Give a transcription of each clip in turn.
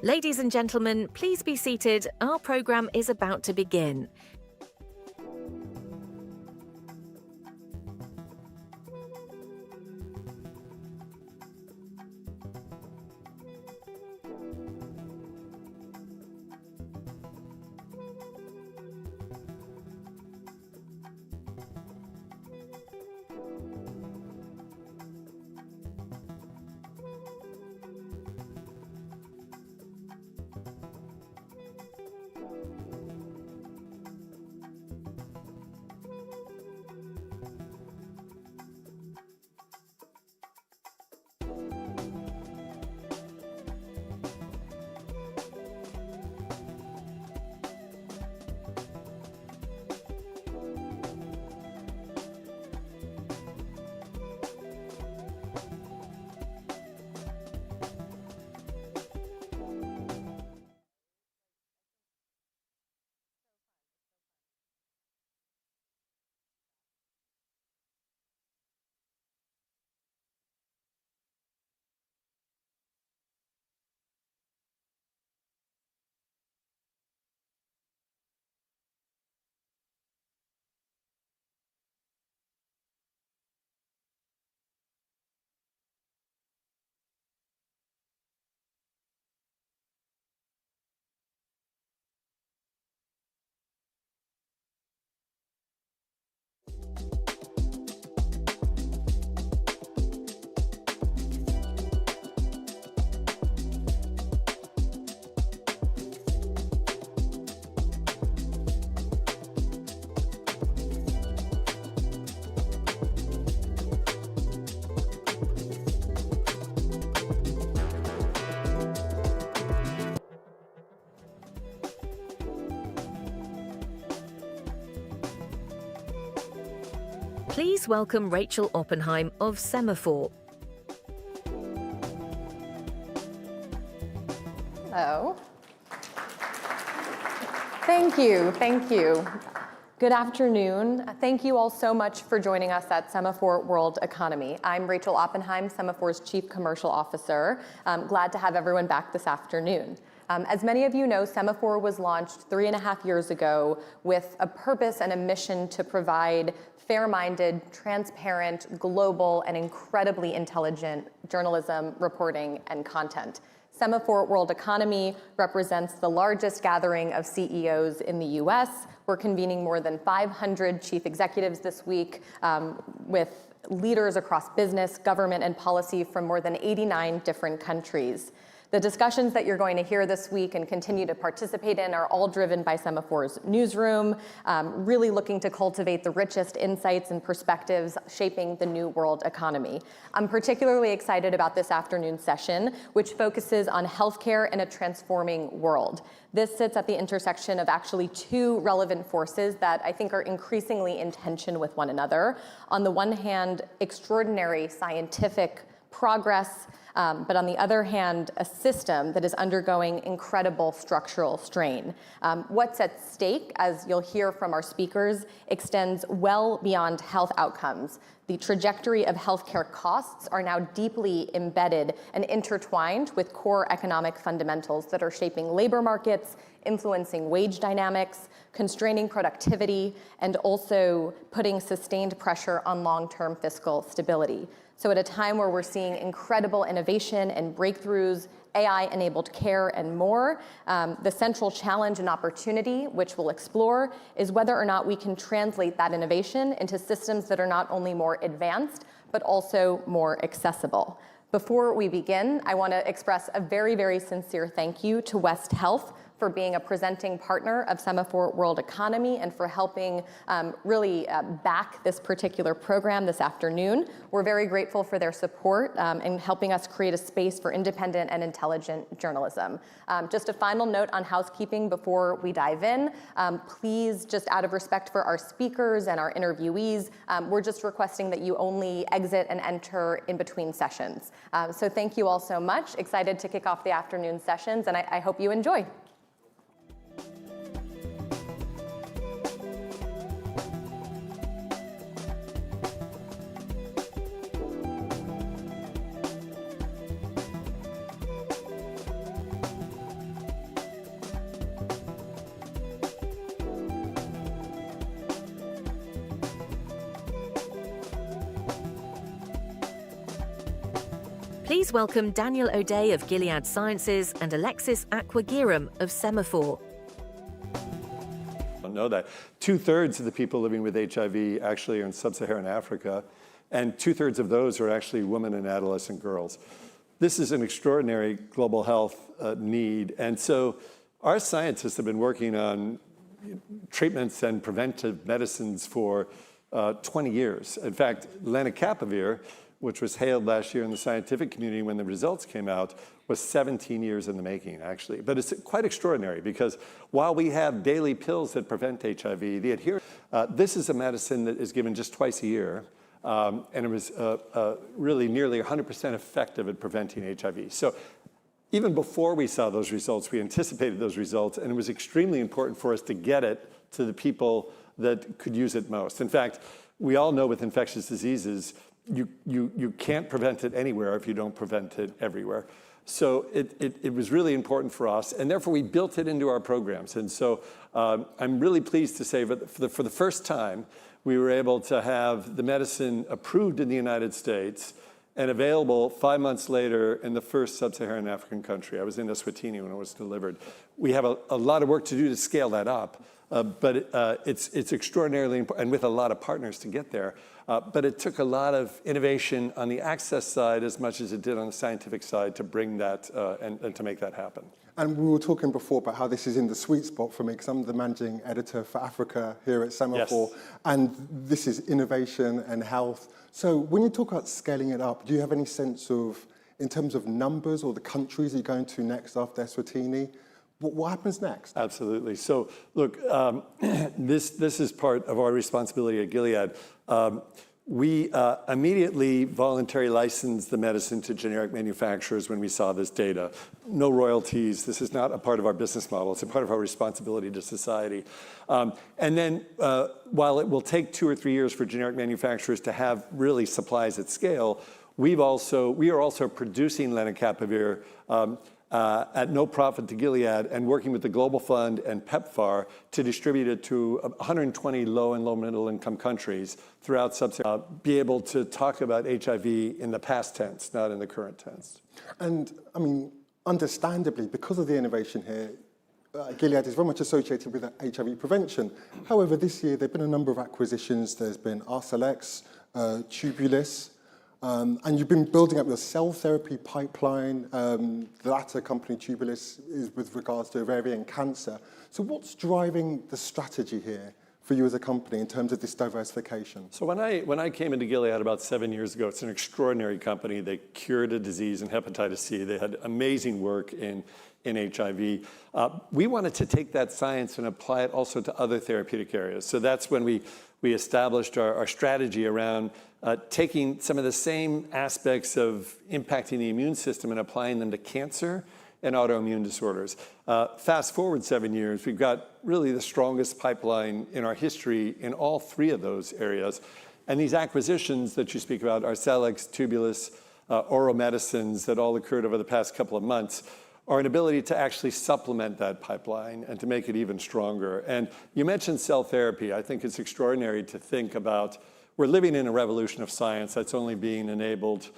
Ladies and gentlemen, please be seated. Our program is about to begin. Please welcome Rachel Oppenheim of Semafor. Hello. Thank you. Good afternoon. Thank you all so much for joining us at Semafor World Economy. I'm Rachel Oppenheim, Semafor's Chief Commercial Officer. I'm glad to have everyone back this afternoon. As many of you know, Semafor was launched 3.5 years ago with a purpose and a mission to provide fair-minded, transparent, global, and incredibly intelligent journalism, reporting, and content. Semafor World Economy represents the largest gathering of CEOs in the US. We're convening more than 500 chief executives this week with leaders across business, government, and policy from more than 89 different countries. The discussions that you're going to hear this week and continue to participate in are all driven by Semafor's newsroom, really looking to cultivate the richest insights and perspectives shaping the new world economy. I'm particularly excited about this afternoon's session, which focuses on healthcare in a transforming world. This sits at the intersection of actually two relevant forces that I think are increasingly in tension with one another. On the one hand, extraordinary scientific progress, but on the other hand, a system that is undergoing incredible structural strain. What's at stake, as you'll hear from our speakers, extends well beyond health outcomes. The trajectory of healthcare costs are now deeply embedded and intertwined with core economic fundamentals that are shaping labor markets, influencing wage dynamics, constraining productivity, and also putting sustained pressure on long-term fiscal stability. So at a time where we're seeing incredible innovation and breakthroughs, AI-enabled care, and more, the central challenge and opportunity, which we'll explore, is whether or not we can translate that innovation into systems that are not only more advanced, but also more accessible. Before we begin, I want to express a very, very sincere thank you to West Health for being a presenting partner of Semafor World Economy and for helping really back this particular program this afternoon. We're very grateful for their support in helping us create a space for independent and intelligent journalism. Just a final note on housekeeping before we dive in. Please, just out of respect for our speakers and our interviewees, we're just requesting that you only exit and enter in between sessions. So thank you all so much. Excited to kick off the afternoon sessions, and I hope you enjoy. Please welcome Daniel O'Day of Gilead Sciences and Alexis Akwagiram of Semafor. Don't know that. 2/3 of the people living with HIV actually are in sub-Saharan Africa, and 2/3 of those are actually women and adolescent girls. This is an extraordinary global health need, and so our scientists have been working on treatments and preventive medicines for 20 years. In fact, lenacapavir, which was hailed last year in the scientific community when the results came out, was 17 years in the making, actually. But it's quite extraordinary because while we have daily pills that prevent HIV, the adherence, this is a medicine that is given just twice a year, and it was really nearly 100% effective at preventing HIV. So even before we saw those results, we anticipated those results, and it was extremely important for us to get it to the people that could use it most. In fact, we all know with infectious diseases, you can't prevent it anywhere if you don't prevent it everywhere. So it was really important for us, and therefore we built it into our programs. And so I'm really pleased to say that for the first time, we were able to have the medicine approved in the United States and available 5 months later in the first sub-Saharan African country. I was in Eswatini when it was delivered. We have a lot of work to do to scale that up, but it's extraordinarily important, and with a lot of partners to get there. But it took a lot of innovation on the access side as much as it did on the scientific side to bring that and to make that happen. And we were talking before about how this is in the sweet spot for me, because I'm the managing editor for Africa here at Semafor, Yes. and this is innovation and health. So when you talk about scaling it up, do you have any sense of, in terms of numbers or the countries you're going to next after Eswatini? What happens next? Absolutely. So look, this is part of our responsibility at Gilead. We immediately voluntarily licensed the medicine to generic manufacturers when we saw this data. No royalties. This is not a part of our business model. It's a part of our responsibility to society. And then while it will take 2 or 3 years for generic manufacturers to have really supplies at scale, we are also producing lenacapavir at no profit to Gilead and working with the Global Fund and PEPFAR to distribute it to 120 low and low middle income countries throughout sub-Saharan, be able to talk about HIV in the past tense, not in the current tense. And I mean, understandably, because of the innovation here, Gilead is very much associated with HIV prevention. However, this year there have been a number of acquisitions. There's been Arcellx, Tubulis, and you've been building up your cell therapy pipeline. The latter company, Tubulis, is with regards to ovarian cancer. So what's driving the strategy here for you as a company in terms of this diversification? So when I came into Gilead about 7 years ago, it's an extraordinary company. They cured a disease in hepatitis C. They had amazing work in HIV. We wanted to take that science and apply it also to other therapeutic areas. So that's when we established our strategy around taking some of the same aspects of impacting the immune system and applying them to cancer and autoimmune disorders. Fast forward 7 years, we've got really the strongest pipeline in our history in all 3 of those areas. And these acquisitions that you speak about, Arcellx, Tubulis, oral medicines that all occurred over the past couple of months, are an ability to actually supplement that pipeline and to make it even stronger. And you mentioned cell therapy. I think it's extraordinary to think about, we're living in a revolution of science that's only being enabled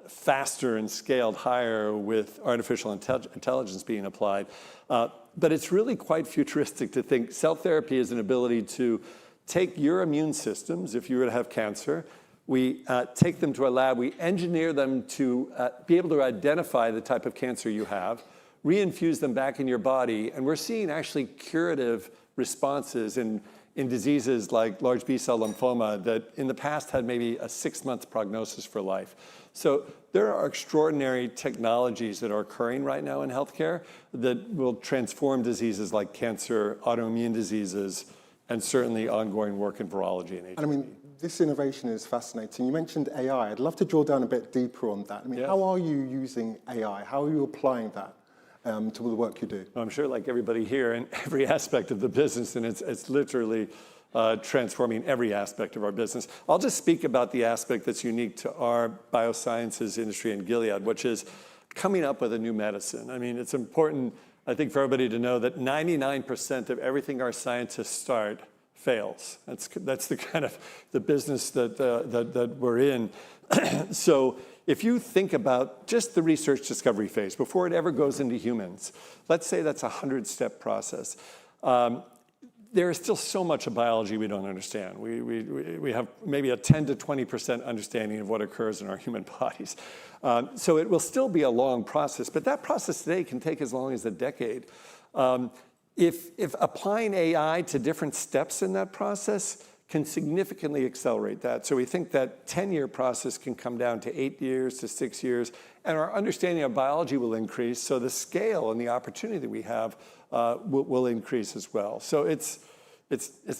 faster and scaled higher with artificial intelligence being applied. But it's really quite futuristic to think cell therapy is an ability to take your immune systems, if you were to have cancer, we take them to a lab, we engineer them to be able to identify the type of cancer you have, reinfuse them back in your body, and we're seeing actually curative responses in diseases like large B-cell lymphoma that in the past had maybe a 6-month prognosis for life. So there are extraordinary technologies that are occurring right now in healthcare that will transform diseases like cancer, autoimmune diseases, and certainly ongoing work in virology and HIV. And I mean, this innovation is fascinating. You mentioned AI. I'd love to drill down a bit deeper on that. I mean, How are you using AI? How are you applying that to the work you do? I'm sure, like everybody here, in every aspect of the business, and it's literally transforming every aspect of our business. I'll just speak about the aspect that's unique to our biosciences industry in Gilead, which is coming up with a new medicine. I mean, it's important, I think, for everybody to know that 99% of everything our scientists start fails. That's the kind of the business that we're in. So if you think about just the research discovery phase before it ever goes into humans, let's say that's a 100-step process. There is still so much of biology we don't understand. We have maybe a 10 to 20% understanding of what occurs in our human bodies. So it will still be a long process, but that process today can take as long as a decade. If applying AI to different steps in that process can significantly accelerate that. So we think that 10-year process can come down to 8 years to 6 years, and our understanding of biology will increase, so the scale and the opportunity that we have will increase as well. So it's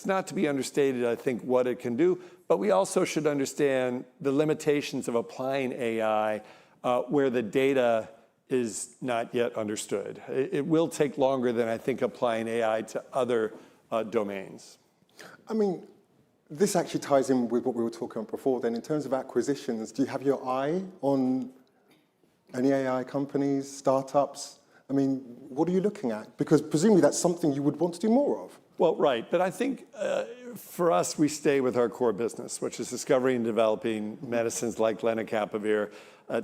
not to be understated, I think, what it can do, but we also should understand the limitations of applying AI where the data is not yet understood. It will take longer than I think applying AI to other domains. I mean, this actually ties in with what we were talking about before then. In terms of acquisitions, do you have your eye on any AI companies, startups? I mean, what are you looking at? Because presumably that's something you would want to do more of. Well, right. But I think for us, we stay with our core business, which is discovering and developing medicines like lenacapavir,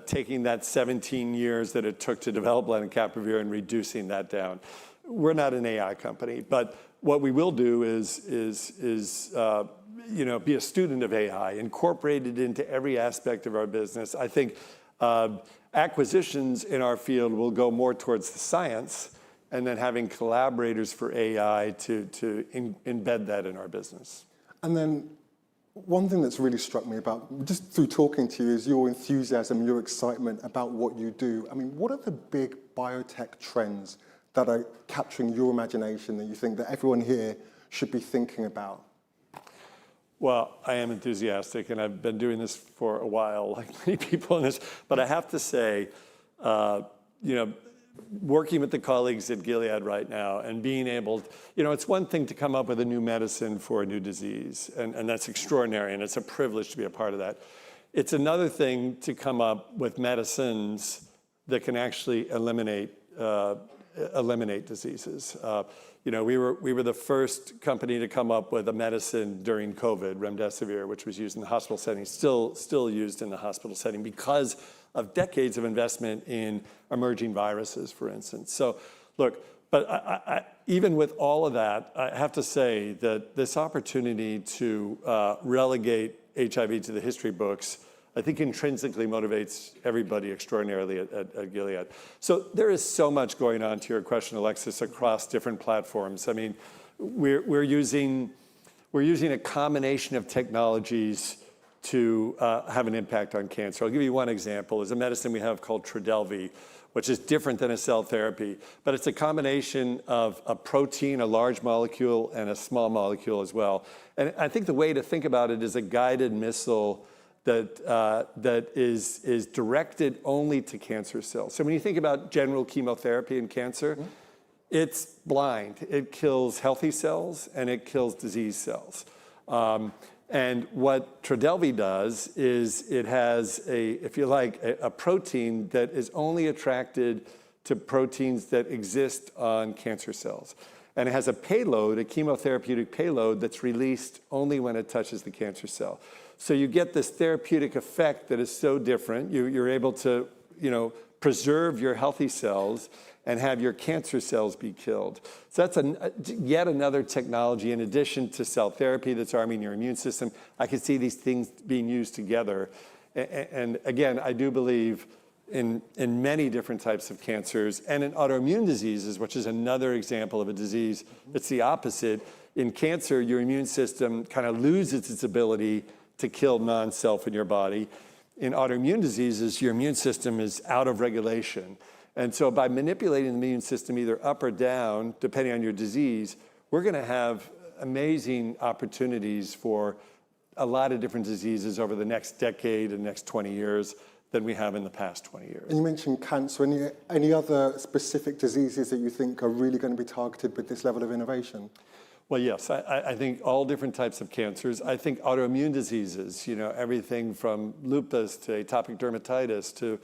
taking that 17 years that it took to develop lenacapavir and reducing that down. We're not an AI company, but what we will do is be a student of AI, incorporate it into every aspect of our business. I think acquisitions in our field will go more towards the science and then having collaborators for AI to embed that in our business. And then one thing that's really struck me about, just through talking to you, is your enthusiasm, your excitement about what you do. I mean, what are the big biotech trends that are capturing your imagination that you think that everyone here should be thinking about? Well, I am enthusiastic, and I've been doing this for a while, like many people in this. But I have to say, working with the colleagues at Gilead right now and being able, it's one thing to come up with a new medicine for a new disease, and that's extraordinary, and it's a privilege to be a part of that. It's another thing to come up with medicines that can actually eliminate diseases. We were the first company to come up with a medicine during COVID, remdesivir, which was used in the hospital setting, still used in the hospital setting because of decades of investment in emerging viruses, for instance. So, look, but even with all of that, I have to say that this opportunity to relegate HIV to the history books, I think intrinsically motivates everybody extraordinarily at Gilead. So there is so much going on, to your question, Alexis, across different platforms. I mean, we're using a combination of technologies to have an impact on cancer. I'll give you one example. There's a medicine we have called Trodelvy, which is different than a cell therapy, but it's a combination of a protein, a large molecule, and a small molecule as well. And I think the way to think about it is a guided missile that is directed only to cancer cells. So when you think about general chemotherapy in cancer, it's blind. It kills healthy cells and it kills disease cells. And what Trodelvy does is it has a protein that is only attracted to proteins that exist on cancer cells. And it has a payload, a chemotherapeutic payload that's released only when it touches the cancer cell. So you get this therapeutic effect that is so different. You're able to, preserve your healthy cells and have your cancer cells be killed. So that's yet another technology in addition to cell therapy that's arming your immune system. I can see these things being used together. And again, I do believe in many different types of cancers and in autoimmune diseases, which is another example of a disease that's the opposite. In cancer, your immune system kind of loses its ability to kill non-self in your body. In autoimmune diseases, your immune system is out of regulation. And so by manipulating the immune system either up or down, depending on your disease, we're going to have amazing opportunities for a lot of different diseases over the next decade and next 20 years than we have in the past 20 years. And you mentioned cancer. Any other specific diseases that you think are really going to be targeted with this level of innovation? Well, yes, I think all different types of cancers. I think autoimmune diseases, everything from lupus to atopic dermatitis to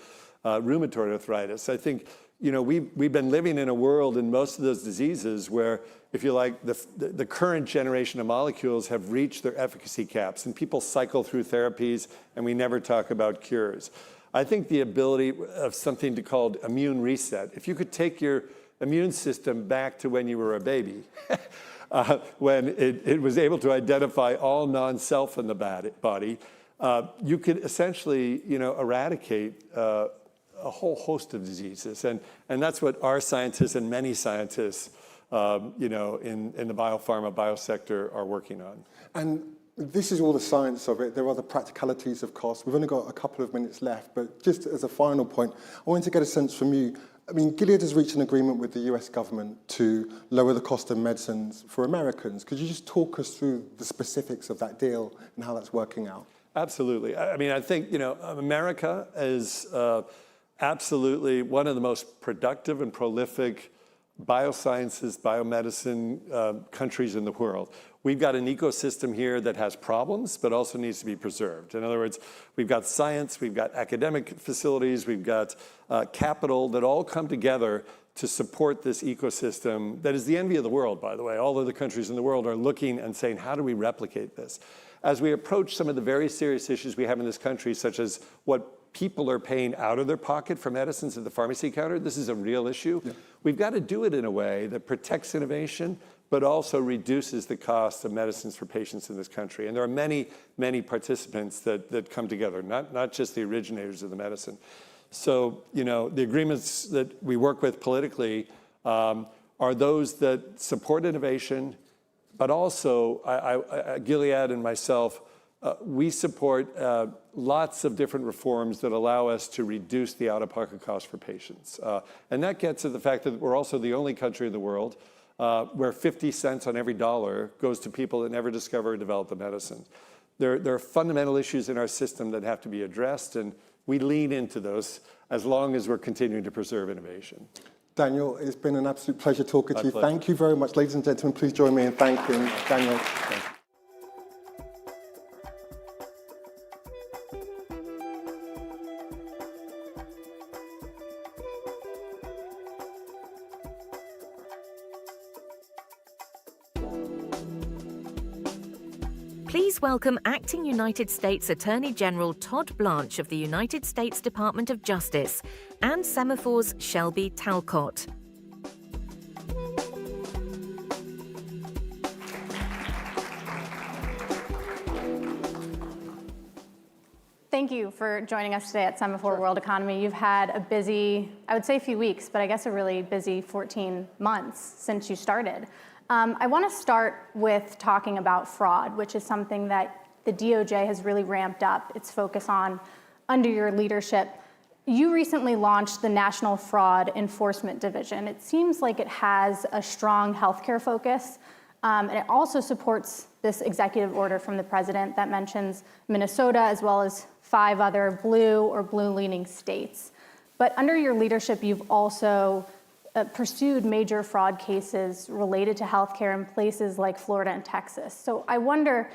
rheumatoid arthritis. I think, we've been living in a world in most of those diseases where, if you like, the current generation of molecules have reached their efficacy caps and people cycle through therapies and we never talk about cures. I think the ability of something called immune reset, if you could take your immune system back to when you were a baby, when it was able to identify all non-self in the body, you could essentially, eradicate a whole host of diseases. And that's what our scientists and many scientists, in the biopharma, biosector are working on. And this is all the science of it. There are the practicalities, of course. We've only got a couple of minutes left, but just as a final point, I wanted to get a sense from you. I mean, Gilead has reached an agreement with the US government to lower the cost of medicines for Americans. Could you just talk us through the specifics of that deal and how that's working out? Absolutely. I mean, I think, America is absolutely one of the most productive and prolific biosciences, biomedicine countries in the world. We've got an ecosystem here that has problems, but also needs to be preserved. In other words, we've got science, we've got academic facilities, we've got capital that all come together to support this ecosystem that is the envy of the world, by the way. All of the countries in the world are looking and saying, how do we replicate this? As we approach some of the very serious issues we have in this country, such as what people are paying out of their pocket for medicines at the pharmacy counter, this is a real issue. Yeah. We've got to do it in a way that protects innovation, but also reduces the cost of medicines for patients in this country. And there are many, many participants that come together, not just the originators of the medicine. So, the agreements that we work with politically are those that support innovation, but also Gilead and myself, we support lots of different reforms that allow us to reduce the out-of-pocket cost for patients. And that gets to the fact that we're also the only country in the world where 50 cents on every dollar goes to people that never discover or develop the medicine. There are fundamental issues in our system that have to be addressed, and we lean into those as long as we're continuing to preserve innovation. Daniel, it's been an absolute pleasure talking to you. Pleasure. Thank you very much. Ladies and gentlemen, please join me in thanking Daniel. Thank you. Please welcome Acting United States Attorney General Todd Blanche of the United States Department of Justice and Semafor's Shelby Talcott. Thank you for joining us today at Semafor World Economy. You've had a busy, I would say a few weeks, but I guess a really busy 14 months since you started. I want to start with talking about fraud, which is something that the DOJ has really ramped up its focus on under your leadership. You recently launched the National Fraud Enforcement Division. It seems like it has a strong healthcare focus, and it also supports this executive order from the president that mentions Minnesota as well as 5 other blue or blue-leaning states. But under your leadership, you've also pursued major fraud cases related to healthcare in places like Florida and Texas. So I wonder,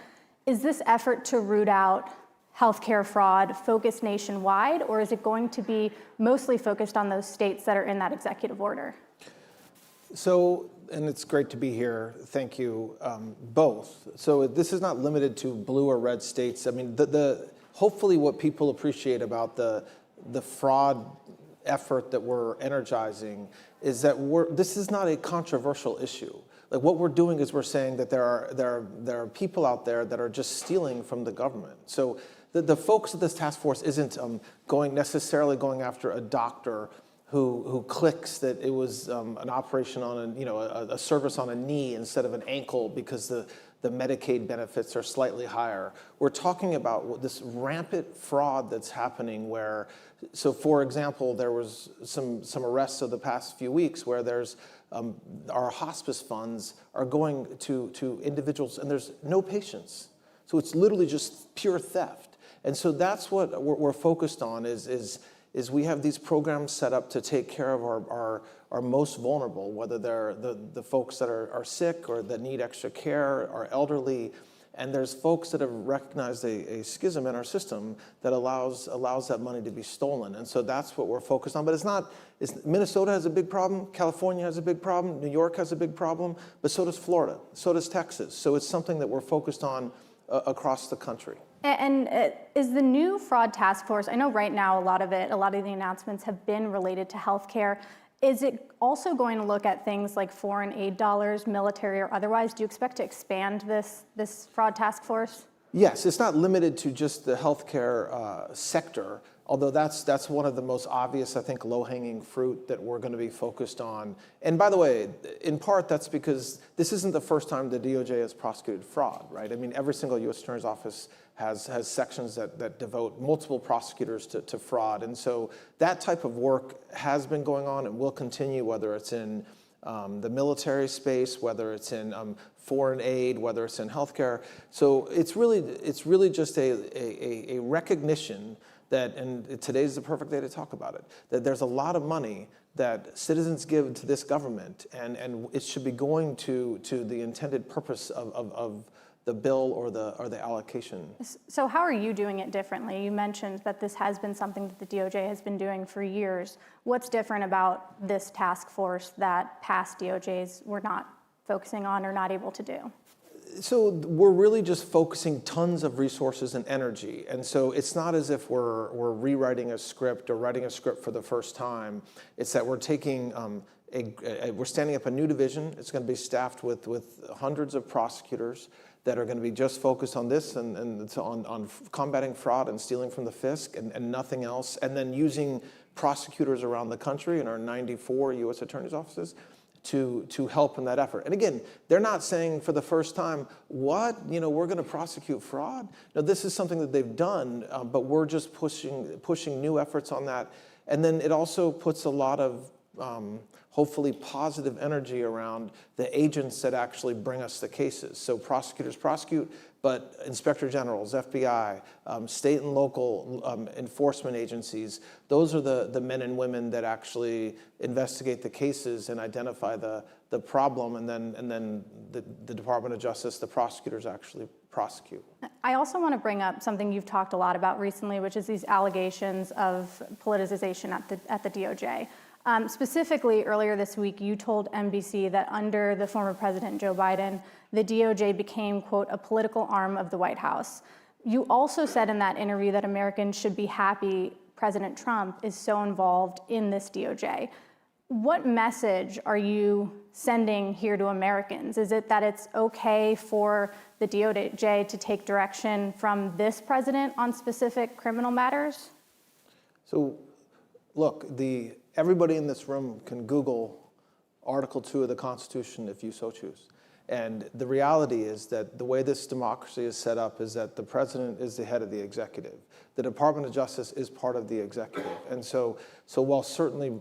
is this effort to root out healthcare fraud focused nationwide, or is it going to be mostly focused on those states that are in that executive order? So, and it's great to be here. Thank you, both. So this is not limited to blue or red states. I mean, hopefully what people appreciate about the fraud effort that we're energizing is that this is not a controversial issue. Like what we're doing is we're saying that there are people out there that are just stealing from the government. So the folks of this task force isn't necessarily going after a doctor who clicks that it was an operation on a service on a knee instead of an ankle because the Medicaid benefits are slightly higher. We're talking about this rampant fraud that's happening where, so for example, there was some arrests of the past few weeks where there's our hospice funds are going to individuals and there's no patients. So it's literally just pure theft. And so that's what we're focused on is we have these programs set up to take care of our most vulnerable, whether they're the folks that are sick or that need extra care, or elderly. And there's folks that have recognized a schism in our system that allows that money to be stolen. And so that's what we're focused on. But Minnesota has a big problem, California has a big problem, New York has a big problem, but so does Florida, so does Texas. So it's something that we're focused on across the country. And is the new fraud task force, I know right now a lot of the announcements have been related to healthcare. Is it also going to look at things like foreign aid dollars, military or otherwise? Do you expect to expand this fraud task force? Yes, it's not limited to just the healthcare sector, although that's one of the most obvious, I think, low-hanging fruit that we're going to be focused on. And by the way, in part, that's because this isn't the first time the DOJ has prosecuted fraud, right? I mean, every single U.S. Attorney's Office has sections that devote multiple prosecutors to fraud. And so that type of work has been going on and will continue, whether it's in the military space, whether it's in foreign aid, whether it's in healthcare. So it's really just a recognition that, and today's the perfect day to talk about it, that there's a lot of money that citizens give to this government, and it should be going to the intended purpose of the bill or the allocation. So how are you doing it differently? You mentioned that this has been something that the DOJ has been doing for years. What's different about this task force that past DOJs were not focusing on or not able to do? So we're really just focusing tons of resources and energy. And so it's not as if we're rewriting a script or writing a script for the first time. It's that we're taking we're standing up a new division. It's going to be staffed with hundreds of prosecutors that are going to be just focused on this and on combating fraud and stealing from the fisc and nothing else. And then using prosecutors around the country in our 94 U.S. Attorney's offices to help in that effort. And again, they're not saying for the first time, we're going to prosecute fraud. No, this is something that they've done, but we're just pushing new efforts on that. And then it also puts a lot of hopefully positive energy around the agents that actually bring us the cases. So prosecutors prosecute, but inspector generals, FBI, state and local enforcement agencies, those are the men and women that actually investigate the cases and identify the problem, and then the Department of Justice, the prosecutors actually prosecute. I also want to bring up something you've talked a lot about recently, which is these allegations of politicization at the DOJ. Specifically, earlier this week, you told NBC that under the former President Joe Biden, the DOJ became, quote, a political arm of the White House. You also said in that interview that Americans should be happy President Trump is so involved in this DOJ. What message are you sending here to Americans? Is it that it's okay for the DOJ to take direction from this president on specific criminal matters? So, look, everybody in this room can Google Article 2 of the Constitution if you so choose. And the reality is that the way this democracy is set up is that the president is the head of the executive. The Department of Justice is part of the executive. And so while certainly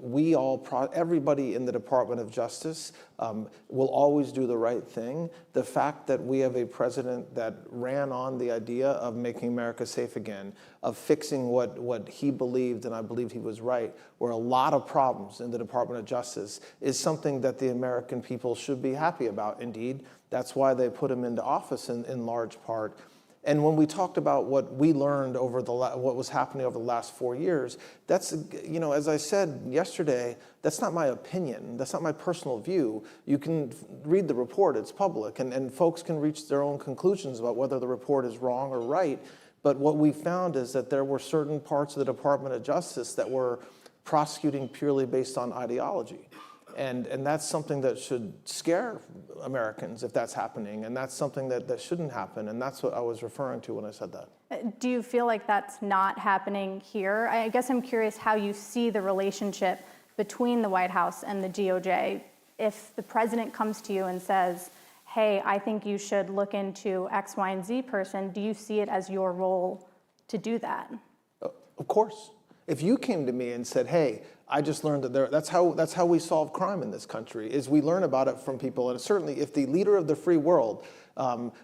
everybody in the Department of Justice will always do the right thing, the fact that we have a president that ran on the idea of making America safe again, of fixing what he believed, and I believed he was right, were a lot of problems in the Department of Justice, is something that the American people should be happy about. Indeed, that's why they put him into office in large part. And when we talked about what we learned over what was happening over the last 4 years, that's, as I said yesterday, that's not my opinion. That's not my personal view. You can read the report. It's public. And folks can reach their own conclusions about whether the report is wrong or right. But what we found is that there were certain parts of the Department of Justice that were prosecuting purely based on ideology. And that's something that should scare Americans if that's happening. And that's something that shouldn't happen. And that's what I was referring to when I said that. Do you feel like that's not happening here? I guess I'm curious how you see the relationship between the White House and the DOJ. If the president comes to you and says, hey, I think you should look into X, Y, and Z person, do you see it as your role to do that? Of course. If you came to me and said, hey, I just learned that that's how we solve crime in this country, is we learn about it from people. And certainly if the leader of the free world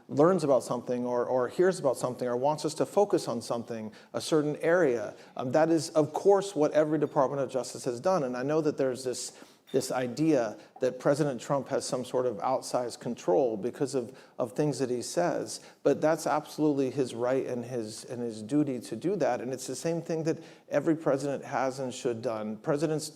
learns about something or hears about something or wants us to focus on something, a certain area, that is, of course, what every Department of Justice has done. And I know that there's this idea that President Trump has some sort of outsized control because of things that he says, but that's absolutely his right and his duty to do that. And it's the same thing that every president has and should done. Presidents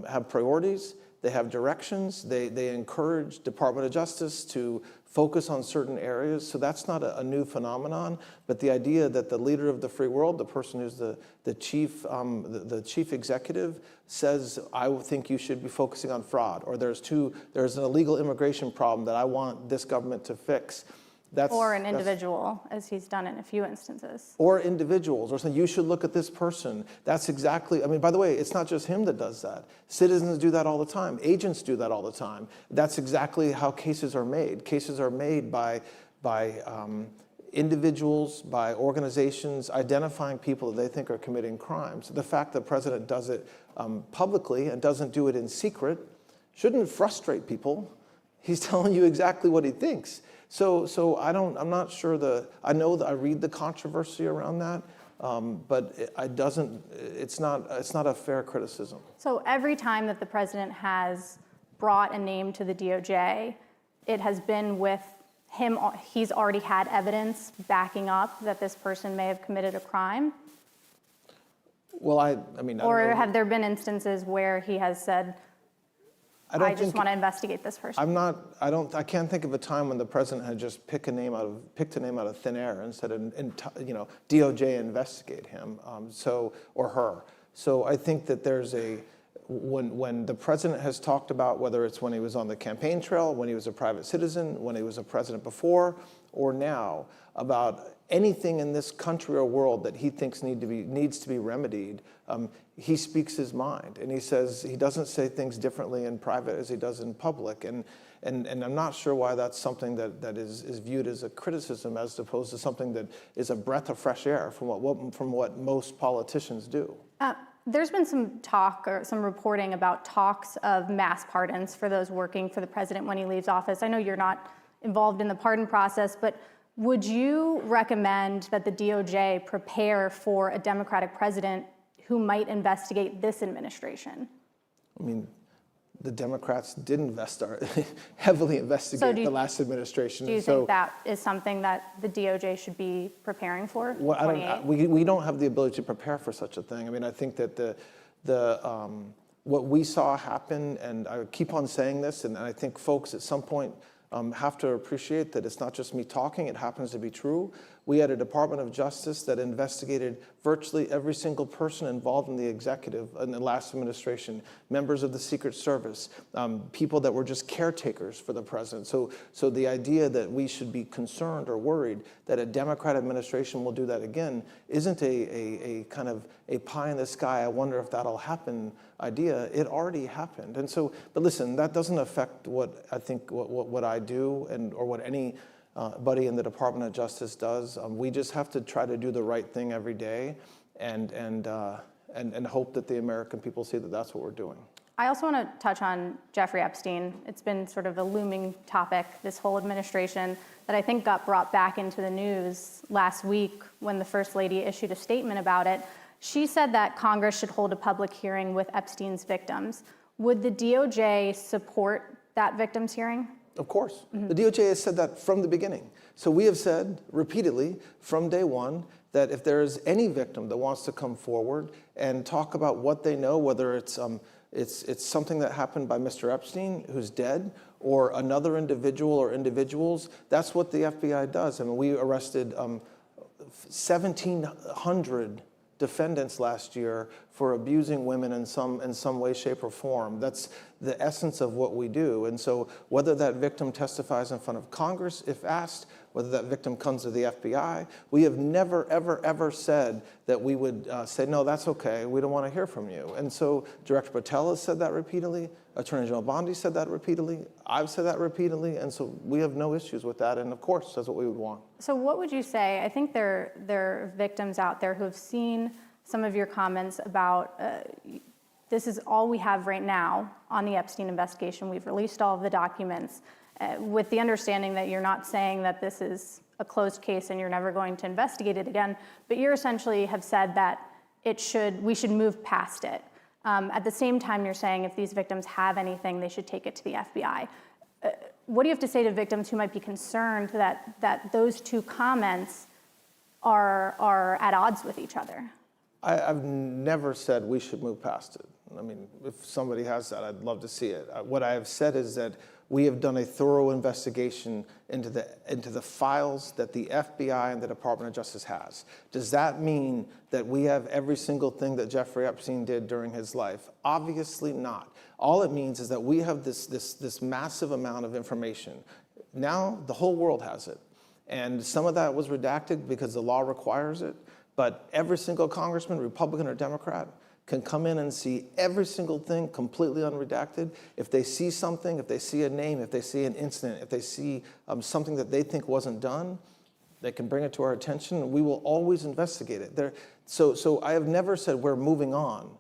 have priorities. They have directions. They encourage Department of Justice to focus on certain areas. So that's not a new phenomenon. But the idea that the leader of the free world, the person who's the chief executive, says, I think you should be focusing on fraud, or there's an illegal immigration problem that I want this government to fix. Or an individual, as he's done in a few instances. Or individuals, or saying, you should look at this person. That's exactly, I mean, by the way, it's not just him that does that. Citizens do that all the time. Agents do that all the time. That's exactly how cases are made. Cases are made by individuals, by organizations, identifying people that they think are committing crimes. The fact that the president does it publicly and doesn't do it in secret shouldn't frustrate people. He's telling you exactly what he thinks. So I'm not sure I know that I read the controversy around that, but it's not a fair criticism. So every time that the president has brought a name to the DOJ, it has been with him, he's already had evidence backing up that this person may have committed a crime? Well, I mean, I don't know. Have there been instances where he has said, I just want to investigate this person? I can't think of a time when the president had just picked a name out of thin air and said, DOJ investigate him, or her. So I think that there's when the president has talked about, whether it's when he was on the campaign trail, when he was a private citizen, when he was a president before, or now, about anything in this country or world that he thinks needs to be remedied, he speaks his mind, and he doesn't say things differently in private as he does in public, and I'm not sure why that's something that is viewed as a criticism as opposed to something that is a breath of fresh air from what most politicians do. There's been some talk or some reporting about talks of mass pardons for those working for the president when he leaves office. I know you're not involved in the pardon process, but would you recommend that the DOJ prepare for a Democratic president who might investigate this administration? I mean, the Democrats did heavily investigate the last administration. Do you think that is something that the DOJ should be preparing for? Well, we don't have the ability to prepare for such a thing. I mean, I think that what we saw happen, and I keep on saying this, and I think folks at some point have to appreciate that it's not just me talking, it happens to be true. We had a Department of Justice that investigated virtually every single person involved in the executive in the last administration, members of the Secret Service, people that were just caretakers for the president. So the idea that we should be concerned or worried that a Democrat administration will do that again isn't a kind of a pie in the sky, I wonder if that'll happen idea. It already happened. And so, but listen, that doesn't affect what I think, what I do or what anybody in the Department of Justice does. We just have to try to do the right thing every day and hope that the American people see that that's what we're doing. I also want to touch on Jeffrey Epstein. It's been sort of a looming topic this whole administration that I think got brought back into the news last week when the First Lady issued a statement about it. She said that Congress should hold a public hearing with Epstein's victims. Would the DOJ support that victims hearing? Of course. Mm-hmm. The DOJ has said that from the beginning. So we have said repeatedly from day one that if there is any victim that wants to come forward and talk about what they know, whether it's something that happened by Mr. Epstein, who's dead, or another individual or individuals, that's what the FBI does. I mean, we arrested 1,700 defendants last year for abusing women in some way, shape, or form. That's the essence of what we do. And so whether that victim testifies in front of Congress, if asked, whether that victim comes to the FBI, we have never, ever, ever said that we would say, no, that's okay, we don't want to hear from you. And so Director Patel has said that repeatedly, Attorney General Bondi said that repeatedly, I've said that repeatedly, and so we have no issues with that, and of course, that's what we would want. So what would you say, I think there are victims out there who have seen some of your comments about this is all we have right now on the Epstein investigation. We've released all of the documents with the understanding that you're not saying that this is a closed case and you're never going to investigate it again, but you essentially have said that we should move past it. At the same time, you're saying if these victims have anything, they should take it to the FBI. What do you have to say to victims who might be concerned that those two comments are at odds with each other? I've never said we should move past it. I mean, if somebody has that, I'd love to see it. What I have said is that we have done a thorough investigation into the files that the FBI and the Department of Justice has. Does that mean that we have every single thing that Jeffrey Epstein did during his life? Obviously not. All it means is that we have this massive amount of information. Now the whole world has it. And some of that was redacted because the law requires it. But every single congressman, Republican or Democrat, can come in and see every single thing completely unredacted. If they see something, if they see a name, if they see an incident, if they see something that they think wasn't done, they can bring it to our attention, and we will always investigate it. So I have never said we're moving on.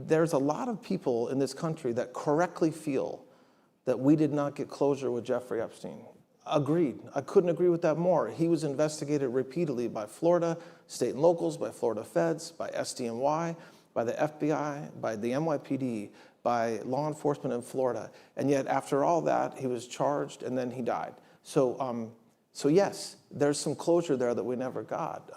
There's a lot of people in this country that correctly feel that we did not get closure with Jeffrey Epstein. Agreed. I couldn't agree with that more. He was investigated repeatedly by Florida state and locals, by Florida feds, by SDNY, by the FBI, by the NYPD, by law enforcement in Florida. And yet after all that, he was charged and then he died. So yes, there's some closure there that we never got.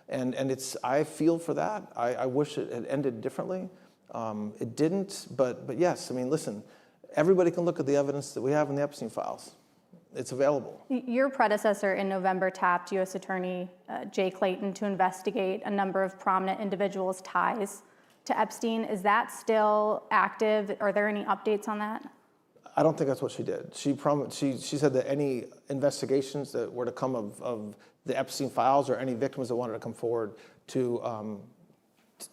And I feel for that. I wish it had ended differently. It didn't, but yes, I mean, listen, everybody can look at the evidence that we have in the Epstein files. It's available. Your predecessor in November tapped U.S. Attorney Jay Clayton to investigate a number of prominent individuals' ties to Epstein. Is that still active? Are there any updates on that? I don't think that's what she did. She said that any investigations that were to come of the Epstein files or any victims that wanted to come forward to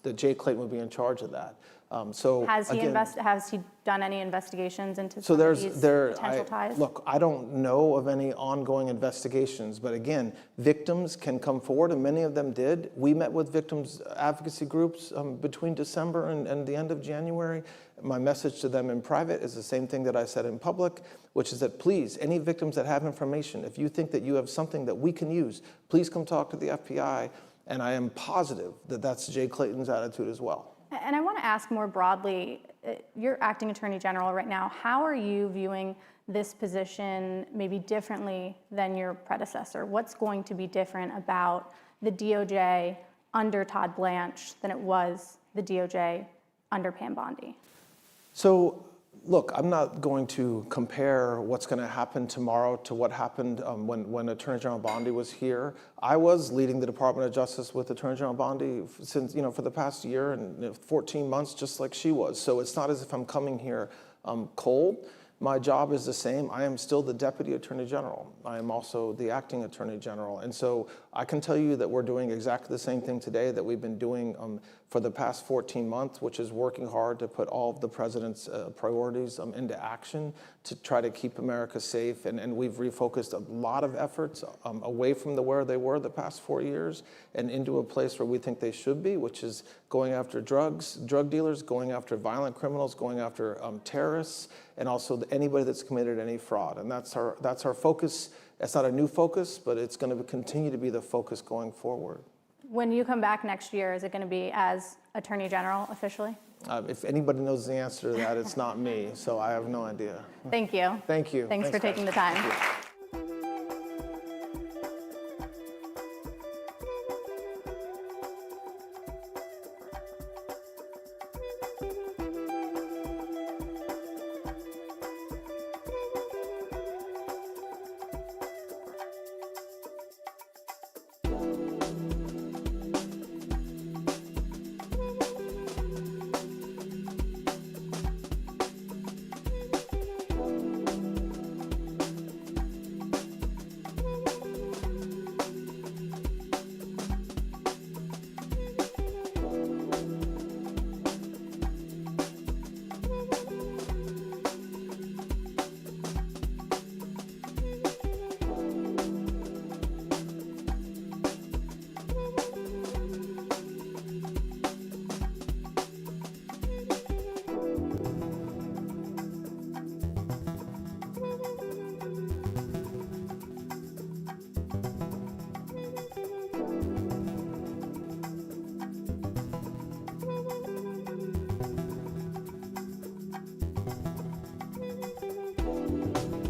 that Jay Clayton would be in charge of that. Has he done any investigations into some of these potential ties? Look, I don't know of any ongoing investigations, but again, victims can come forward, and many of them did. We met with victims advocacy groups between December and the end of January. My message to them in private is the same thing that I said in public, which is that please, any victims that have information, if you think that you have something that we can use, please come talk to the FBI. And I am positive that that's Jay Clayton's attitude as well. And I want to ask more broadly, you're acting attorney general right now. How are you viewing this position maybe differently than your predecessor? What's going to be different about the DOJ under Todd Blanche than it was the DOJ under Pam Bondi? So, look, I'm not going to compare what's going to happen tomorrow to what happened when Attorney General Bondi was here. I was leading the Department of Justice with Attorney General Bondi since, for the past year and 14 months, just like she was. So it's not as if I'm coming here cold. My job is the same. I am still the Deputy Attorney General. I am also the Acting Attorney General. And so I can tell you that we're doing exactly the same thing today that we've been doing for the past 14 months, which is working hard to put all of the President's priorities into action to try to keep America safe. And we've refocused a lot of efforts away from where they were the past 4 years and into a place where we think they should be, which is going after drug dealers, going after violent criminals, going after terrorists, and also anybody that's committed any fraud. And that's our focus. It's not a new focus, but it's going to continue to be the focus going forward. When you come back next year, is it going to be as Attorney General officially? If anybody knows the answer to that, it's not me, so I have no idea. Thank you. Thank you. Thanks for taking the time. Thank you.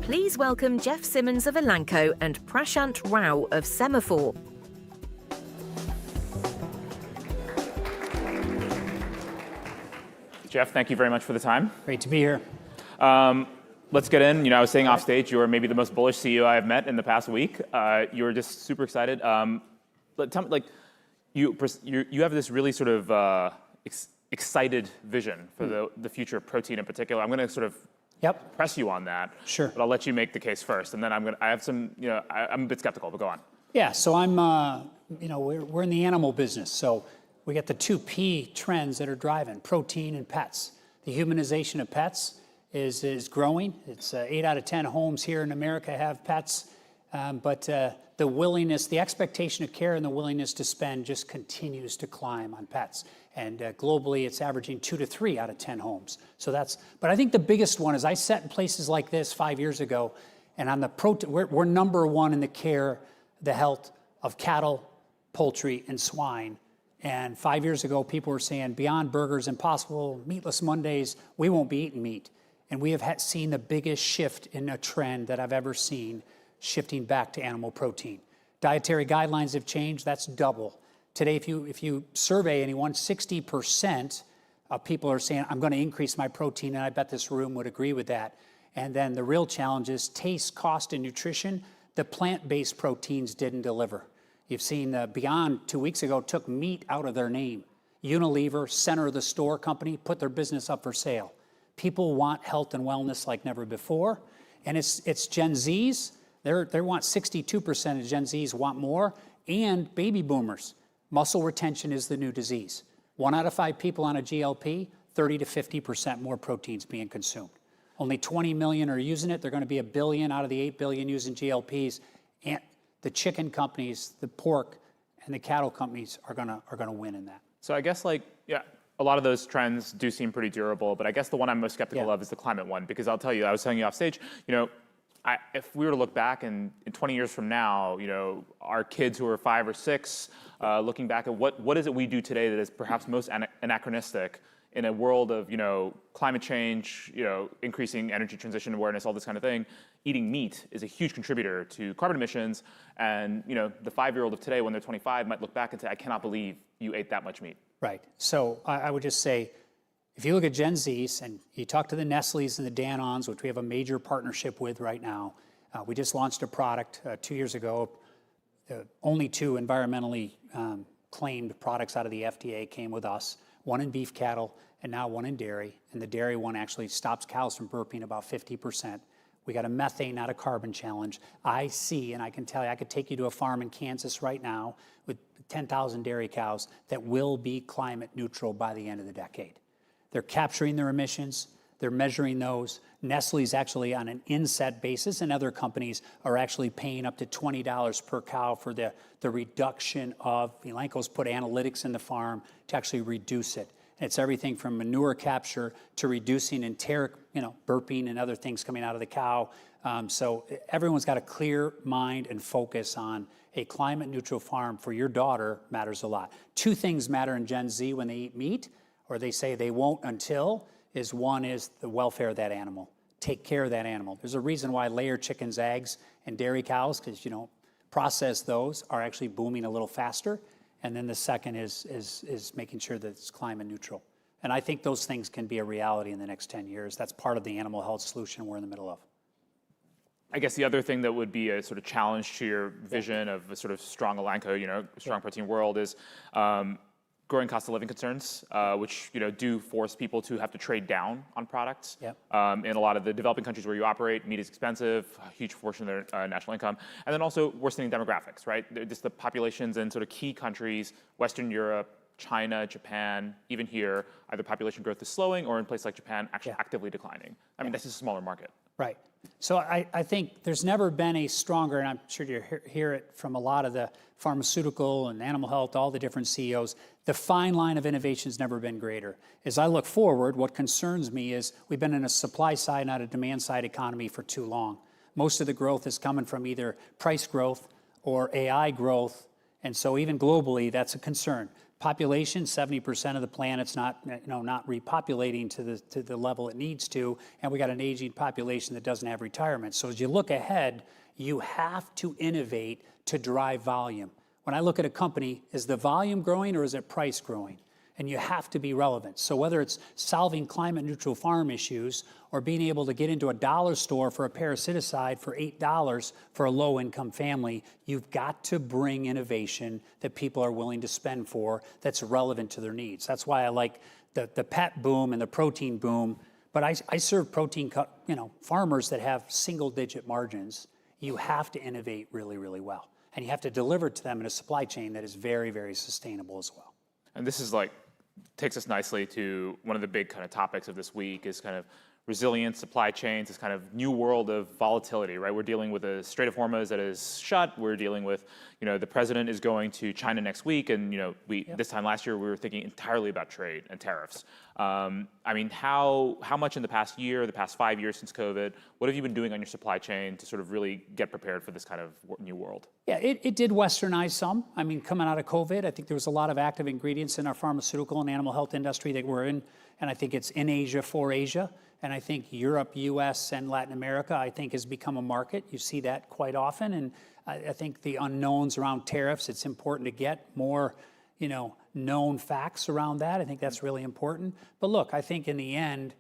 Please welcome Jeff Simmons of Elanco and Prashant Rao of Semafor. Jeff, thank you very much for the time. Great to be here. Let's get in. I was saying off stage, you are maybe the most bullish CEO I have met in the past week. You were just super excited. But tell me, you have this really sort of excited vision for the future of protein in particular. I'm going to sort of press you on that. Sure. But I'll let you make the case first, and then I'm a bit skeptical, but go on. Yeah. So I'm, we're in the animal business. So we got the two P trends that are driving: protein and pets. The humanization of pets is growing. It's 8 out of 10 homes here in America have pets, but the willingness, the expectation of care and the willingness to spend just continues to climb on pets. And globally, it's averaging 2 to 3 out of 10 homes. So but I think the biggest one is I sat in places like this 5 years ago, and on the we're number one in the care, the health of cattle, poultry, and swine. And 5 years ago, people were saying, beyond burgers, impossible, meatless Mondays, we won't be eating meat. And we have seen the biggest shift in a trend that I've ever seen, shifting back to animal protein. Dietary guidelines have changed, that's double. Today, if you survey anyone, 60% of people are saying, I'm going to increase my protein, and I bet this room would agree with that. And then the real challenge is taste, cost, and nutrition. The plant-based proteins didn't deliver. You've seen Beyond 2 weeks ago took meat out of their name. Unilever, center of the store company, put their business up for sale. People want health and wellness like never before. And it's Gen Zs. They want 62% of Gen Zs want more. And baby boomers. Muscle retention is the new disease. 1 out of 5 people on a GLP, 30 to 50% more proteins being consumed. Only 20 million are using it. They're going to be 1 billion out of the 8 billion using GLPs. And the chicken companies, the pork, and the cattle companies are going to win in that. So I guess a lot of those trends do seem pretty durable, but I guess the one I'm most skeptical of is the climate one, because I'll tell you, I was telling you off stage, if we were to look back in 20 years from now, our kids who are 5 or 6, looking back at what is it we do today that is perhaps most anachronistic in a world of, climate change, increasing energy transition awareness, all this kind of thing. Eating meat is a huge contributor to carbon emissions. And, the 5-year-old of today, when they're 25, might look back and say, I cannot believe you ate that much meat. Right. So I would just say, if you look at Gen Zs and you talk to the Nestles and the Danons, which we have a major partnership with right now, we just launched a product 2 years ago. Only 2 environmentally claimed products out of the FDA came with us, one in beef cattle and now one in dairy. And the dairy one actually stops cows from burping about 50%. We got a methane, not a carbon challenge. I see, and I can tell you, I could take you to a farm in Kansas right now with 10,000 dairy cows that will be climate neutral by the end of the decade. They're capturing their emissions. They're measuring those. Nestle's actually on an inset basis, and other companies are actually paying up to $20 per cow for the reduction of, Elanco's put analytics in the farm to actually reduce it. And it's everything from manure capture to reducing enteric, burping and other things coming out of the cow. So everyone's got a clear mind and focus on a climate neutral farm for your daughter matters a lot. 2 things matter in Gen Z when they eat meat, or they say they won't until, is one is the welfare of that animal. Take care of that animal. There's a reason why layer chickens, eggs, and dairy cows, because process those, are actually booming a little faster. And then the second is making sure that it's climate neutral. And I think those things can be a reality in the next 10 years. That's part of the animal health solution we're in the middle of. I guess the other thing that would be a sort of challenge to your vision of a sort of strong Elanco, strong protein world is growing cost of living concerns, which do force people to have to trade down on products. Yep. In a lot of the developing countries where you operate, meat is expensive, a huge portion of their national income, and then also worsening demographics, right? Just the populations in sort of key countries, Western Europe, China, Japan, even here, either population growth is slowing or in places like Japan, actually actively declining. I mean, this is a smaller market. Right. So I think there's never been a stronger, and I'm sure you hear it from a lot of the pharmaceutical and animal health, all the different CEOs, the fine line of innovation has never been greater. As I look forward, what concerns me is we've been in a supply side, not a demand side economy for too long. Most of the growth is coming from either price growth or AI growth, and so even globally, that's a concern. Population, 70% of the planet's not repopulating to the level it needs to, and we got an aging population that doesn't have retirement. So as you look ahead, you have to innovate to drive volume. When I look at a company, is the volume growing or is it price growing? and you have to be relevant. So whether it's solving climate neutral farm issues or being able to get into a dollar store for a parasiticide for $8 for a low income family, you've got to bring innovation that people are willing to spend for that's relevant to their needs. That's why I like the pet boom and the protein boom. But I serve protein farmers that have single digit margins. You have to innovate really, really well. And you have to deliver it to them in a supply chain that is very, very sustainable as well. And this is takes us nicely to one of the big kind of topics of this week is kind of resilience, supply chains, this kind of new world of volatility, right? We're dealing with a Strait of Hormuz that is shut. We're dealing with, the president is going to China next week. And, this time last year, we were thinking entirely about trade and tariffs. How much in the past year, the past 5 years since COVID, what have you been doing on your supply chain to sort of really get prepared for this kind of new world? Yeah, it did westernize some. Coming out of COVID, I think there was a lot of active ingredients in our pharmaceutical and animal health industry that we're in. And I think it's in Asia for Asia. And I think Europe, US, and Latin America, I think, has become a market. You see that quite often. And I think the unknowns around tariffs, it's important to get more, known facts around that. I think that's really important. But look, I think in the end,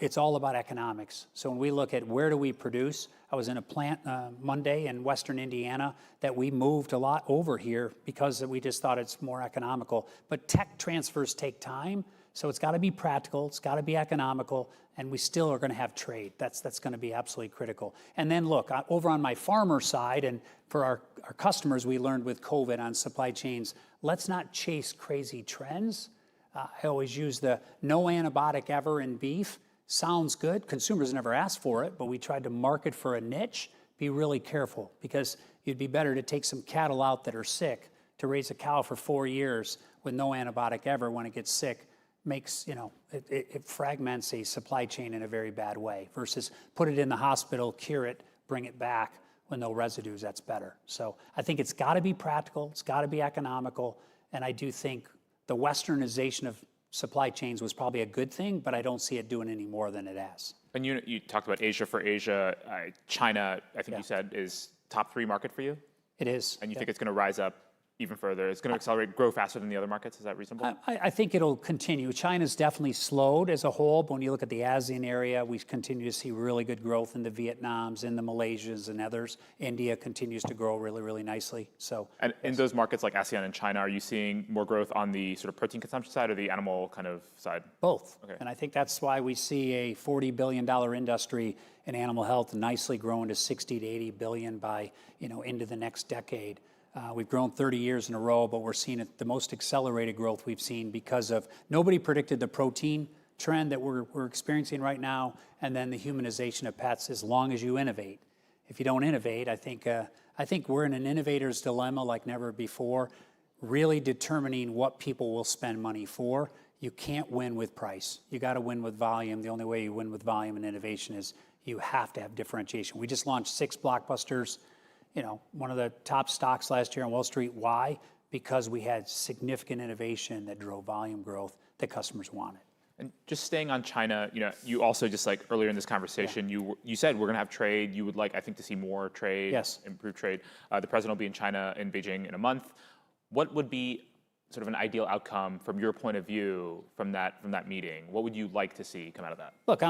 it's all about economics. So when we look at where do we produce, I was in a plant Monday in Western Indiana that we moved a lot over here because we just thought it's more economical. But tech transfers take time. So it's got to be practical, it's got to be economical, and we still are going to have trade. That's going to be absolutely critical. And then look, over on my farmer side, and for our customers, we learned with COVID on supply chains, let's not chase crazy trends. I always use the no antibiotic ever in beef. Sounds good. Consumers never asked for it, but we tried to market for a niche. Be really careful, because you'd be better to take some cattle out that are sick to raise a cow for 4 years with no antibiotic ever. When it gets sick, makes, it fragments a supply chain in a very bad way, versus put it in the hospital, cure it, bring it back with no residues. That's better. So I think it's got to be practical, it's got to be economical, and I do think the westernization of supply chains was probably a good thing, but I don't see it doing any more than it has. And you talked about Asia for Asia. China, I think you said, is top 3 market for you? It is. And you think it's going to rise up even further? It's going to accelerate, grow faster than the other markets? Is that reasonable? I think it'll continue. China's definitely slowed as a whole, but when you look at the ASEAN area, we continue to see really good growth in the Vietnams, in the Malaysias, and others. India continues to grow really, really nicely. So, and in those markets like ASEAN and China, are you seeing more growth on the sort of protein consumption side or the animal kind of side? Both. Okay. And I think that's why we see a $40 billion industry in animal health nicely growing to 60 to 80 billion by, into the next decade. We've grown 30 years in a row, but we're seeing the most accelerated growth we've seen because of nobody predicted the protein trend that we're experiencing right now, and then the humanization of pets. As long as you innovate, if you don't innovate, I think we're in an innovator's dilemma like never before. Really determining what people will spend money for. You can't win with price. You got to win with volume. The only way you win with volume and innovation is you have to have differentiation. We just launched 6 blockbusters. One of the top stocks last year on Wall Street. Why? Because we had significant innovation that drove volume growth that customers wanted. And just staying on China, you also just like earlier in this conversation, you said we're going to have trade. You would like, I think, to see more trade, yes, improved trade. The president will be in China, in Beijing, in a month. What would be sort of an ideal outcome from your point of view from that meeting? What would you like to see come out of that? Look,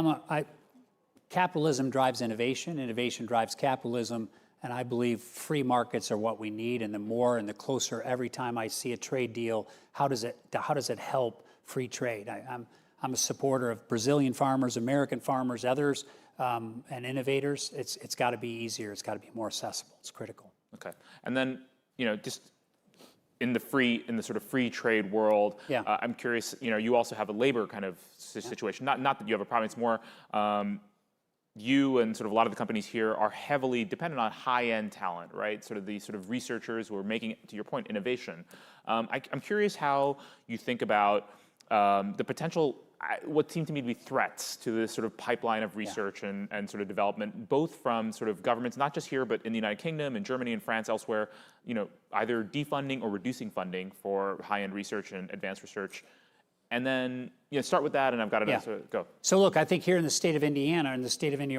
capitalism drives innovation. Innovation drives capitalism. And I believe free markets are what we need. And the more and the closer, every time I see a trade deal, how does it help free trade? I'm a supporter of Brazilian farmers, American farmers, others, and innovators. It's got to be easier. It's got to be more accessible. It's critical. Okay. And then just in the sort of free trade world, I'm curious. You also have a labor kind of situation. Not that you have a problem. It's more. You and sort of a lot of the companies here are heavily dependent on high-end talent, right? Sort of researchers who are making, to your point, innovation. I'm curious how you think about the potential, what seem to me to be threats to this sort of pipeline of research and sort of development, both from sort of governments, not just here, but in the United Kingdom, in Germany, and France, elsewhere, either defunding or reducing funding for high-end research and advanced research. And then start with that, and I've got an answer. Go. So look, I think here in the state of Indiana,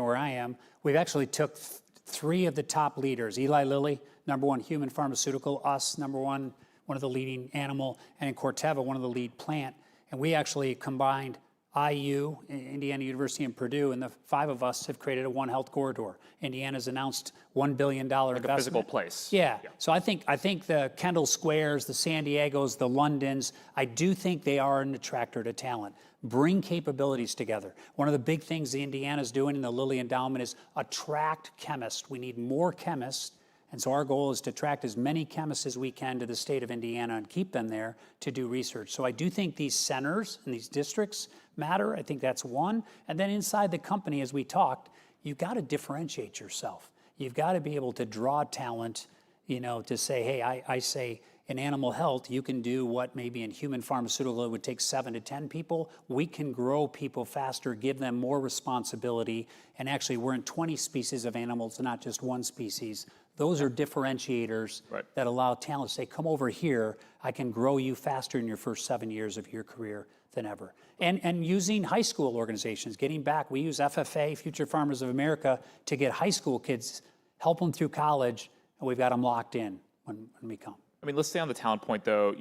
where I am, we've actually took 3 of the top leaders. Eli Lilly, #1 human pharmaceutical. Us, #1 one of the leading animal, and in Corteva, one of the lead plant. And we actually combined IU, Indiana University, and Purdue, and the 5 of us have created a One Health corridor. Indiana's announced $1 billion investment. Like a physical place. Yeah. So I think the Kendall Squares, the San Diegos, the Londons, I do think they are an attractor to talent. Bring capabilities together. One of the big things the Indiana's doing in the Lilly Endowment is attract chemists. We need more chemists. And so our goal is to attract as many chemists as we can to the state of Indiana and keep them there to do research. So I do think these centers and these districts matter. I think that's one. And then inside the company, as we talked, you've got to differentiate yourself. You've got to be able to draw talent, to say, hey, I say in animal health, you can do what maybe in human pharmaceutical it would take 7 to 10 people. We can grow people faster, give them more responsibility. And actually, we're in 20 species of animals, not just one species. Those are differentiators that allow talent to say, come over here, I can grow you faster in your first 7 years of your career than ever. And using high school organizations, getting back, we use FFA, Future Farmers of America, to get high school kids, help them through college, and we've got them locked in when we come. I mean, let's stay on the talent point, though.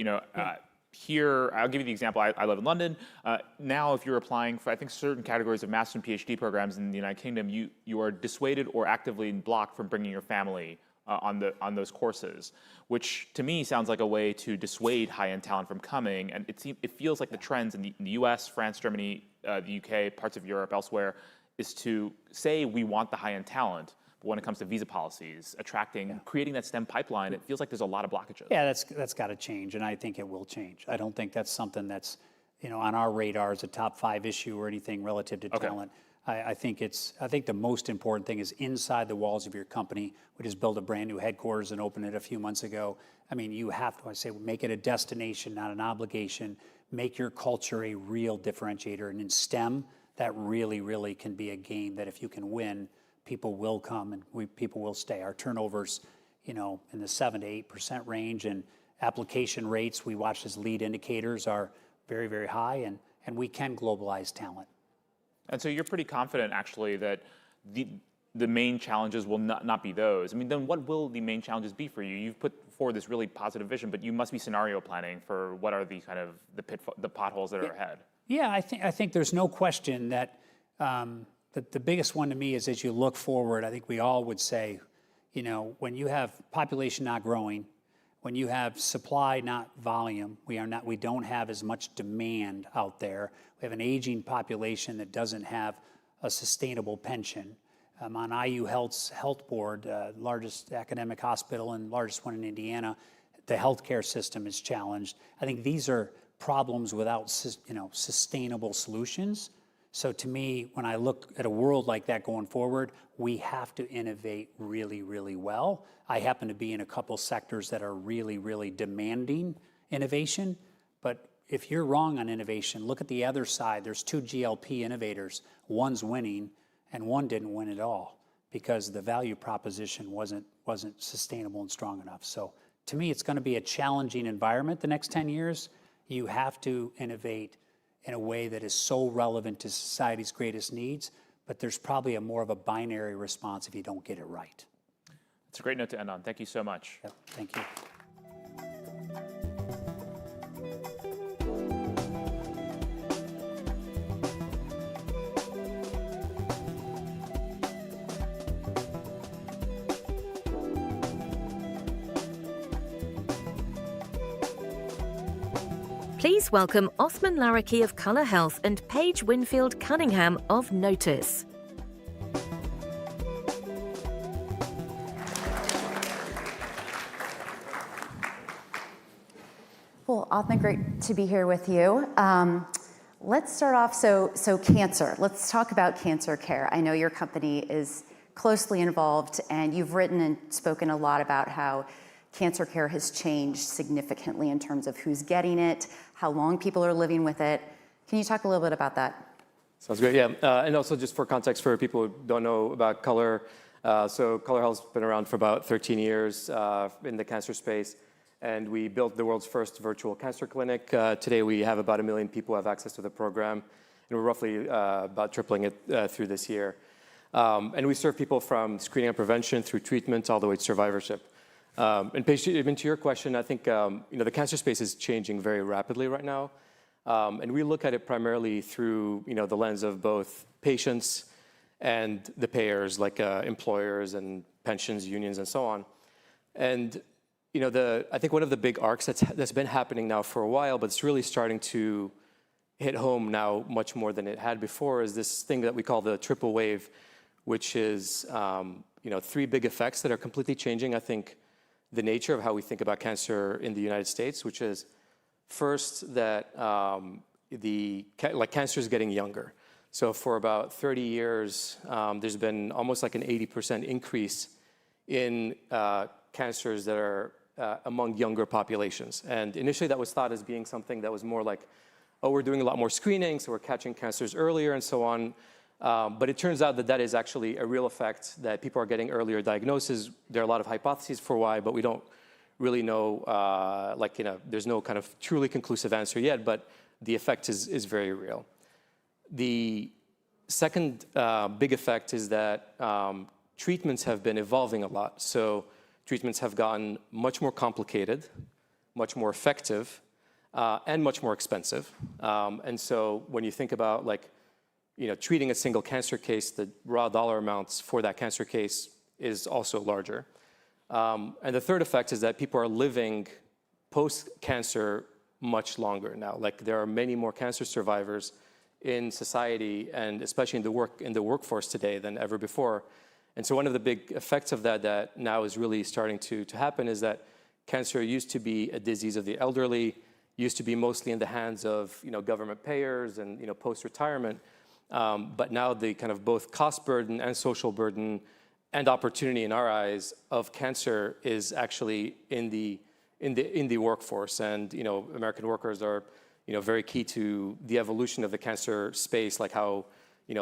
Here, I'll give you the example. I live in London. Now, if you're applying for, I think, certain categories of master and PhD programs in the United Kingdom, you are dissuaded or actively blocked from bringing your family on those courses, which to me sounds like a way to dissuade high-end talent from coming. And it feels like the trends in the U.S., France, Germany, the U.K., parts of Europe, elsewhere, is to say we want the high-end talent. But when it comes to visa policies, attracting, creating that STEM pipeline, it feels like there's a lot of blockages. Yeah, that's got to change, and I think it will change. I don't think that's something that's on our radar as a top 5 issue or anything relative to talent. I think the most important thing is inside the walls of your company. We just built a brand new headquarters and opened it a few months ago. I mean, you have to, make it a destination, not an obligation. Make your culture a real differentiator. And in STEM, that really, really can be a game that if you can win, people will come and people will stay. Our turnovers, in the 7 to 8% range, and application rates we watch as lead indicators are very, very high, and we can globalize talent. And so you're pretty confident, actually, that the main challenges will not be those. I mean, then what will the main challenges be for you? You've put forward this really positive vision, but you must be scenario planning for what are the kind of the potholes that are ahead. Yeah, I think there's no question that the biggest one to me is as you look forward, I think we all would say, when you have population not growing, when you have supply, not volume, we don't have as much demand out there. We have an aging population that doesn't have a sustainable pension. On IU Health's health board, largest academic hospital and largest one in Indiana, the healthcare system is challenged. I think these are problems without sustainable solutions. So to me, when I look at a world like that going forward, we have to innovate really, really well. I happen to be in a couple sectors that are really, really demanding innovation. But if you're wrong on innovation, look at the other side. There's 2 GLP innovators. One's winning, and one didn't win at all because the value proposition wasn't sustainable and strong enough. So to me, it's going to be a challenging environment the next 10 years. You have to innovate in a way that is so relevant to society's greatest needs, but there's probably more of a binary response if you don't get it right. It's a great note to end on. Thank you so much. Yep, thank you. Please welcome Othman Laraki of Colour Health and Paige Winfield Cunningham of Notice. Well, Othman, great to be here with you. Let's start off, so cancer. Let's talk about cancer care. I know your company is closely involved, and you've written and spoken a lot about how cancer care has changed significantly in terms of who's getting it, how long people are living with it. Can you talk a little bit about that? Sounds great, yeah. And also just for context for people who don't know about Colour, so Colour Health's been around for about 13 years in the cancer space, and we built the world's first virtual cancer clinic. Today we have about 1 million people who have access to the program, and we're roughly about tripling it through this year. And we serve people from screening and prevention through treatment all the way to survivorship. And Paige, even to your question, I think the cancer space is changing very rapidly right now. And we look at it primarily through the lens of both patients and the payers, like employers and pensions, unions, and so on. And I think one of the big arcs that's been happening now for a while, but it's really starting to hit home now much more than it had before, is this thing that we call the triple wave, which is three big effects that are completely changing, I think, the nature of how we think about cancer in the United States, which is first that cancer is getting younger. So for about 30 years, there's been almost like an 80% increase in cancers that are among younger populations. And initially that was thought as being something that was more like, oh, we're doing a lot more screening, so we're catching cancers earlier and so on. But it turns out that that is actually a real effect, that people are getting earlier diagnoses. There are a lot of hypotheses for why, but we don't really know, there's no kind of truly conclusive answer yet, but the effect is very real. The second big effect is that treatments have been evolving a lot. So treatments have gotten much more complicated, much more effective, and much more expensive. And so when you think about treating a single cancer case, the raw dollar amounts for that cancer case is also larger. And the third effect is that people are living post-cancer much longer now. Like there are many more cancer survivors in society, and especially in the workforce today, than ever before. And so one of the big effects of that now is really starting to happen is that cancer used to be a disease of the elderly, used to be mostly in the hands of government payers and post-retirement. But now the kind of both cost burden and social burden and opportunity in our eyes of cancer is actually in the workforce. And American workers are very key to the evolution of the cancer space, like how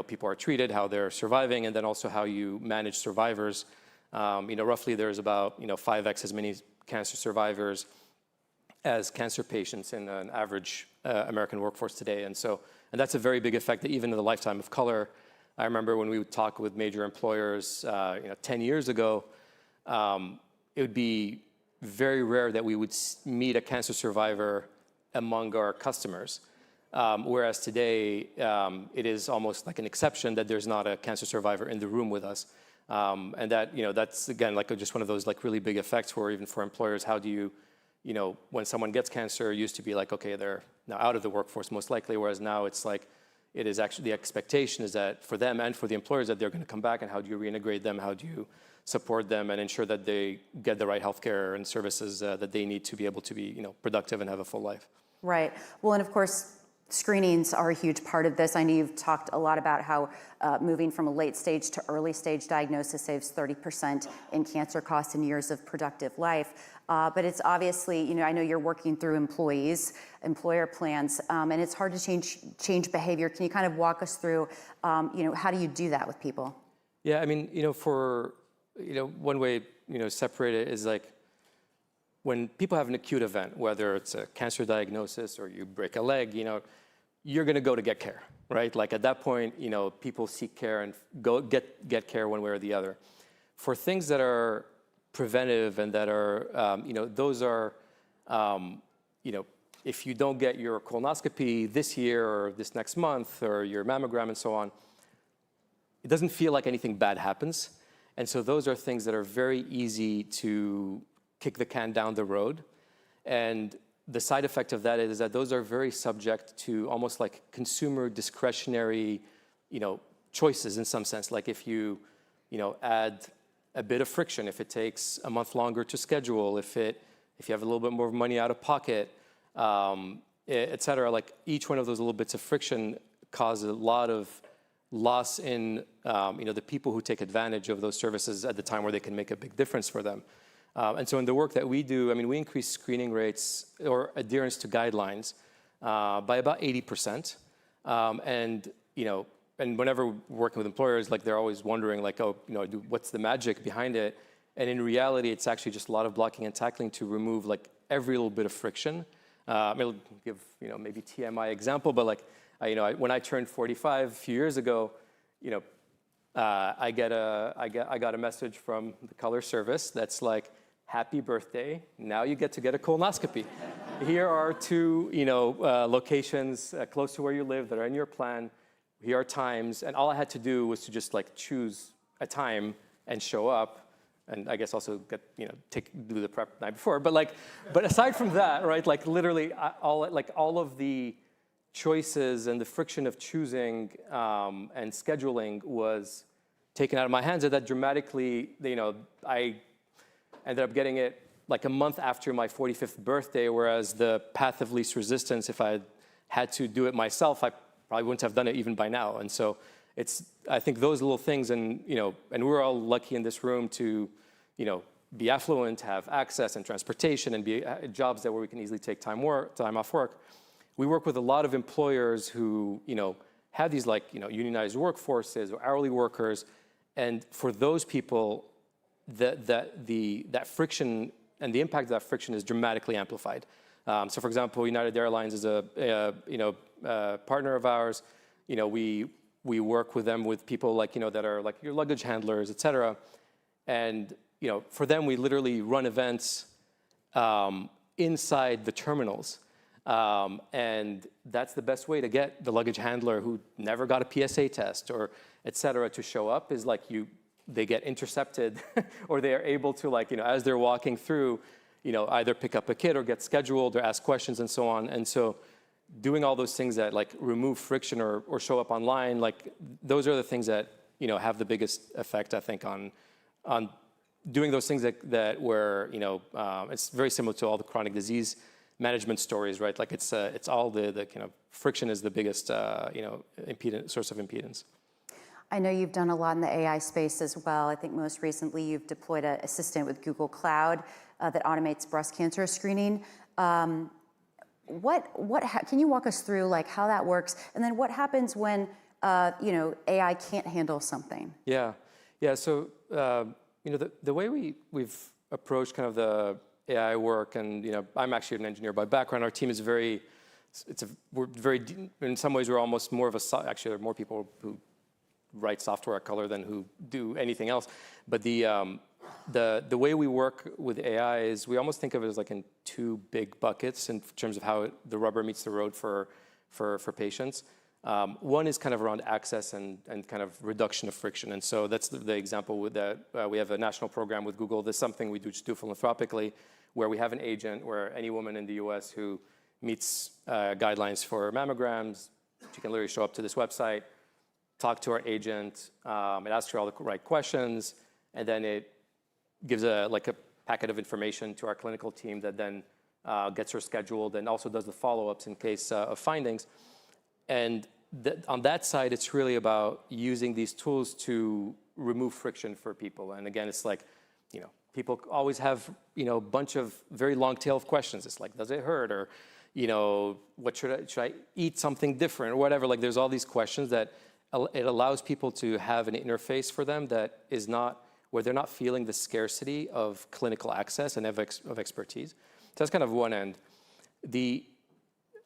people are treated, how they're surviving, and then also how you manage survivors. Roughly there's about 5x as many cancer survivors as cancer patients in an average American workforce today. And that's a very big effect that even in the lifetime of color, I remember when we would talk with major employers 10 years ago, it would be very rare that we would meet a cancer survivor among our customers. Whereas today, it is almost like an exception that there's not a cancer survivor in the room with us. And that's again, just one of those really big effects where even for employers, how do you, when someone gets cancer, it used to be like, okay, they're now out of the workforce most likely, whereas now it's like, it is actually the expectation is that for them and for the employers that they're going to come back, and how do you reintegrate them? How do you support them and ensure that they get the right healthcare and services that they need to be able to be productive and have a full life? Right. Well, and of course, screenings are a huge part of this. I know you've talked a lot about how moving from a late stage to early stage diagnosis saves 30% in cancer costs and years of productive life. But it's obviously, I know you're working through employer plans, and it's hard to change behavior. Can you kind of walk us through, how do you do that with people? Yeah, I mean, one way, separate it is like, when people have an acute event, whether it's a cancer diagnosis or you break a leg, you're going to go to get care, right? Like at that point, people seek care and go get care one way or the other. For things that are preventive and that are, those are, if you don't get your colonoscopy this year or this next month or your mammogram and so on, it doesn't feel like anything bad happens. And so those are things that are very easy to kick the can down the road. And the side effect of that is that those are very subject to almost like consumer discretionary, choices in some sense. Like if you, add a bit of friction, if it takes a month longer to schedule, if you have a little bit more money out of pocket, et cetera, like each one of those little bits of friction causes a lot of loss in, the people who take advantage of those services at the time where they can make a big difference for them. And so in the work that we do, we increase screening rates or adherence to guidelines by about 80%. And whenever we're working with employers, they're always wondering, what's the magic behind it? And in reality, it's actually just a lot of blocking and tackling to remove every little bit of friction. I'll give maybe TMI example, but when I turned 45 a few years ago, I got a message from the color service that's like, happy birthday. Now you get to get a colonoscopy. Here are two, locations close to where you live that are in your plan. Here are times, and all I had to do was to just like choose a time and show up, and I guess also get, do the prep the night before. But aside from that, right? Like literally, all of the choices and the friction of choosing and scheduling was taken out of my hands, and that dramatically, I ended up getting it like a month after my 45th birthday, whereas the path of least resistance, if I had to do it myself, I probably wouldn't have done it even by now. And so I think those little things, and we're all lucky in this room to, be affluent, have access and transportation, and be jobs where we can easily take time off work. We work with a lot of employers who, have these unionized workforces or hourly workers, and for those people, that friction and the impact of that friction is dramatically amplified. So, for example, United Airlines is a partner of ours. We work with them with people that are like your luggage handlers, et cetera. And for them, we literally run events inside the terminals. And that's the best way to get the luggage handler who never got a PSA test or et cetera to show up, is they get intercepted or they are able to as they're walking through, either pick up a kid or get scheduled or ask questions and so on. And so doing all those things that remove friction or show up online, those are the things that, have the biggest effect, I think, on doing those things that were, it's very similar to all the chronic disease management stories, right? It's all the kind of friction is the biggest, source of impedance. I know you've done a lot in the AI space as well. I think most recently you've deployed an assistant with Google Cloud that automates breast cancer screening. Can you walk us through how that works, and then what happens when AI can't handle something? Yeah. So the way we've approached kind of the AI work, and I'm actually an engineer by background. Our team is we're very, in some ways we're almost more of actually there are more people who write software at Color than who do anything else. But the way we work with AI is we almost think of it as in two big buckets in terms of how the rubber meets the road for patients. One is kind of around access and kind of reduction of friction. And so that's the example with that. We have a national program with Google. There's something we do philanthropically, where we have an agent where any woman in the US who meets guidelines for mammograms, she can literally show up to this website, talk to our agent, it asks her all the right questions, and then it gives a packet of information to our clinical team that then gets her scheduled and also does the follow-ups in case of findings. And on that side, it's really about using these tools to remove friction for people. And again, it's people always have, a bunch of very long tail of questions. It's does it hurt? Or, what should I eat something different or whatever? There's all these questions that it allows people to have an interface for them that is where they're not feeling the scarcity of clinical access and of expertise. So that's kind of one end.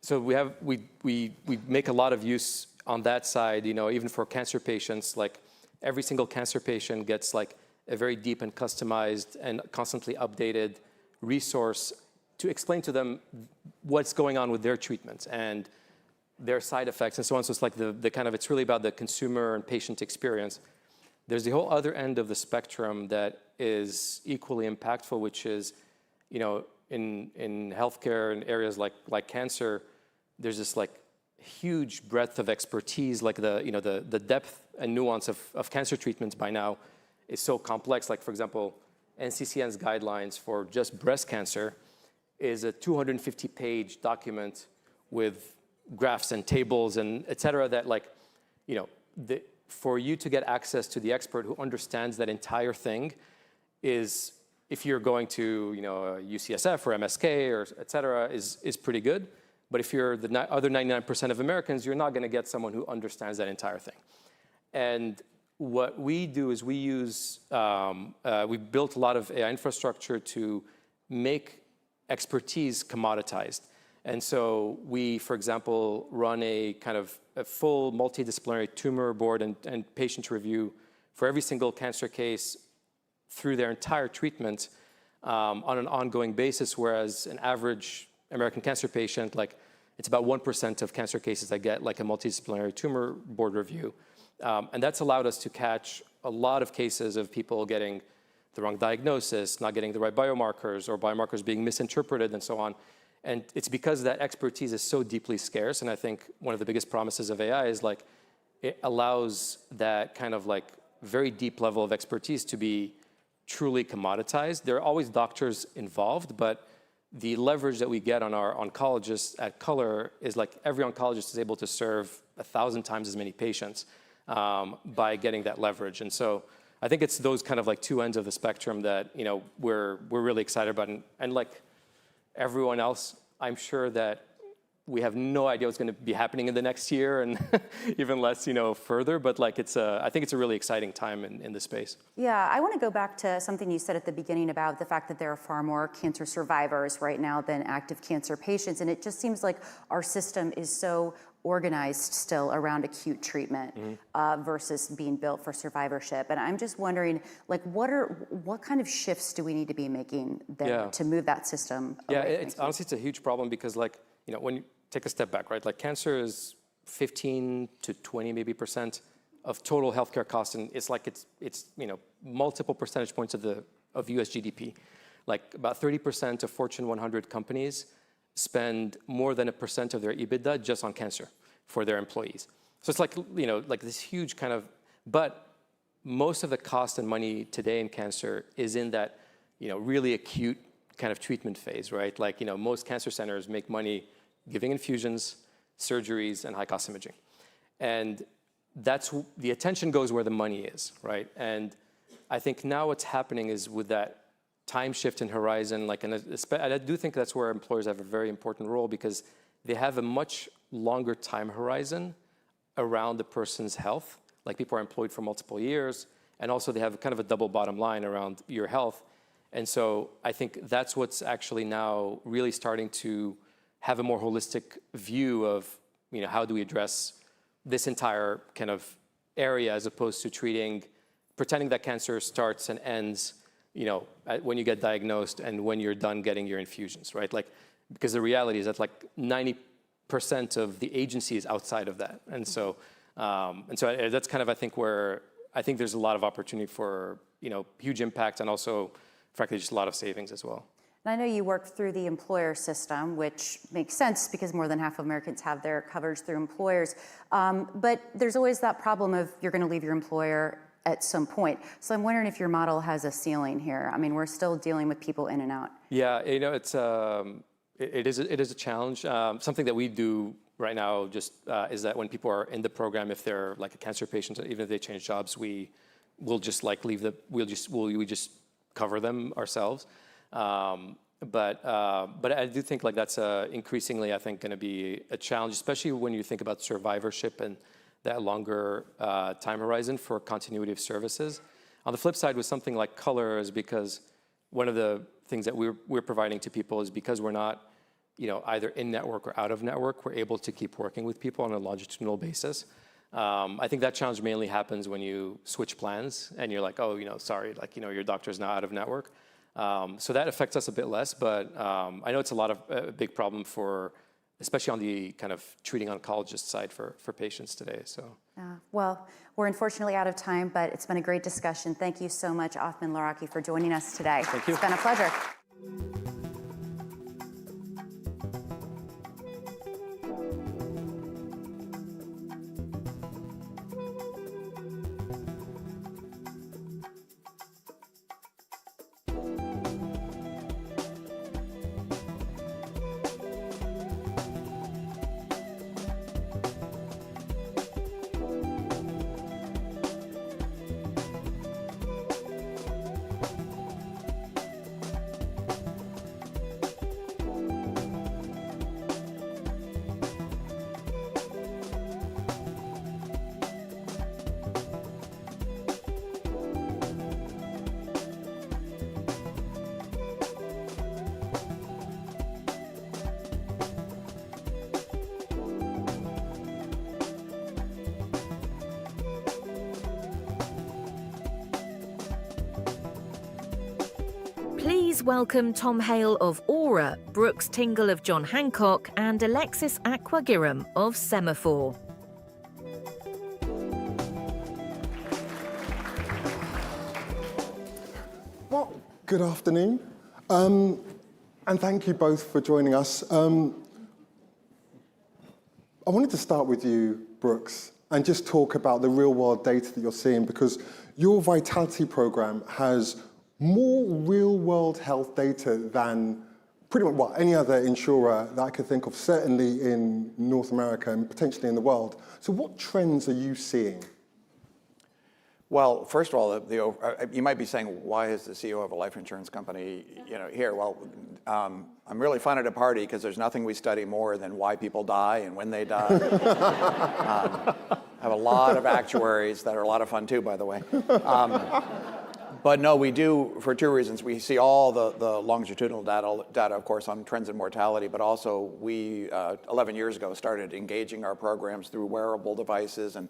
So we make a lot of use on that side, even for cancer patients. Every single cancer patient gets a very deep and customized and constantly updated resource to explain to them what's going on with their treatments and their side effects and so on. So it's it's really about the consumer and patient experience. There's the whole other end of the spectrum that is equally impactful, which is, in healthcare and areas like cancer, there's this huge breadth of expertise. The depth and nuance of cancer treatments by now is so complex. For example, NCCN's guidelines for just breast cancer is a 250-page document with graphs and tables and et cetera that for you to get access to the expert who understands that entire thing is, if you're going to UCSF or MSK or et cetera, is pretty good. But if you're the other 99% of Americans, you're not going to get someone who understands that entire thing. And what we do is we built a lot of AI infrastructure to make expertise commoditized. And so we, for example, run a kind of a full multidisciplinary tumor board and patient review for every single cancer case through their entire treatment, on an ongoing basis, whereas an average American cancer patient, like it's about 1% of cancer cases that get like a multidisciplinary tumor board review. And that's allowed us to catch a lot of cases of people getting the wrong diagnosis, not getting the right biomarkers, or biomarkers being misinterpreted and so on. And it's because that expertise is so deeply scarce. And I think one of the biggest promises of AI is like, it allows that kind of like very deep level of expertise to be truly commoditized. There are always doctors involved, but the leverage that we get on our oncologists at Color is like every oncologist is able to serve 1,000 times as many patients by getting that leverage. And so I think it's those kind of like two ends of the spectrum that, you know, we're really excited about. And like everyone else, I'm sure that we have no idea what's going to be happening in the next year, and even less, you know, further. But like I think it's a really exciting time in the space. Yeah, I want to go back to something you said at the beginning about the fact that there are far more cancer survivors right now than active cancer patients. And it just seems like our system is so organized still around acute treatment versus being built for survivorship. And I'm just wondering, like, what kind of shifts do we need to be making there to move that system away? Yeah, honestly, it's a huge problem because, like, you know, when you take a step back, right? Like, cancer is 15 to 20 maybe % of total healthcare costs, and it's like it's you know, multiple percentage points of US GDP. Like about 30% of Fortune 100 companies spend more than 1% of their EBITDA just on cancer for their employees. So it's like, you know, like this huge kind of, but most of the cost and money today in cancer is in that, you know, really acute kind of treatment phase, right? Like, you know, most cancer centers make money giving infusions, surgeries, and high-cost imaging. And that's, the attention goes where the money is, right? And I think now what's happening is with that time shift in horizon, like, and I do think that's where employers have a very important role because they have a much longer time horizon around the person's health. Like, people are employed for multiple years, and also they have kind of a double bottom line around your health. And so I think that's what's actually now really starting to have a more holistic view of, you know, how do we address this entire kind of area as opposed to pretending that cancer starts and ends, you know, when you get diagnosed and when you're done getting your infusions, right? Like, because the reality is that like 90% of the agency is outside of that. And so that's kind of, I think, where I think there's a lot of opportunity for, you know, huge impact and also, frankly, just a lot of savings as well. And I know you work through the employer system, which makes sense because more than half of Americans have their coverage through employers. But there's always that problem of you're going to leave your employer at some point. So I'm wondering if your model has a ceiling here. I mean, we're still dealing with people in and out. Yeah, you know, it is a challenge. Something that we do right now just is that when people are in the program, if they're like a cancer patient, even if they change jobs, we'll just like we just cover them ourselves. But I do think like that's increasingly, I think, going to be a challenge, especially when you think about survivorship and that longer time horizon for continuity of services. On the flip side, with something like Color, is because one of the things that we're providing to people is because we're not, you know, either in network or out of network, we're able to keep working with people on a longitudinal basis. I think that challenge mainly happens when you switch plans and you're like, oh, you know, sorry, like, you know, your doctor's now out of network. So that affects us a bit less, but I know it's a big problem for, especially on the kind of treating oncologist side for patients today. So. Well, we're unfortunately out of time, but it's been a great discussion. Thank you so much, Othman Laraki, for joining us today. Thank you. It's been a pleasure. Please welcome Tom Hale of Aura, Brooks Tingle of John Hancock, and Alexis Aquagiram of Semafor. Well, good afternoon, and thank you both for joining us. I wanted to start with you, Brooks, and just talk about the real-world data that you're seeing, because your Vitality program has more real-world health data than pretty much any other insurer that I could think of, certainly in North America and potentially in the world. So what trends are you seeing? Well, first of all, you might be saying, why is the CEO of a life insurance company here? Well, I'm really fun at a party because there's nothing we study more than why people die and when they die. I have a lot of actuaries that are a lot of fun too, by the way. But no, we do for two reasons. We see all the longitudinal data, of course, on trends in mortality, but also we, 11 years ago, started engaging our programs through wearable devices and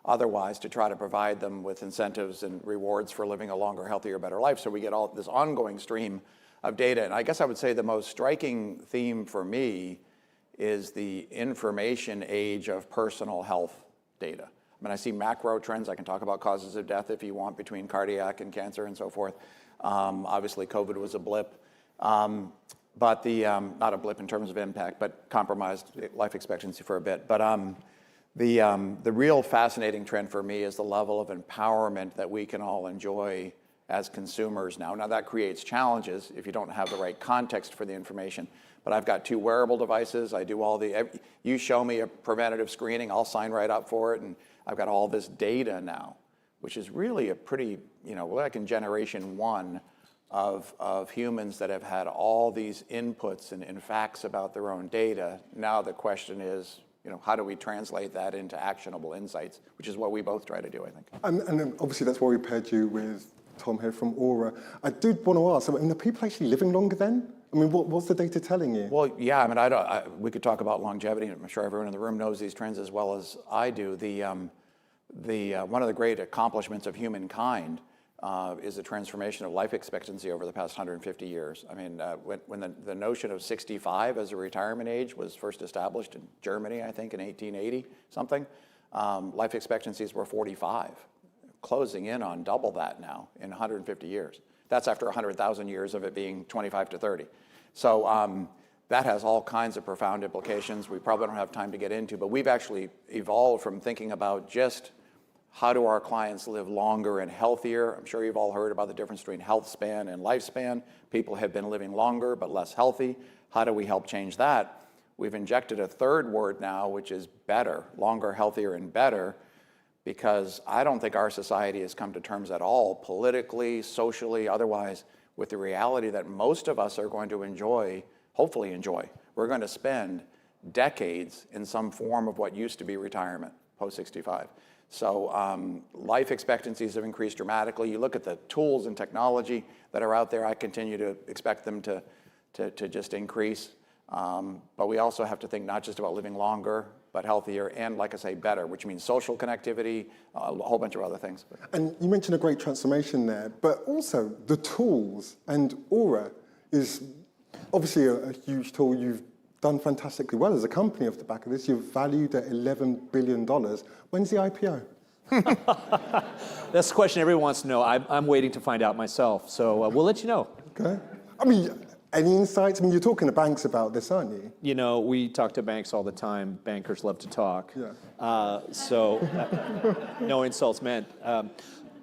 otherwise to try to provide them with incentives and rewards for living a longer, healthier, better life. So we get all this ongoing stream of data. And I guess I would say the most striking theme for me is the information age of personal health data. I mean, I see macro trends. I can talk about causes of death if you want, between cardiac and cancer and so forth. Obviously, COVID was a blip. But not a blip in terms of impact, but compromised life expectancy for a bit. But the real fascinating trend for me is the level of empowerment that we can all enjoy as consumers now. Now, that creates challenges if you don't have the right context for the information. But I've got 2 wearable devices. I do all you show me a preventative screening, I'll sign right up for it. And I've got all this data now, which is really a pretty, like in generation 1 of humans that have had all these inputs and facts about their own data. Now the question is, how do we translate that into actionable insights, which is what we both try to do, I think. And then obviously that's why we paired you with Tom here from Aura. I did want to ask, are people actually living longer then? I mean, what's the data telling you? Well, yeah, I mean, we could talk about longevity. I'm sure everyone in the room knows these trends as well as I do. One of the great accomplishments of humankind is the transformation of life expectancy over the past 150 years. I mean, when the notion of 65 as a retirement age was first established in Germany, I think in 1880 something, life expectancies were 45, closing in on double that now in 150 years. That's after 100,000 years of it being 25 to 30. So that has all kinds of profound implications we probably don't have time to get into, but we've actually evolved from thinking about just how do our clients live longer and healthier. I'm sure you've all heard about the difference between health span and lifespan. People have been living longer but less healthy. How do we help change that? We've injected a third word now, which is better, longer, healthier, and better, because I don't think our society has come to terms at all, politically, socially, otherwise, with the reality that most of us are going to hopefully enjoy. We're going to spend decades in some form of what used to be retirement, post-65. So life expectancies have increased dramatically. You look at the tools and technology that are out there, I continue to expect them to just increase. But we also have to think not just about living longer, but healthier and, like I say, better, which means social connectivity, a whole bunch of other things. And you mentioned a great transformation there, but also the tools, and Aura is obviously a huge tool. You've done fantastically well as a company off the back of this. You're valued at $11 billion. When's the IPO? That's the question everyone wants to know. I'm waiting to find out myself, so we'll let you know. Okay. I mean, any insights? I mean, you're talking to banks about this, aren't you? We talk to banks all the time. Bankers love to talk. Yeah. No insults meant.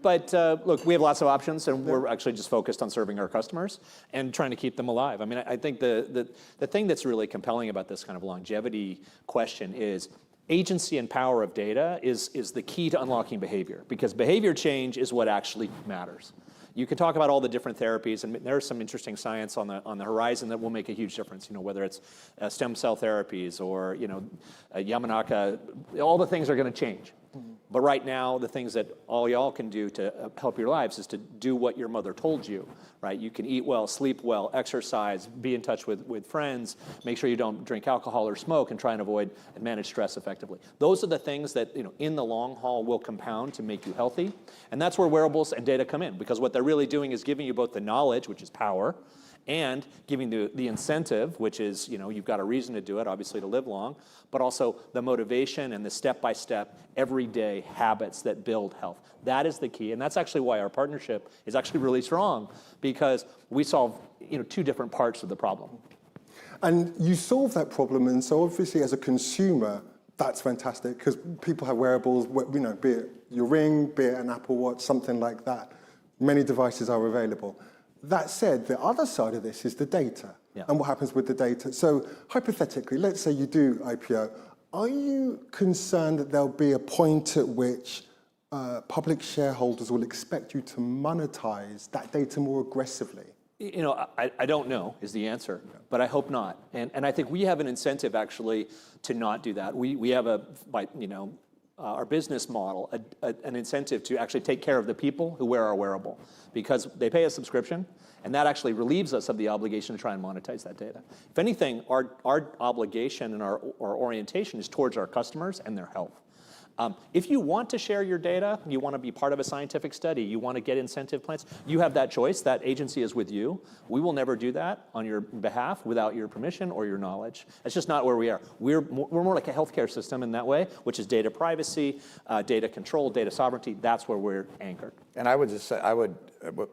But look, we have lots of options, and we're actually just focused on serving our customers and trying to keep them alive. I mean, I think the thing that's really compelling about this kind of longevity question is agency and power of data is the key to unlocking behavior, because behavior change is what actually matters. You can talk about all the different therapies, and there's some interesting science on the horizon that will make a huge difference. Whether it's stem cell therapies or Yamanaka, all the things are going to change. Mm-hmm. But right now, the things that all y'all can do to help your lives is to do what your mother told you, right? You can eat well, sleep well, exercise, be in touch with friends, make sure you don't drink alcohol or smoke, and try and avoid and manage stress effectively. Those are the things that, in the long haul will compound to make you healthy. And that's where wearables and data come in, because what they're really doing is giving you both the knowledge, which is power, and giving the incentive, which is, you've got a reason to do it, obviously to live long, but also the motivation and the step-by-step, everyday habits that build health. That is the key, and that's actually why our partnership is actually really strong, because we solve, two different parts of the problem. And you solve that problem, and so obviously as a consumer, that's fantastic, because people have wearables, be it your Ring, be it an Apple Watch, something like that. Many devices are available. That said, the other side of this is the data, and what happens with the data. So hypothetically, let's say you do IPO, are you concerned that there'll be a point at which public shareholders will expect you to monetize that data more aggressively? I don't know is the answer, but I hope not. And I think we have an incentive actually to not do that. We have our business model, an incentive to actually take care of the people who wear our wearable, because they pay a subscription, and that actually relieves us of the obligation to try and monetize that data. If anything, our obligation and our orientation is towards our customers and their health. If you want to share your data, you want to be part of a scientific study, you want to get incentive plans, you have that choice. That agency is with you. We will never do that on your behalf without your permission or your knowledge. That's just not where we are. We're more like a healthcare system in that way, which is data privacy, data control, data sovereignty. That's where we're anchored. And I would just say, I would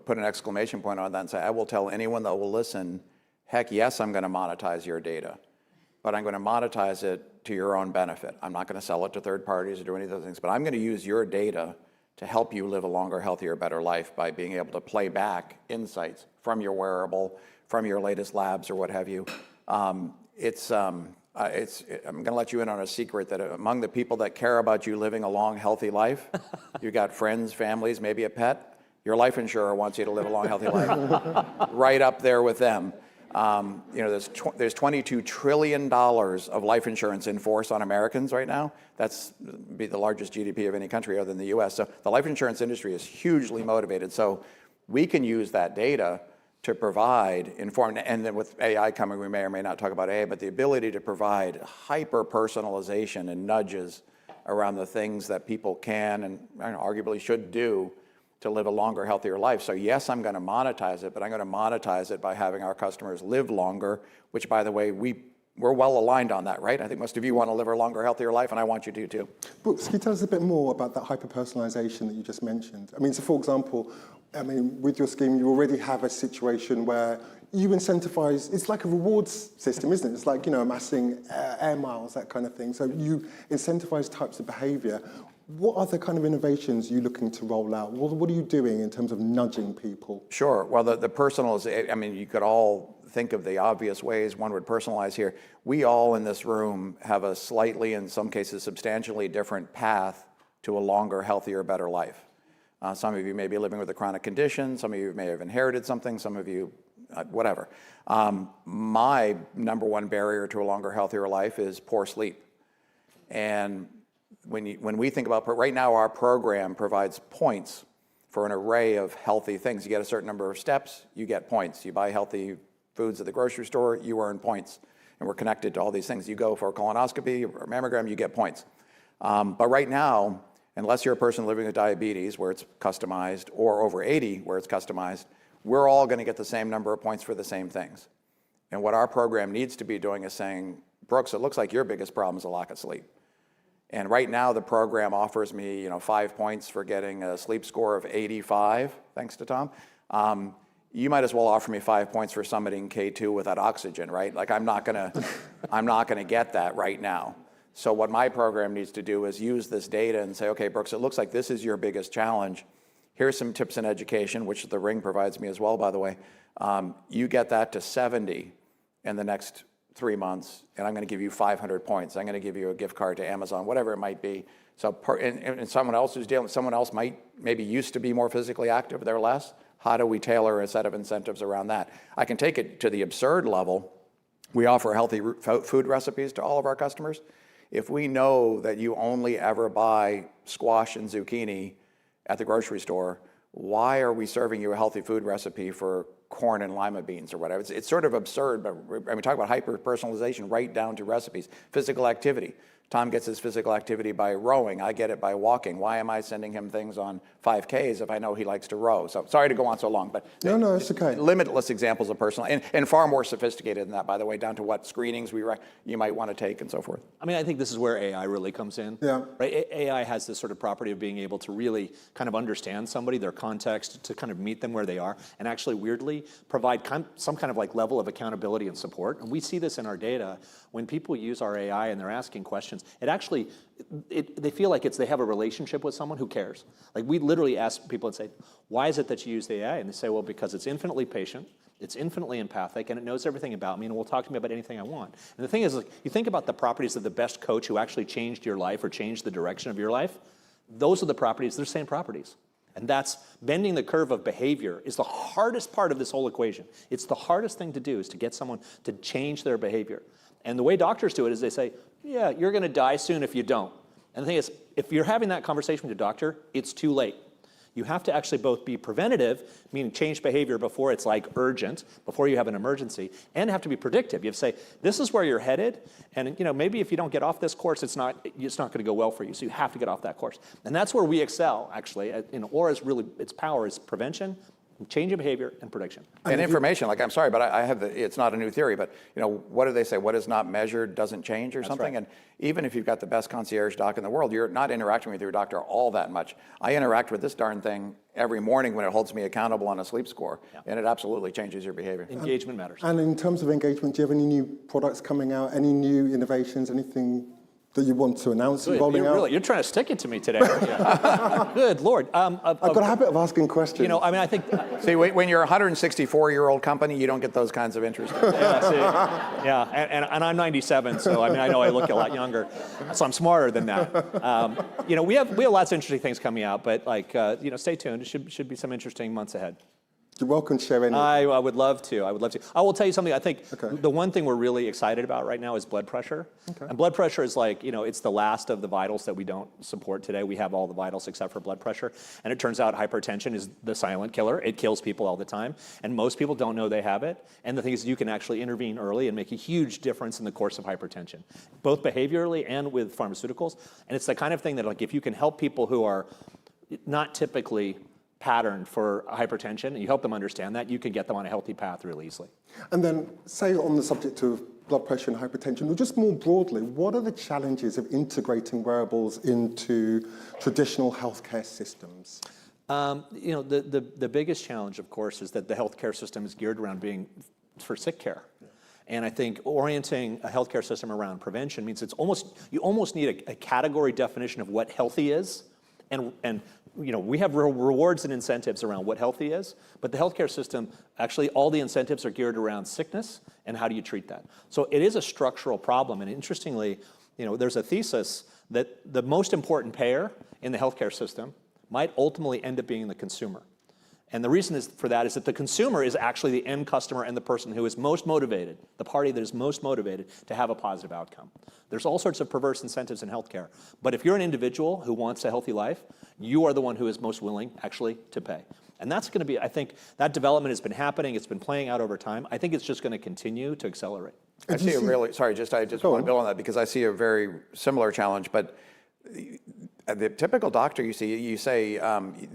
put an exclamation point on that and say, I will tell anyone that will listen, heck yes, I'm going to monetize your data, but I'm going to monetize it to your own benefit. I'm not going to sell it to third parties or do any of those things, but I'm going to use your data to help you live a longer, healthier, better life by being able to play back insights from your wearable, from your latest labs or what have you. I'm going to let you in on a secret that among the people that care about you living a long, healthy life, you got friends, families, maybe a pet. Your life insurer wants you to live a long, healthy life. Right up there with them. There's $22 trillion of life insurance in force on Americans right now. That's be the largest GDP of any country other than the US. So the life insurance industry is hugely motivated. So we can use that data to provide informed, and then with AI coming, we may or may not talk about AI, but the ability to provide hyper-personalization and nudges around the things that people can and arguably should do to live a longer, healthier life. So yes, I'm going to monetize it, but I'm going to monetize it by having our customers live longer, which, by the way, we're well aligned on that, right? I think most of you want to live a longer, healthier life, and I want you to too. Brooks, can you tell us a bit more about that hyper-personalization that you just mentioned? So for example, with your scheme, you already have a situation where you incentivize, it's like a rewards system, isn't it? It's like, amassing air miles, that kind of thing. So you incentivize types of behavior. What other kind of innovations are you looking to roll out? What are you doing in terms of nudging people? Sure. Well, the personalization, you could all think of the obvious ways one would personalize here. We all in this room have a slightly, in some cases, substantially different path to a longer, healthier, better life. Some of you may be living with a chronic condition. Some of you may have inherited something. Some of you, whatever. My number one barrier to a longer, healthier life is poor sleep. And when we think about, right now our program provides points for an array of healthy things. You get a certain number of steps, you get points. You buy healthy foods at the grocery store, you earn points. And we're connected to all these things. You go for a colonoscopy or a mammogram, you get points. But right now, unless you're a person living with diabetes where it's customized, or over 80 where it's customized, we're all going to get the same number of points for the same things. And what our program needs to be doing is saying, Brooks, it looks like your biggest problem is a lack of sleep. And right now, the program offers me, 5 points for getting a sleep score of 85, thanks to Tom. You might as well offer me 5 points for summiting K2 without oxygen, right? Like I'm not gonna get that right now. So what my program needs to do is use this data and say, okay, Brooks, it looks like this is your biggest challenge. Here's some tips in education, which the Ring provides me as well, by the way. You get that to 70 in the next 3 months, and I'm going to give you 500 points. I'm going to give you a gift card to Amazon, whatever it might be. So, and someone else who's dealing, someone else maybe used to be more physically active, they're less. How do we tailor a set of incentives around that? I can take it to the absurd level. We offer healthy food recipes to all of our customers. If we know that you only ever buy squash and zucchini at the grocery store, why are we serving you a healthy food recipe for corn and lima beans or whatever? It's sort of absurd, but we talk about hyper-personalization right down to recipes. Physical activity. Tom gets his physical activity by rowing. I get it by walking. Why am I sending him things on 5Ks if I know he likes to row? So sorry to go on so long, but No, it's okay. Limitless examples of personal, and far more sophisticated than that, by the way, down to what screenings you might want to take and so forth. I mean, I think this is where AI really comes in. Yeah. Right? AI has this sort of property of being able to really kind of understand somebody, their context, to kind of meet them where they are, and actually weirdly provide some kind of like level of accountability and support. And we see this in our data. When people use our AI and they're asking questions, it actually, they feel like they have a relationship with someone who cares. Like we literally ask people and say, why is it that you use the AI? And they say, well, because it's infinitely patient, it's infinitely empathic, and it knows everything about me and will talk to me about anything I want. And the thing is, like, you think about the properties of the best coach who actually changed your life or changed the direction of your life, those are the properties, they're the same properties. And that's bending the curve of behavior is the hardest part of this whole equation. It's the hardest thing to do is to get someone to change their behavior. And the way doctors do it is they say, yeah, you're going to die soon if you don't. And the thing is, if you're having that conversation with your doctor, it's too late. You have to actually both be preventative, meaning change behavior before it's like urgent, before you have an emergency, and have to be predictive. You have to say, this is where you're headed, and maybe if you don't get off this course, it's not going to go well for you, so you have to get off that course. And that's where we excel, actually. Aura's really, its power is prevention, change of behavior, and prediction. And information, like I'm sorry, but I have it's not a new theory, but what do they say? What is not measured doesn't change or something? Right. And even if you've got the best concierge doc in the world, you're not interacting with your doctor all that much. I interact with this darn thing every morning when it holds me accountable on a sleep score, and it absolutely changes your behavior. Engagement matters. And in terms of engagement, do you have any new products coming out, any new innovations, anything that you want to announce rolling out? You're trying to stick it to me today. Good Lord. I've got a habit of asking questions. I think... See, when you're a 164-year-old company, you don't get those kinds of interests. And I'm 97, so I know I look a lot younger, so I'm smarter than that. We have lots of interesting things coming out, but stay tuned. It should be some interesting months ahead. You're welcome to share any. I would love to. I will tell you something. I think the one thing we're really excited about right now is blood pressure. And blood pressure is it's the last of the vitals that we don't support today. We have all the vitals except for blood pressure. And it turns out hypertension is the silent killer. It kills people all the time. And most people don't know they have it. And the thing is, you can actually intervene early and make a huge difference in the course of hypertension, both behaviorally and with pharmaceuticals. And it's the kind of thing that, if you can help people who are not typically patterned for hypertension, and you help them understand that, you can get them on a healthy path really easily. And then, say on the subject of blood pressure and hypertension, or just more broadly, what are the challenges of integrating wearables into traditional healthcare systems? The biggest challenge, of course, is that the healthcare system is geared around being for sick care. And I think orienting a healthcare system around prevention means you almost need a category definition of what healthy is, and we have rewards and incentives around what healthy is, but the healthcare system, actually all the incentives are geared around sickness and how do you treat that. So it is a structural problem, and interestingly, there's a thesis that the most important payer in the healthcare system might ultimately end up being the consumer. And the reason for that is that the consumer is actually the end customer and the person who is most motivated, the party that is most motivated to have a positive outcome. There's all sorts of perverse incentives in healthcare. But if you're an individual who wants a healthy life, you are the one who is most willing, actually, to pay. And that's going to be, I think, that development has been happening. It's been playing out over time. I think it's just going to continue to accelerate. I see a really, sorry, I just want to build on that because I see a very similar challenge, but the typical doctor you say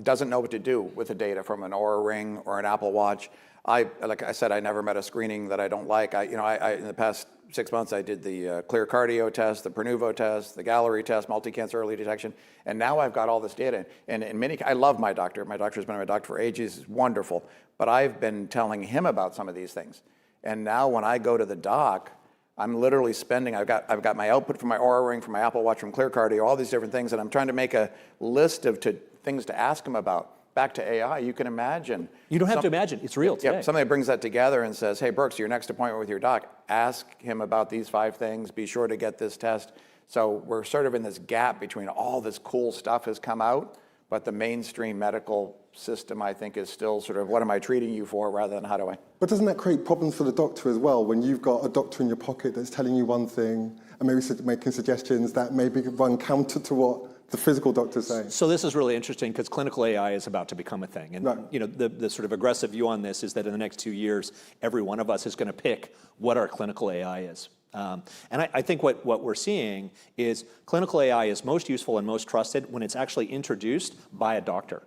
doesn't know what to do with the data from an Oura Ring or an Apple Watch. Like I said, I never met a screening that I don't like. I in the past 6 months, I did the Clear Cardio test, the Pernuvo test, the Gallery test, multi-cancer early detection, and now I've got all this data. And I love my doctor. My doctor's been my doctor for ages. He's wonderful. But I've been telling him about some of these things. And now when I go to the doc, I'm literally spending, I've got my output from my Oura Ring, from my Apple Watch, from Clear Cardio, all these different things, and I'm trying to make a list of things to ask him about. Back to AI, you can imagine. You don't have to imagine, it's real today. Yeah, something that brings that together and says, hey, Brooks, your next appointment with your doc, ask him about these 5 things, be sure to get this test. So we're sort of in this gap between all this cool stuff has come out, but the mainstream medical system, I think, is still sort of, what am I treating you for, rather than how do I? But doesn't that create problems for the doctor as well, when you've got a doctor in your pocket that's telling you one thing, and maybe making suggestions that maybe run counter to what the physical doctor's saying? So this is really interesting because clinical AI is about to become a thing. And the sort of aggressive view on this is that in the next 2 years, every one of us is going to pick what our clinical AI is. And I think what we're seeing is clinical AI is most useful and most trusted when it's actually introduced by a doctor.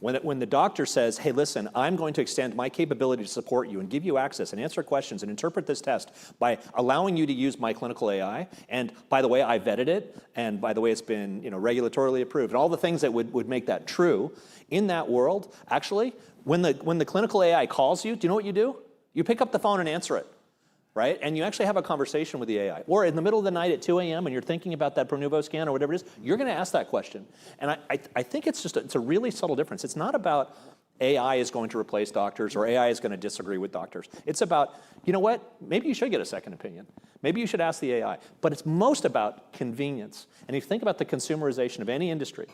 When the doctor says, hey, listen, I'm going to extend my capability to support you and give you access and answer questions and interpret this test by allowing you to use my clinical AI, and by the way, I vetted it, and by the way, it's been regulatorily approved, and all the things that would make that true, in that world, actually, when the clinical AI calls you, do you know what you do? You pick up the phone and answer it. Right? And you actually have a conversation with the AI. Or in the middle of the night at 2 a.m. and you're thinking about that Pronuvo scan or whatever it is, you're going to ask that question. And I think it's a really subtle difference. It's not about AI is going to replace doctors or AI is going to disagree with doctors. It's about, you know what, maybe you should get a second opinion. Maybe you should ask the AI. But it's most about convenience. And if you think about the consumerization of any industry,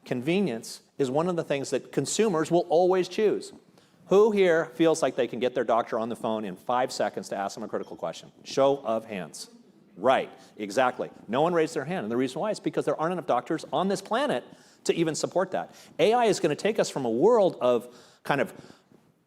convenience is one of the things that consumers will always choose. Who here feels like they can get their doctor on the phone in 5 seconds to ask them a critical question? Show of hands. Right, exactly. No one raised their hand. And the reason why is because there aren't enough doctors on this planet to even support that. AI is going to take us from a world of kind of,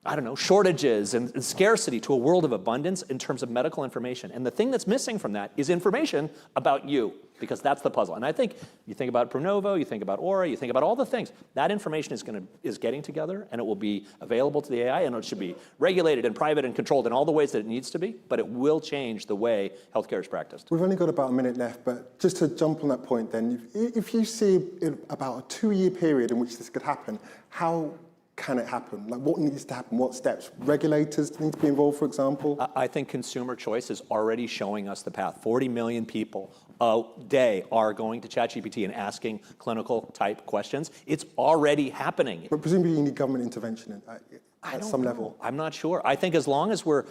I don't know, shortages and scarcity to a world of abundance in terms of medical information. And the thing that's missing from that is information about you, because that's the puzzle. And I think you think about Pronovo, you think about Aura, you think about all the things. That information is getting together, and it will be available to the AI, and it should be regulated and private and controlled in all the ways that it needs to be, but it will change the way healthcare is practiced. We've only got about a minute left, but just to jump on that point then, if you see about a 2-year period in which this could happen, how can it happen? Like, what needs to happen? What steps? Regulators need to be involved, for example? I think consumer choice is already showing us the path. 40 million people a day are going to ChatGPT and asking clinical type questions. It's already happening. But presumably you need government intervention at some level. I'm not sure. I think as long as we're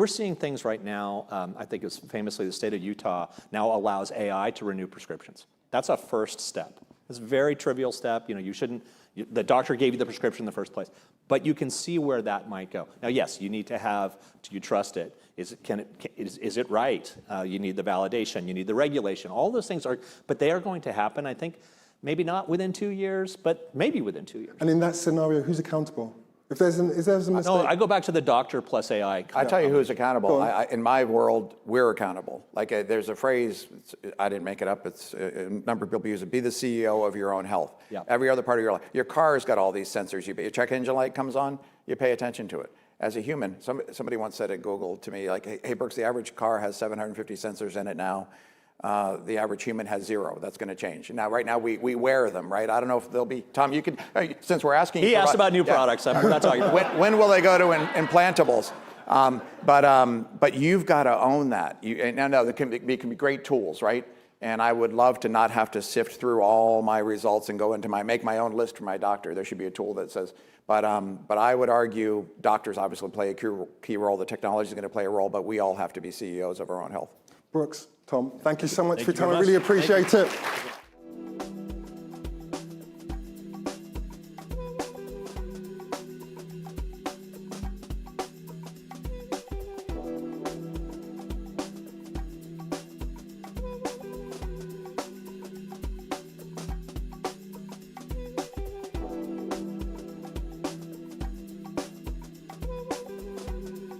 seeing things right now, I think it's famously the state of Utah now allows AI to renew prescriptions. That's a first step. It's a very trivial step. You shouldn't, the doctor gave you the prescription in the first place. But you can see where that might go. Now, yes, you need to have, do you trust it? Is it right? You need the validation, you need the regulation. All those things are, but they are going to happen, I think, maybe not within 2 years, but maybe within 2 years. And in that scenario, who's accountable? If there's a mistake? No, I go back to the doctor plus AI. I tell you who's accountable. In my world, we're accountable. Like there's a phrase, I didn't make it up, it's a number of people use it, be the CEO of your own health. Yeah. Every other part of your life. Your car's got all these sensors. Your check engine light comes on, you pay attention to it. As a human, somebody once said at Google to me, like, hey, Brooks, the average car has 750 sensors in it now. The average human has 0. That's going to change. Now, right now, we wear them, right? I don't know if they'll be. Tom, you can, since we're asking. He asked about new products. I'm not talking about. When will they go to implantables? But you've got to own that. No, they can be great tools, right? And I would love to not have to sift through all my results and go into make my own list for my doctor. There should be a tool that says. But I would argue doctors obviously play a key role. The technology is going to play a role, but we all have to be CEOs of our own health. Brooks, Tom, thank you so much for your time. I really appreciate it.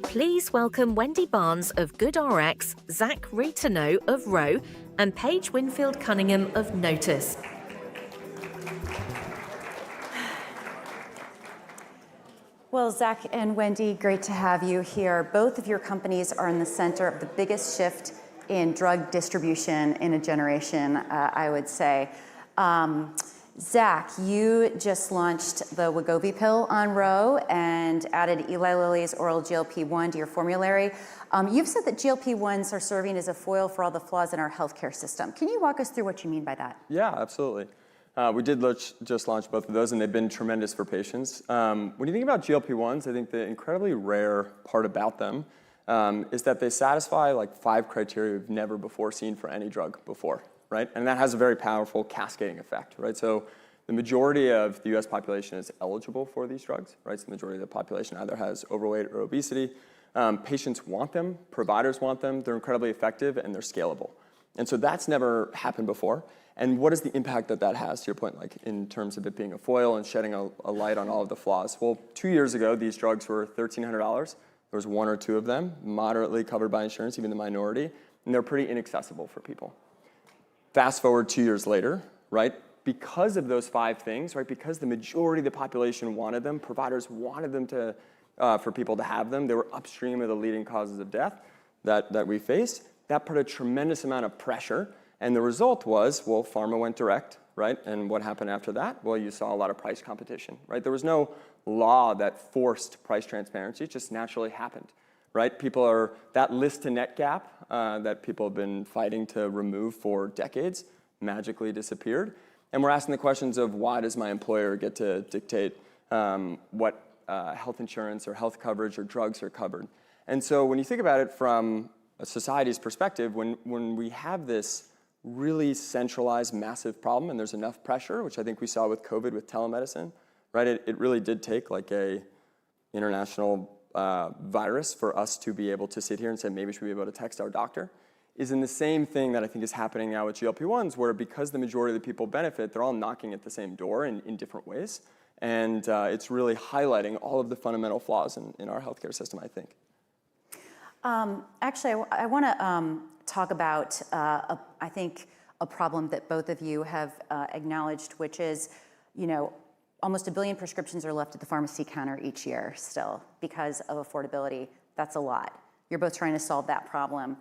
Please welcome Wendy Barnes of GoodRx, Zach Reitano of Roe, and Paige Winfield Cunningham of Notice. Well, Zach and Wendy, great to have you here. Both of your companies are in the center of the biggest shift in drug distribution in a generation, I would say. Zach, you just launched the Wegovy pill on Roe and added Eli Lilly's oral GLP-1 to your formulary. You've said that GLP-1s are serving as a foil for all the flaws in our healthcare system. Can you walk us through what you mean by that? Yeah, absolutely. We did just launch both of those, and they've been tremendous for patients. When you think about GLP-1s, I think the incredibly rare part about them is that they satisfy like 5 criteria we've never before seen for any drug before. Right? And that has a very powerful cascading effect, right? So the majority of the US population is eligible for these drugs, right? So the majority of the population either has overweight or obesity. Patients want them, providers want them, they're incredibly effective, and they're scalable. And so that's never happened before. And what is the impact that has, to your point, like in terms of it being a foil and shedding a light on all of the flaws? Well, 2 years ago, these drugs were $1,300. There was 1 or 2 of them, moderately covered by insurance, even the minority. and they're pretty inaccessible for people. Fast forward 2 years later, right? Because of those 5 things, right? Because the majority of the population wanted them, providers wanted them to, for people to have them. They were upstream of the leading causes of death that we faced. That put a tremendous amount of pressure. And the result was, well, pharma went direct, right? And what happened after that? Well, you saw a lot of price competition, right? There was no law that forced price transparency. It just naturally happened, right? That list to net gap that people have been fighting to remove for decades magically disappeared. And we're asking the questions of, why does my employer get to dictate what health insurance or health coverage or drugs are covered? And so when you think about it from a society's perspective, when we have this really centralized, massive problem, and there's enough pressure, which I think we saw with COVID, with telemedicine, right? It really did take like a international virus for us to be able to sit here and say, maybe we should be able to text our doctor, is in the same thing that I think is happening now with GLP-1s, where because the majority of the people benefit, they're all knocking at the same door in different ways. And it's really highlighting all of the fundamental flaws in our healthcare system, I think. Actually, I want to talk about, I think, a problem that both of you have acknowledged, which is, almost 1 billion prescriptions are left at the pharmacy counter each year still because of affordability. That's a lot. You're both trying to solve that problem.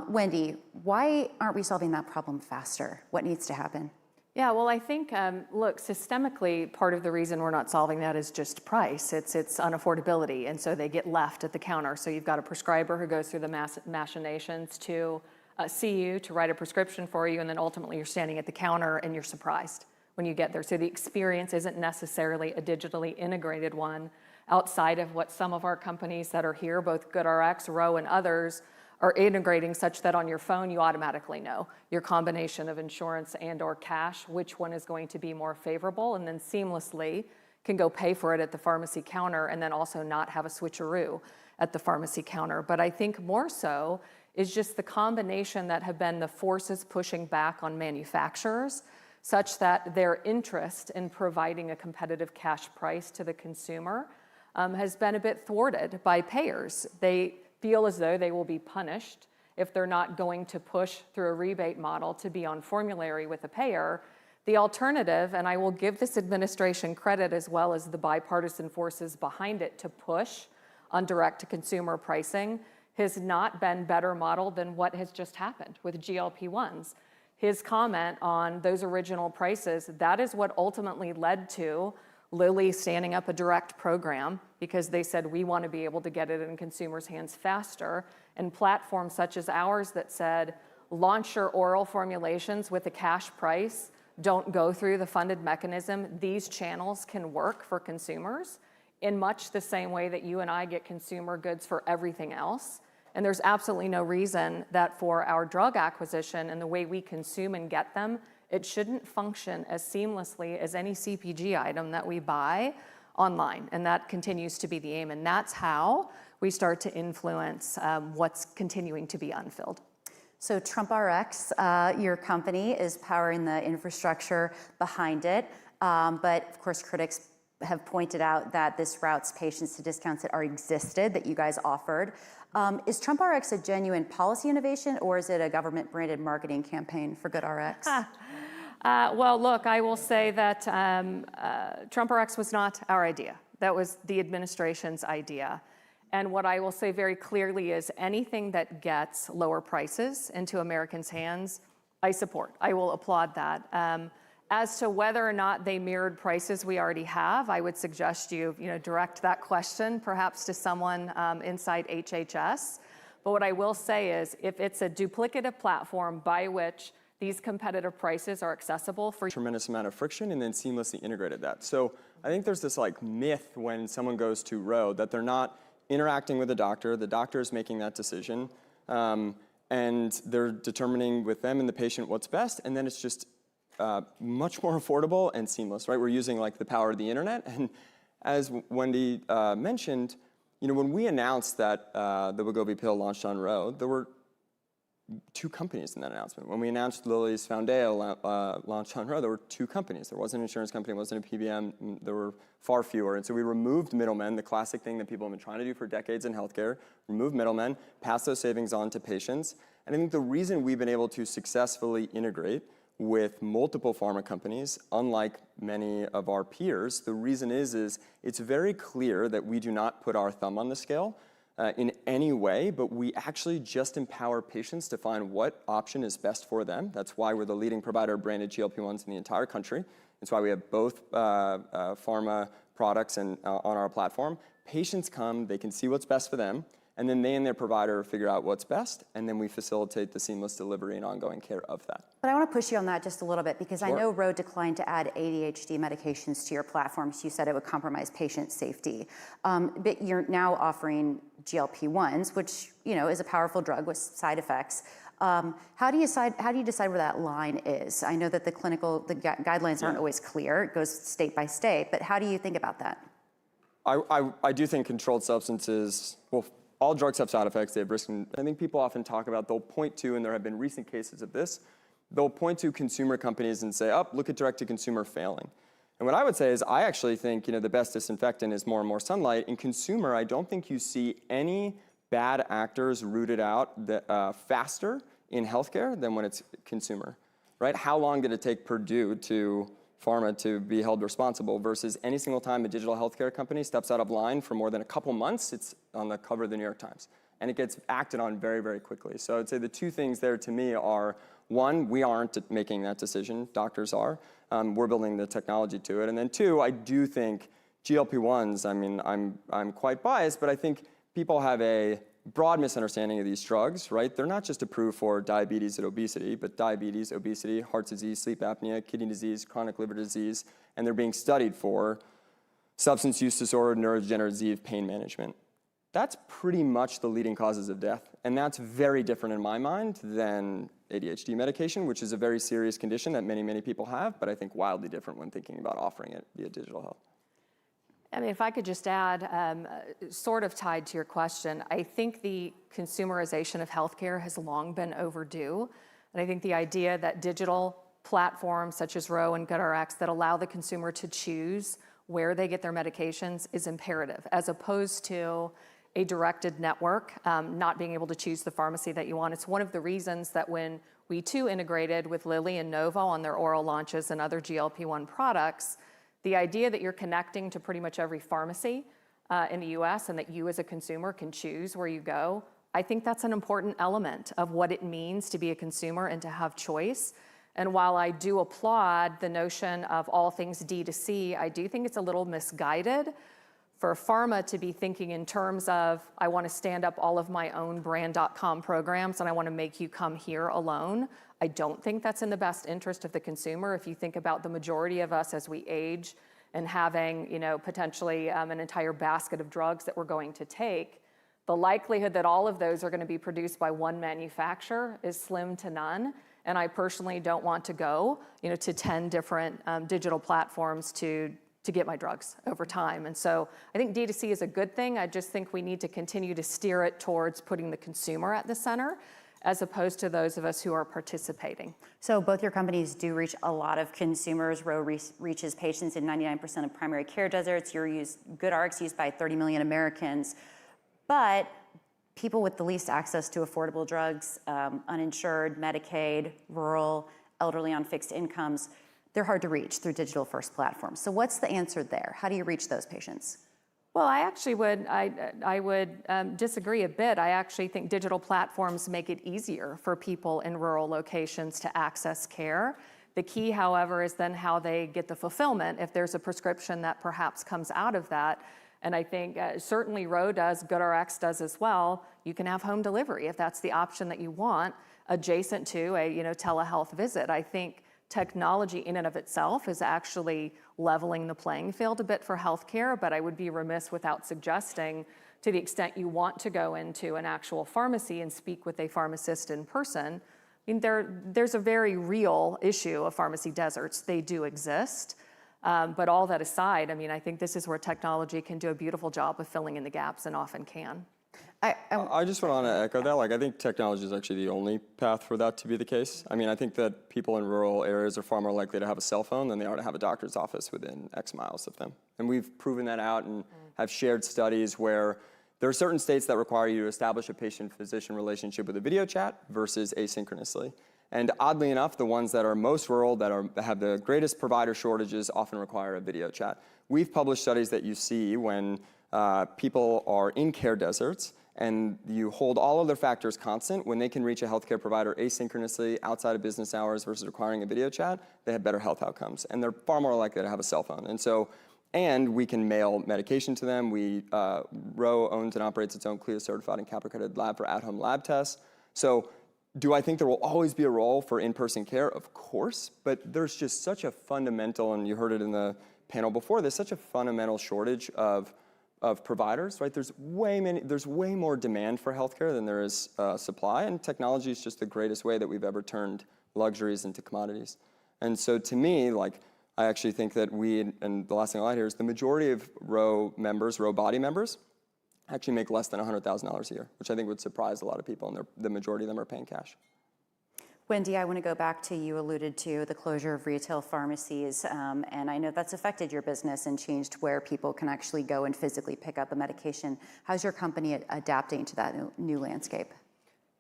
Wendy, why aren't we solving that problem faster? What needs to happen? Yeah, well, I think, look, systemically, part of the reason we're not solving that is just price. It's unaffordability, and so they get left at the counter. So you've got a prescriber who goes through the machinations to see you, to write a prescription for you, and then ultimately you're standing at the counter and you're surprised when you get there. So the experience isn't necessarily a digitally integrated one outside of what some of our companies that are here, both GoodRx, Ro, and others, are integrating, such that on your phone you automatically know your combination of insurance and or cash, which one is going to be more favorable, and then seamlessly can go pay for it at the pharmacy counter, and then also not have a switcheroo at the pharmacy counter. But I think more so is just the combination that have been the forces pushing back on manufacturers, such that their interest in providing a competitive cash price to the consumer has been a bit thwarted by payers. They feel as though they will be punished if they're not going to push through a rebate model to be on formulary with a payer. The alternative, and I will give this administration credit as well as the bipartisan forces behind it to push on direct-to-consumer pricing, has not been better modeled than what has just happened with GLP-1s. His comment on those original prices, that is what ultimately led to Lilly standing up a direct program, because they said, we want to be able to get it in consumers' hands faster, and platforms such as ours that said, launch your oral formulations with a cash price, don't go through the funded mechanism. These channels can work for consumers in much the same way that you and I get consumer goods for everything else. And there's absolutely no reason that for our drug acquisition and the way we consume and get them, it shouldn't function as seamlessly as any CPG item that we buy online. And that continues to be the aim. And that's how we start to influence what's continuing to be unfilled. So TrumpRx, your company, is powering the infrastructure behind it. But of course, critics have pointed out that this routes patients to discounts that already existed, that you guys offered. Is TrumpRx a genuine policy innovation, or is it a government-branded marketing campaign for GoodRx? Well, look, I will say that TrumpRx was not our idea. That was the administration's idea. And what I will say very clearly is anything that gets lower prices into Americans' hands, I support. I will applaud that. As to whether or not they mirrored prices we already have, I would suggest you direct that question perhaps to someone inside HHS. But what I will say is, if it's a duplicative platform by which these competitive prices are accessible for tremendous amount of friction, and then seamlessly integrated that. So I think there's this myth when someone goes to Ro that they're not interacting with the doctor is making that decision, and they're determining with them and the patient what's best, and then it's just much more affordable and seamless, right? We're using the power of the internet, and as Wendy mentioned, when we announced that the Wegovy pill launched on Ro, there were 2 companies in that announcement. When we announced Lilly's Foundayo launch on Ro, there were 2 companies. There wasn't an insurance company, wasn't a PBM, there were far fewer. And so we removed middlemen, the classic thing that people have been trying to do for decades in healthcare, remove middlemen, pass those savings on to patients. And I think the reason we've been able to successfully integrate with multiple pharma companies, unlike many of our peers, the reason is it's very clear that we do not put our thumb on the scale in any way, but we actually just empower patients to find what option is best for them. That's why we're the leading provider of branded GLP-1s in the entire country. That's why we have both pharma products on our platform. Patients come, they can see what's best for them, and then they and their provider figure out what's best, and then we facilitate the seamless delivery and ongoing care of that. But I want to push you on that just a little bit, because Sure. I know Ro declined to add ADHD medications to your platforms. You said it would compromise patient safety. But you're now offering GLP-1s, which is a powerful drug with side effects. How do you decide where that line is? I know that the guidelines aren't always clear. It goes state by state, but how do you think about that? I do think controlled substances, well, all drugs have side effects, they have risks, and I think people often talk about, they'll point to, and there have been recent cases of this, they'll point to consumer companies and say, look at direct-to-consumer failing. And what I would say is, I actually think the best disinfectant is more and more sunlight. In consumer, I don't think you see any bad actors rooted out faster in healthcare than when it's consumer, right? How long did it take Purdue Pharma to be held responsible versus any single time a digital healthcare company steps out of line for more than a couple months, it's on the cover of the New York Times. And it gets acted on very, very quickly. So I'd say the two things there to me are, one, we aren't making that decision, doctors are. We're building the technology to it. And then two, I do think GLP-1s, I mean, I'm quite biased, but I think people have a broad misunderstanding of these drugs, right? They're not just approved for diabetes and obesity, but diabetes, obesity, heart disease, sleep apnea, kidney disease, chronic liver disease, and they're being studied for substance use disorder, neurodegenerative pain management. That's pretty much the leading causes of death, and that's very different in my mind than ADHD medication, which is a very serious condition that many, many people have, but I think wildly different when thinking about offering it via digital health. I mean, if I could just add, sort of tied to your question, I think the consumerization of healthcare has long been overdue. And I think the idea that digital platforms such as Ro and GoodRx that allow the consumer to choose where they get their medications is imperative, as opposed to a directed network, not being able to choose the pharmacy that you want. It's one of the reasons that when we too integrated with Lilly and Novo on their oral launches and other GLP-1 products, the idea that you're connecting to pretty much every pharmacy in the US and that you as a consumer can choose where you go, I think that's an important element of what it means to be a consumer and to have choice. And while I do applaud the notion of all things D2C, I do think it's a little misguided for pharma to be thinking in terms of, I want to stand up all of my own brand.com programs and I want to make you come here alone. I don't think that's in the best interest of the consumer. If you think about the majority of us as we age and having, potentially an entire basket of drugs that we're going to take, the likelihood that all of those are going to be produced by one manufacturer is slim to none. And I personally don't want to go, to 10 different digital platforms to get my drugs over time. And so I think D2C is a good thing. I just think we need to continue to steer it towards putting the consumer at the center, as opposed to those of us who are participating. So both your companies do reach a lot of consumers. Ro reaches patients in 99% of primary care deserts. GoodRx used by 30 million Americans. But people with the least access to affordable drugs, uninsured, Medicaid, rural, elderly on fixed incomes, they're hard to reach through digital-first platforms. So what's the answer there? How do you reach those patients? Well, I actually would disagree a bit. I actually think digital platforms make it easier for people in rural locations to access care. The key, however, is then how they get the fulfillment if there's a prescription that perhaps comes out of that. And I think certainly Ro does, GoodRx does as well. You can have home delivery if that's the option that you want, adjacent to a telehealth visit. I think technology in and of itself is actually leveling the playing field a bit for healthcare, but I would be remiss without suggesting, to the extent you want to go into an actual pharmacy and speak with a pharmacist in person, I mean, there's a very real issue of pharmacy deserts. They do exist. But all that aside, I mean, I think this is where technology can do a beautiful job of filling in the gaps and often can. I just want to echo that. I think technology is actually the only path for that to be the case. I mean, I think that people in rural areas are far more likely to have a cell phone than they are to have a doctor's office within X miles of them. And we've proven that out and have shared studies where There are certain states that require you to establish a patient-physician relationship with a video chat versus asynchronously. And oddly enough, the ones that are most rural, that have the greatest provider shortages, often require a video chat. We've published studies that you see when people are in care deserts and you hold all of their factors constant. When they can reach a healthcare provider asynchronously outside of business hours versus requiring a video chat, they have better health outcomes. And they're far more likely to have a cell phone. And we can mail medication to them. Ro owns and operates its own CLIA-certified and CAP-accredited lab for at-home lab tests. So do I think there will always be a role for in-person care? Of course, but there's just such a fundamental, and you heard it in the panel before, there's such a fundamental shortage of providers, right? There's way more demand for healthcare than there is supply, and technology is just the greatest way that we've ever turned luxuries into commodities. And so to me, I actually think that and the last thing I'll add here is the majority of Ro body members, actually make less than $100,000 a year, which I think would surprise a lot of people, and the majority of them are paying cash. Wendy, I want to go back to, you alluded to the closure of retail pharmacies, and I know that's affected your business and changed where people can actually go and physically pick up a medication. How's your company adapting to that new landscape?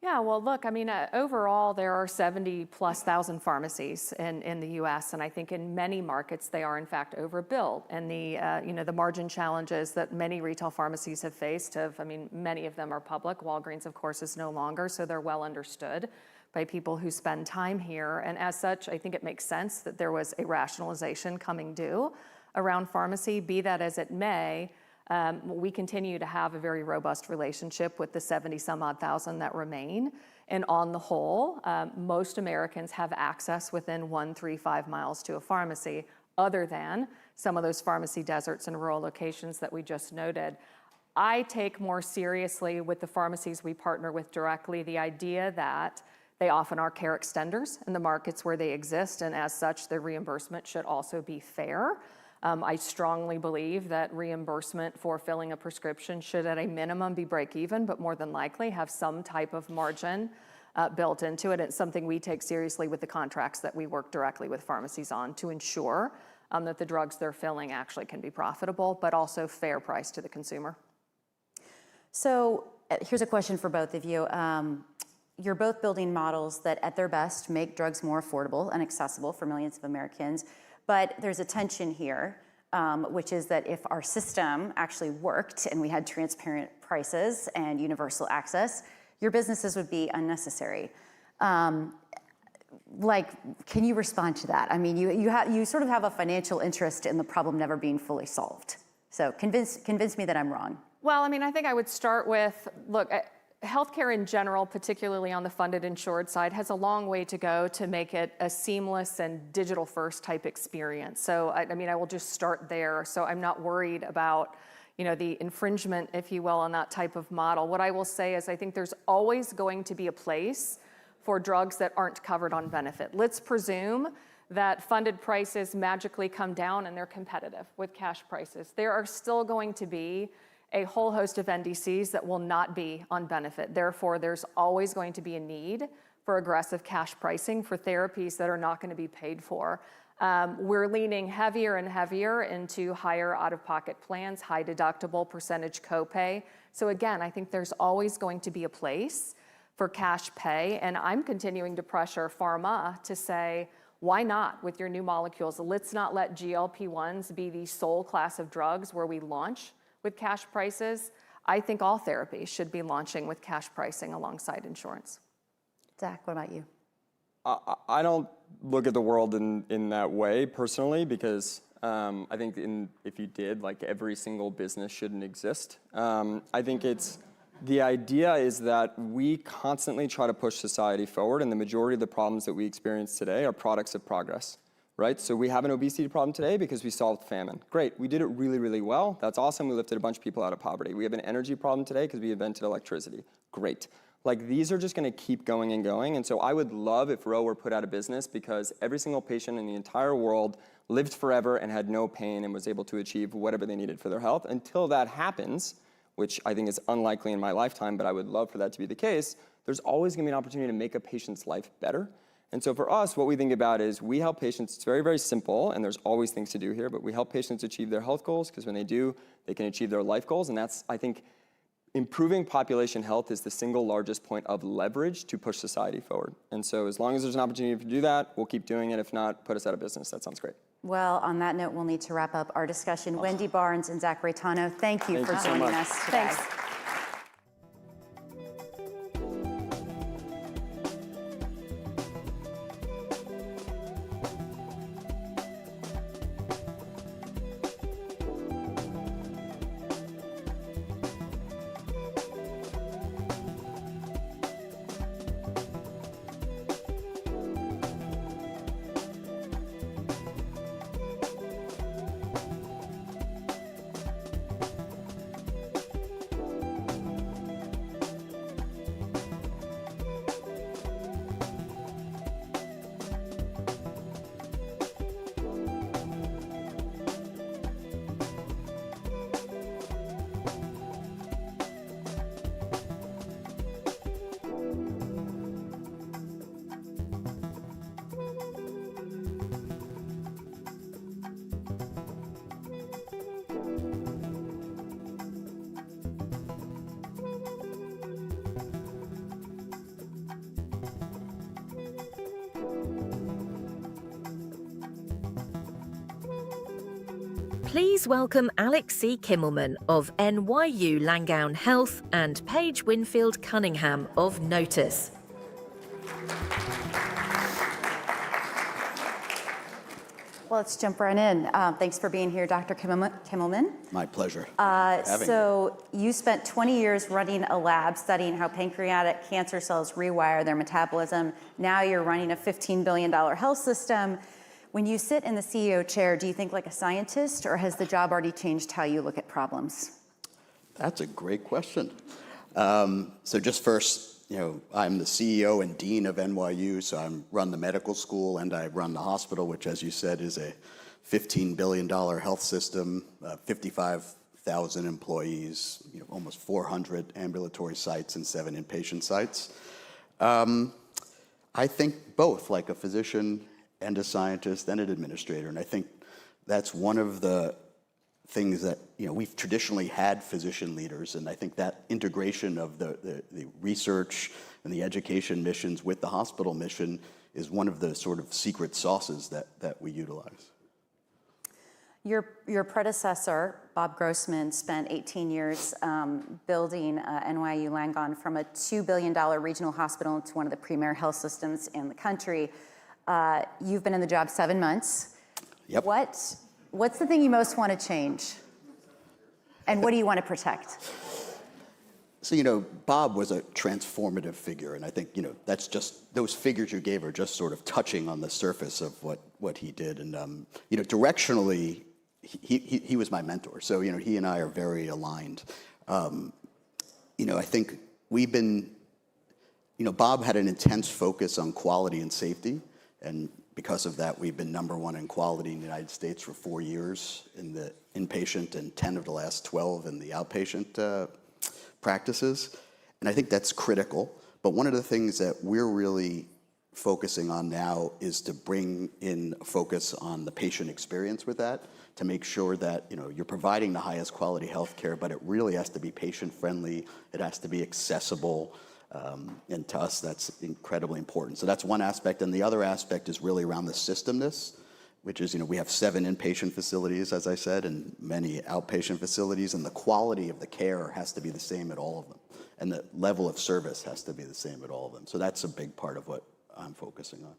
Yeah, well, look, I mean, overall, there are 70,000+ pharmacies in the U.S., and I think in many markets they are in fact overbilled. And the margin challenges that many retail pharmacies have faced many of them are public. Walgreens, of course, is no longer, so they're well understood by people who spend time here. And as such, I think it makes sense that there was a rationalization coming due around pharmacy. Be that as it may, we continue to have a very robust relationship with the 70-some-odd thousand that remain. And on the whole, most Americans have access within 1-3-5 miles to a pharmacy, other than some of those pharmacy deserts and rural locations that we just noted. I take more seriously with the pharmacies we partner with directly the idea that they often are care extenders in the markets where they exist, and as such, their reimbursement should also be fair. I strongly believe that reimbursement for filling a prescription should at a minimum be break even, but more than likely have some type of margin built into it. It's something we take seriously with the contracts that we work directly with pharmacies on to ensure that the drugs they're filling actually can be profitable, but also fair price to the consumer. So here's a question for both of you. You're both building models that at their best make drugs more affordable and accessible for millions of Americans. But there's a tension here, which is that if our system actually worked and we had transparent prices and universal access, your businesses would be unnecessary. Can you respond to that? I mean, you sort of have a financial interest in the problem never being fully solved. So convince me that I'm wrong. Well, I mean, I think I would start with, look, healthcare in general, particularly on the funded insured side, has a long way to go to make it a seamless and digital first type experience. So I will just start there. So I'm not worried about, the infringement, if you will, on that type of model. What I will say is I think there's always going to be a place for drugs that aren't covered on benefit. Let's presume that funded prices magically come down and they're competitive with cash prices. There are still going to be a whole host of NDCs that will not be on benefit. Therefore, there's always going to be a need for aggressive cash pricing for therapies that are not going to be paid for. We're leaning heavier and heavier into higher out-of-pocket plans, high deductible, percentage copay. So again, I think there's always going to be a place for cash pay, and I'm continuing to pressure pharma to say, why not with your new molecules? Let's not let GLP-1s be the sole class of drugs where we launch with cash prices. I think all therapies should be launching with cash pricing alongside insurance. Zach, what about you? I don't look at the world in that way personally, because I think if you did, every single business shouldn't exist. I think the idea is that we constantly try to push society forward, and the majority of the problems that we experience today are products of progress. Right? So we have an obesity problem today because we solved famine. Great, we did it really, really well. That's awesome, we lifted a bunch of people out of poverty. We have an energy problem today because we invented electricity. Great. These are just gonna keep going and going, and so I would love if Ro were put out of business because every single patient in the entire world lived forever and had no pain and was able to achieve whatever they needed for their health. Until that happens, which I think is unlikely in my lifetime, but I would love for that to be the case, there's always gonna be an opportunity to make a patient's life better. And so for us, what we think about is we help patients. It's very, very simple, and there's always things to do here, but we help patients achieve their health goals because when they do, they can achieve their life goals. And that's, I think, improving population health is the single largest point of leverage to push society forward. And so as long as there's an opportunity to do that, we'll keep doing it. If not, put us out of business. That sounds great. Well, on that note, we'll need to wrap up our discussion. Wendy Barnes and Zachary Tano, thank you for joining us today. Thanks. Please welcome Alex C. Kimmelman of NYU Langone Health and Paige Winfield Cunningham of Notice. Well, let's jump right in. Thanks for being here, Dr. Kimmelman. My pleasure. So you spent 20 years running a lab studying how pancreatic cancer cells rewire their metabolism. Now you're running a $15 billion health system. When you sit in the CEO chair, do you think like a scientist, or has the job already changed how you look at problems? That's a great question. So just first, I'm the CEO and dean of NYU, so I run the medical school and I run the hospital, which, as you said, is a $15 billion health system, 55,000 employees, almost 400 ambulatory sites and 7 inpatient sites. I think both, like a physician and a scientist and an administrator. And I think that's one of the things that, we've traditionally had physician leaders. And I think that integration of the research and the education missions with the hospital mission is one of the sort of secret sauces that we utilize. Your predecessor, Bob Grossman, spent 18 years building NYU Langone from a $2 billion regional hospital into one of the premier health systems in the country. You've been in the job 7 months. Yep. What's the thing you most want to change? And what do you want to protect? So, Bob was a transformative figure. And I think, that's just, those figures you gave are just sort of touching on the surface of what he did. And, directionally, he was my mentor. So, he and I are very aligned. I think we've been, Bob had an intense focus on quality and safety. And because of that, we've been #1 in quality in the United States for 4 years in the inpatient and 10 of the last 12 in the outpatient practices. And I think that's critical. But one of the things that we're really focusing on now is to bring in a focus on the patient experience with that, to make sure that you're providing the highest quality health care, but it really has to be patient friendly. It has to be accessible. And to us, that's incredibly important. So that's one aspect. And the other aspect is really around the systemness, which is, we have 7 inpatient facilities, as I said, and many outpatient facilities. And the quality of the care has to be the same at all of them. And the level of service has to be the same at all of them. So that's a big part of what I'm focusing on.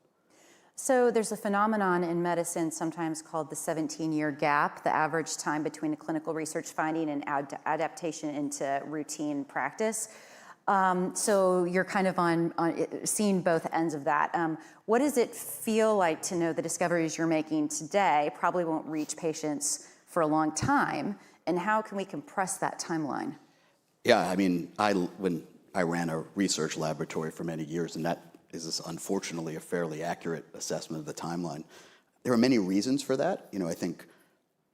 So there's a phenomenon in medicine sometimes called the 17-year gap, the average time between a clinical research finding and adaptation into routine practice. So you're kind of on seeing both ends of that. What does it feel like to know the discoveries you're making today probably won't reach patients for a long time? And how can we compress that timeline? Yeah, when I ran a research laboratory for many years, and that is unfortunately a fairly accurate assessment of the timeline. There are many reasons for that. I think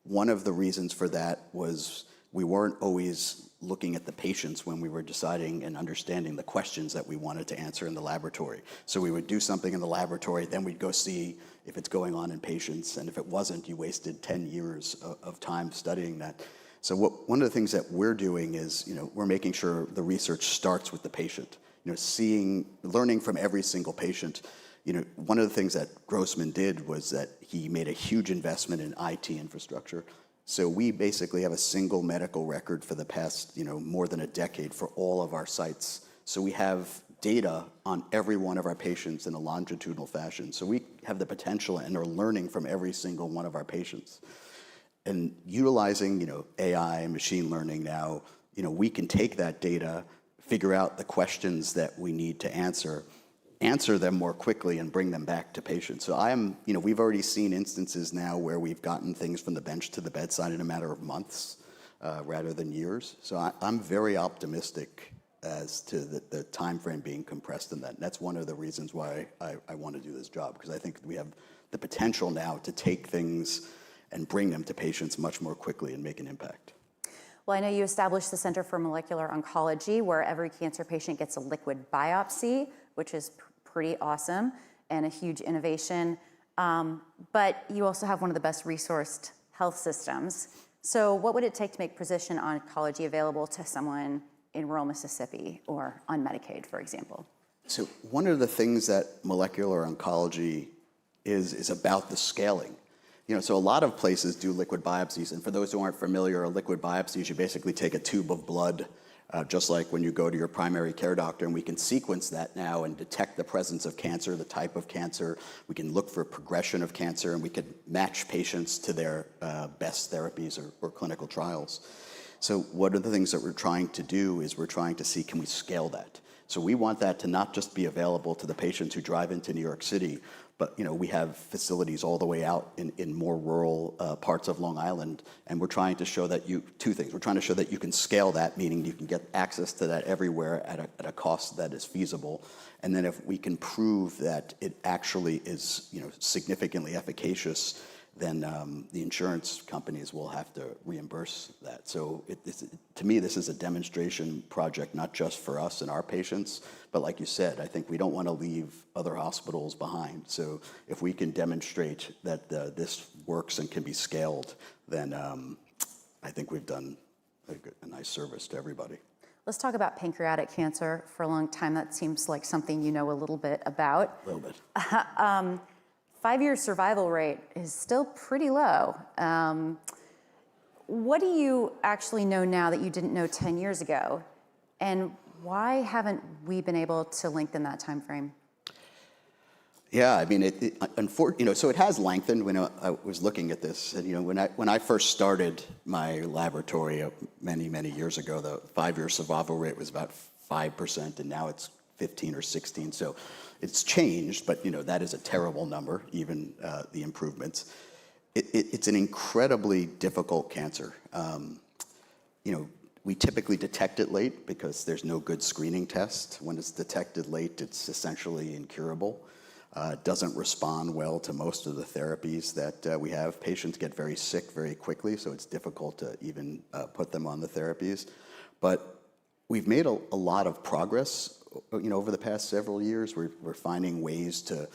one of the reasons for that was we weren't always looking at the patients when we were deciding and understanding the questions that we wanted to answer in the laboratory. So we would do something in the laboratory, then we'd go see if it's going on in patients, and if it wasn't, you wasted 10 years of time studying that. So one of the things that we're doing is, we're making sure the research starts with the patient. Learning from every single patient. One of the things that Grossman did was that he made a huge investment in IT infrastructure. So we basically have a single medical record for the past, more than a decade for all of our sites. So we have data on every one of our patients in a longitudinal fashion. So we have the potential and are learning from every single one of our patients. And utilizing, AI and machine learning now, we can take that data, figure out the questions that we need to answer them more quickly and bring them back to patients. So we've already seen instances now where we've gotten things from the bench to the bedside in a matter of months rather than years. So I'm very optimistic as to the time frame being compressed in that. And that's one of the reasons why I want to do this job, because I think we have the potential now to take things and bring them to patients much more quickly and make an impact. Well, I know you established the Center for Molecular Oncology, where every cancer patient gets a liquid biopsy, which is pretty awesome and a huge innovation. But you also have one of the best resourced health systems. So what would it take to make precision oncology available to someone in rural Mississippi or on Medicaid, for example? So one of the things that molecular oncology is about the scaling. So a lot of places do liquid biopsies, and for those who aren't familiar, a liquid biopsy is you basically take a tube of blood, just like when you go to your primary care doctor, and we can sequence that now and detect the presence of cancer, the type of cancer. We can look for progression of cancer, and we can match patients to their best therapies or clinical trials. So one of the things that we're trying to do is we're trying to see, can we scale that? So we want that to not just be available to the patients who drive into New York City, but we have facilities all the way out in more rural parts of Long Island, and we're trying to show that two things. We're trying to show that you can scale that, meaning you can get access to that everywhere at a cost that is feasible. And then if we can prove that it actually is significantly efficacious, then the insurance companies will have to reimburse that. So to me, this is a demonstration project, not just for us and our patients, but like you said, I think we don't want to leave other hospitals behind. So if we can demonstrate that this works and can be scaled, then I think we've done a nice service to everybody. Let's talk about pancreatic cancer. For a long time, that seems like something you know a little bit about. A little bit. 5-year survival rate is still pretty low. What do you actually know now that you didn't know 10 years ago? And why haven't we been able to lengthen that time frame? Yeah, I mean, so it has lengthened. When I was looking at this, and when I first started my laboratory many, many years ago, the 5-year survival rate was about 5%, and now it's 15 or 16. So it's changed, but that is a terrible number, even the improvements. It's an incredibly difficult cancer. We typically detect it late because there's no good screening test. When it's detected late, it's essentially incurable. It doesn't respond well to most of the therapies that we have. Patients get very sick very quickly, so it's difficult to even put them on the therapies. But we've made a lot of progress over the past several years. We're finding ways to,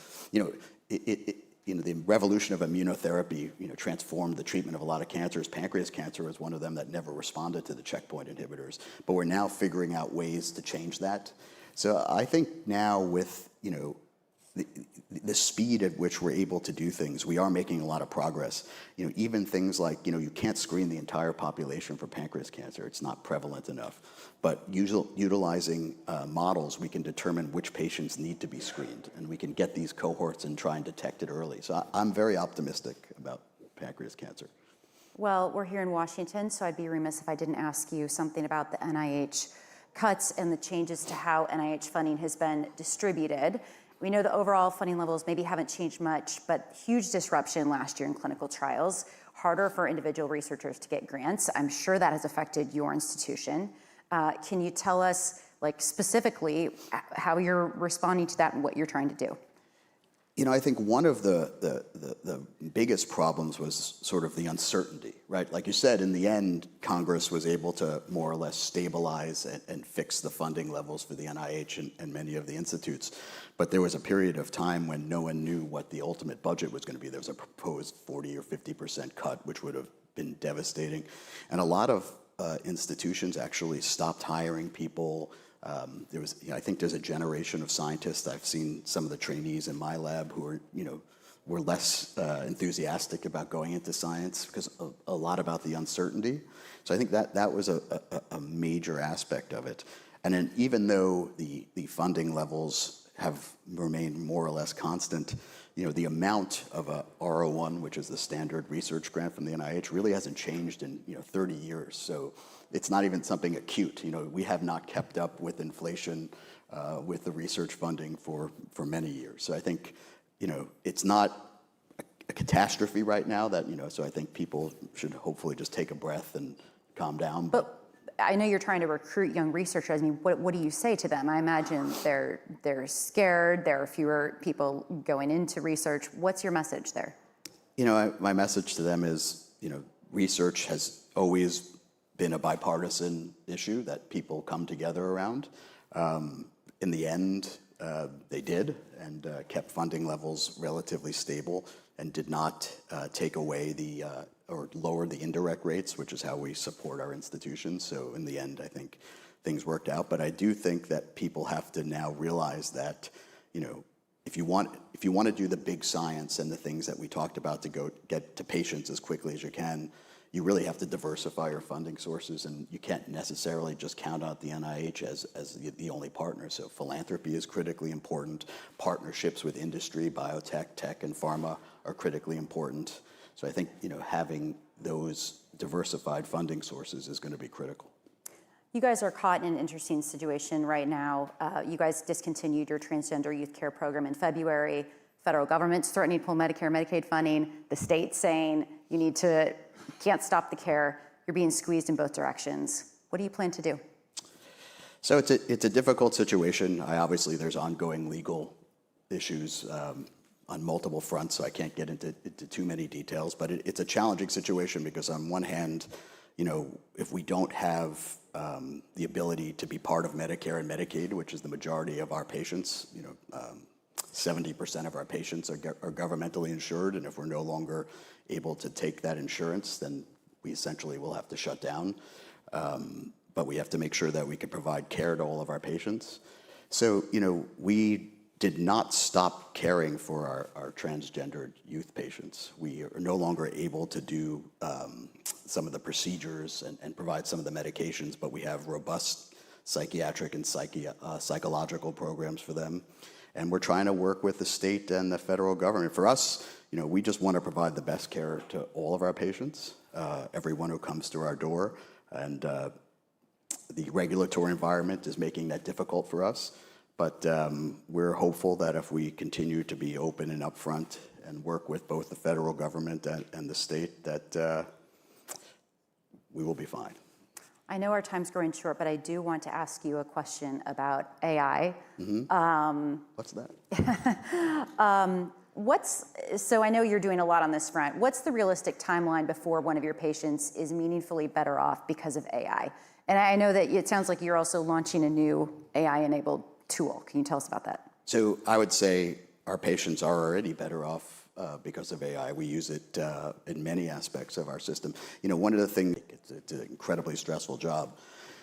the revolution of immunotherapy, transformed the treatment of a lot of cancers. Pancreas cancer was one of them that never responded to the checkpoint inhibitors. But we're now figuring out ways to change that. So I think now with, the speed at which we're able to do things, we are making a lot of progress. Even things like, you can't screen the entire population for pancreas cancer. It's not prevalent enough. But utilizing models, we can determine which patients need to be screened, and we can get these cohorts and try and detect it early. So I'm very optimistic about pancreas cancer. Well, we're here in Washington, so I'd be remiss if I didn't ask you something about the NIH cuts and the changes to how NIH funding has been distributed. We know the overall funding levels maybe haven't changed much, but huge disruption last year in clinical trials, harder for individual researchers to get grants. I'm sure that has affected your institution. Can you tell us, specifically, how you're responding to that and what you're trying to do? I think one of the biggest problems was sort of the uncertainty, right? Like you said, in the end, Congress was able to more or less stabilize and fix the funding levels for the NIH and many of the institutes. But there was a period of time when no one knew what the ultimate budget was going to be. There was a proposed 40 or 50% cut, which would have been devastating. And a lot of institutions actually stopped hiring people. There was, I think there's a generation of scientists. I've seen some of the trainees in my lab who are, were less enthusiastic about going into science because a lot about the uncertainty. So I think that was a major aspect of it. And then even though the funding levels have remained more or less constant, the amount of a R01, which is the standard research grant from the NIH, really hasn't changed in 30 years. So it's not even something acute. We have not kept up with inflation with the research funding for many years. So I think it's not a catastrophe right now. So I think people should hopefully just take a breath and calm down. But I know you're trying to recruit young researchers. I mean, what do you say to them? I imagine they're scared. There are fewer people going into research. What's your message there? My message to them is, research has always been a bipartisan issue that people come together around. In the end, they did and kept funding levels relatively stable and did not take away or lower the indirect rates, which is how we support our institutions. So in the end, I think things worked out. But I do think that people have to now realize that, if you want to do the big science and the things that we talked about to go get to patients as quickly as you can, you really have to diversify your funding sources, and you can't necessarily just count out the NIH as the only partner. So philanthropy is critically important. Partnerships with industry, biotech, tech, and pharma are critically important. So I think having those diversified funding sources is going to be critical. You guys are caught in an interesting situation right now. You guys discontinued your transgender youth care program in February. Federal government's threatening to pull Medicare, Medicaid funding. The state's saying you can't stop the care. You're being squeezed in both directions. What do you plan to do? So it's a difficult situation. Obviously, there's ongoing legal issues on multiple fronts, so I can't get into too many details. But it's a challenging situation because on one hand, if we don't have the ability to be part of Medicare and Medicaid, which is the majority of our patients, 70% of our patients are governmentally insured, and if we're no longer able to take that insurance, then we essentially will have to shut down. But we have to make sure that we can provide care to all of our patients. So, we did not stop caring for our transgendered youth patients. We are no longer able to do some of the procedures and provide some of the medications, but we have robust psychiatric and psychological programs for them. And we're trying to work with the state and the federal government. For us, we just want to provide the best care to all of our patients, everyone who comes to our door. And the regulatory environment is making that difficult for us. But we're hopeful that if we continue to be open and upfront and work with both the federal government and the state, that we will be fine. I know our time's growing short, but I do want to ask you a question about AI. Mm-hmm. What's that? So I know you're doing a lot on this front. What's the realistic timeline before one of your patients is meaningfully better off because of AI? And I know that it sounds like you're also launching a new AI-enabled tool. Can you tell us about that? So I would say our patients are already better off because of AI. We use it in many aspects of our system. One of the things, it's an incredibly stressful job.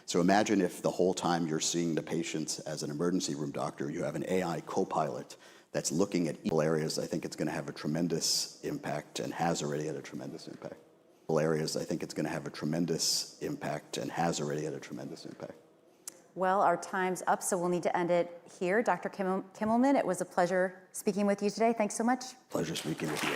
So imagine if the whole time you're seeing the patients as an emergency room doctor, you have an AI co-pilot that's looking at equal areas. I think it's going to have a tremendous impact and has already had a tremendous impact. Areas, I think it's going to have a tremendous impact and has already had a tremendous impact. Well, our time's up, so we'll need to end it here. Dr. Kimmelman, it was a pleasure speaking with you today. Thanks so much. Pleasure speaking with you.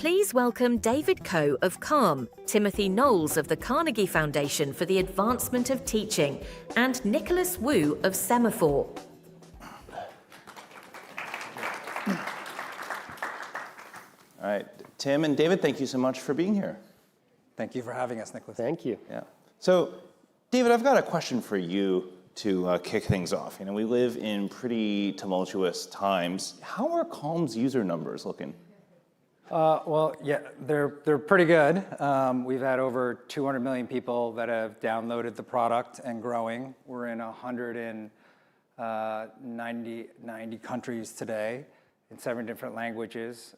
Please welcome David Coe of CALM, Timothy Knowles of the Carnegie Foundation for the Advancement of Teaching, and Nicholas Wu of Semafor. All right, Tim and David, thank you so much for being here. Thank you for having us, Nicholas. Thank you. Yeah. So, David, I've got a question for you to kick things off. You know, we live in pretty tumultuous times. How are Calm's user numbers looking? Well, yeah, they're pretty good. We've had over 200 million people that have downloaded the product and growing. We're in 190 countries today in 7 different languages.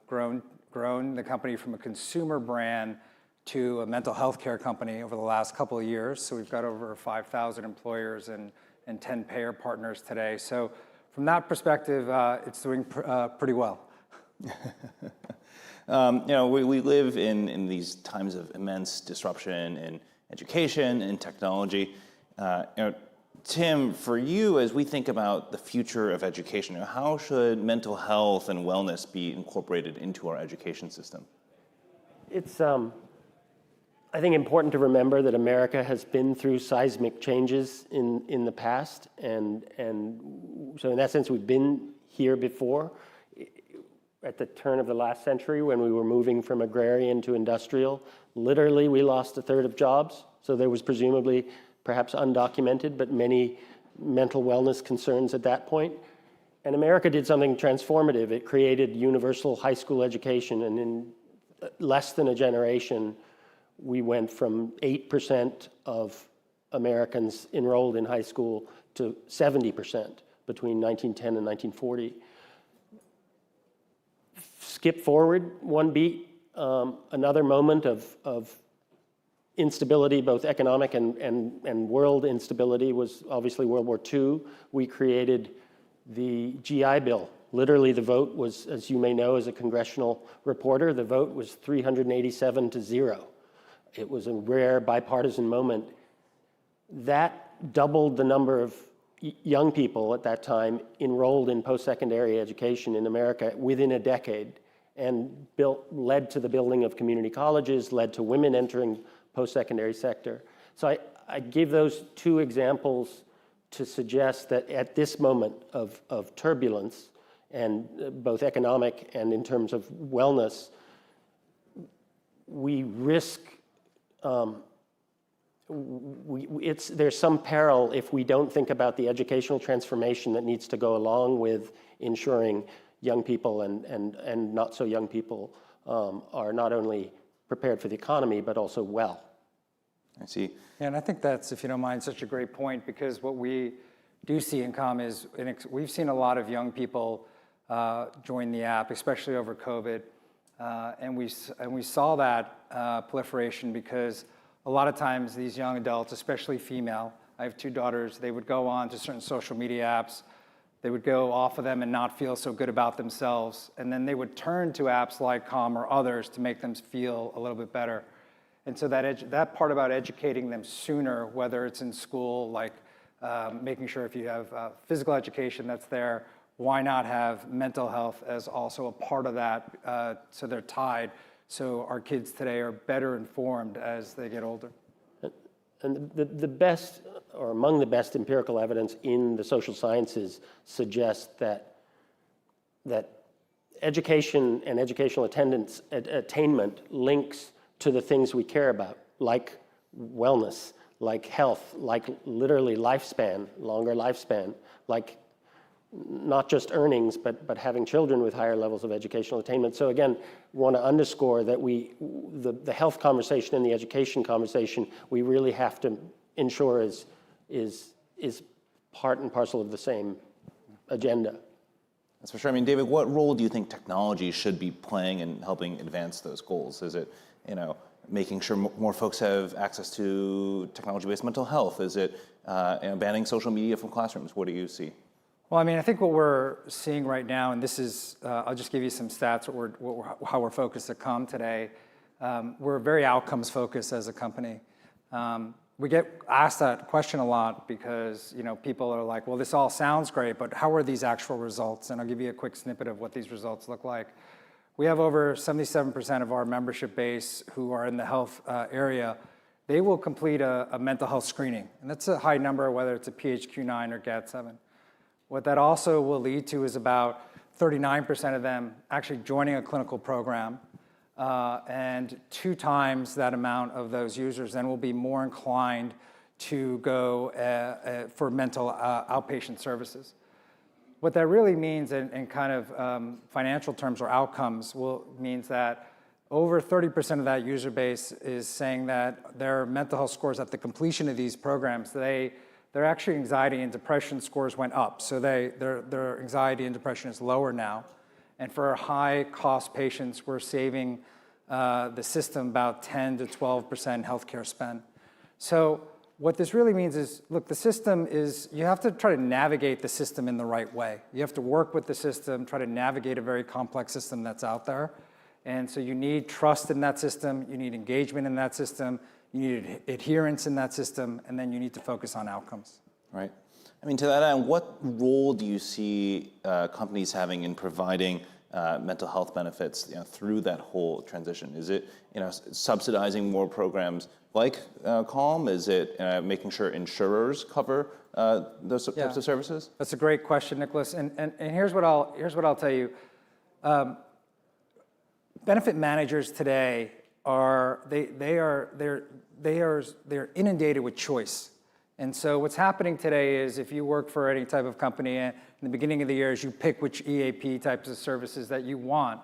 Grown the company from a consumer brand to a mental health care company over the last couple of years. So we've got over 5,000 employers and 10 payer partners today. So from that perspective, it's doing pretty well. You know, we live in these times of immense disruption in education and technology. You know, Tim, for you, as we think about the future of education, how should mental health and wellness be incorporated into our education system? It's, I think, important to remember that America has been through seismic changes in the past, and so in that sense, we've been here before. At the turn of the last century, when we were moving from agrarian to industrial, literally we lost a third of jobs. So there was presumably, perhaps undocumented, but many mental wellness concerns at that point. And America did something transformative. It created universal high school education, and in less than a generation, we went from 8% of Americans enrolled in high school to 70% between 1910 and 1940. Skip forward one beat, another moment of instability, both economic and world instability, was obviously World War II. We created the GI Bill. Literally, the vote was, as you may know as a congressional reporter, the vote was 387 to 0. It was a rare bipartisan moment. That doubled the number of young people at that time enrolled in post-secondary education in America within a decade, and led to the building of community colleges, led to women entering post-secondary sector. So I give those two examples to suggest that at this moment of turbulence, and both economic and in terms of wellness, we risk, there's some peril if we don't think about the educational transformation that needs to go along with ensuring young people and not so young people are not only prepared for the economy, but also well. I see. Yeah, and I think that's, if you don't mind, such a great point, because what we do see in CALM is we've seen a lot of young people join the app, especially over COVID, and we saw that proliferation because a lot of times these young adults, especially female, I have 2 daughters, they would go on to certain social media apps, they would go off of them and not feel so good about themselves, and then they would turn to apps like CALM or others to make them feel a little bit better. And so that part about educating them sooner, whether it's in school, like making sure if you have physical education that's there, why not have mental health as also a part of that, so they're tied, so our kids today are better informed as they get older. And the best, or among the best empirical evidence in the social sciences suggests that education and educational attainment links to the things we care about, like wellness, like health, like literally lifespan, longer lifespan, like not just earnings, but having children with higher levels of educational attainment. So again, want to underscore that the health conversation and the education conversation, we really have to ensure is part and parcel of the same agenda. That's for sure. I mean, David, what role do you think technology should be playing in helping advance those goals? Is it, making sure more folks have access to technology-based mental health? Is it banning social media from classrooms? What do you see? Well, I mean, I think what we're seeing right now, and this is, I'll just give you some stats, how we're focused at CALM today. We're very outcomes focused as a company. We get asked that question a lot because, people are like, well, this all sounds great, but how are these actual results? And I'll give you a quick snippet of what these results look like. We have over 77% of our membership base who are in the health area. They will complete a mental health screening. And that's a high number, whether it's a PHQ-9 or GAD-7. What that also will lead to is about 39% of them actually joining a clinical program. And 2 times that amount of those users then will be more inclined to go for mental outpatient services. What that really means in kind of financial terms or outcomes means that over 30% of that user base is saying that their mental health scores at the completion of these programs, their actually anxiety and depression scores went up. So their anxiety and depression is lower now. And for high-cost patients, we're saving the system about 10 to 12% healthcare spend. So what this really means is, look, the system is, you have to try to navigate the system in the right way. You have to work with the system, try to navigate a very complex system that's out there. And so you need trust in that system, you need engagement in that system, you need adherence in that system, and then you need to focus on outcomes. Right. I mean, to that end, what role do you see companies having in providing mental health benefits through that whole transition? Is it subsidizing more programs like Calm? Is it making sure insurers cover those types of services? That's a great question, Nicholas. And here's what I'll tell you. Benefit managers today they're inundated with choice. And so what's happening today is if you work for any type of company in the beginning of the year, as you pick which EAP types of services that you want,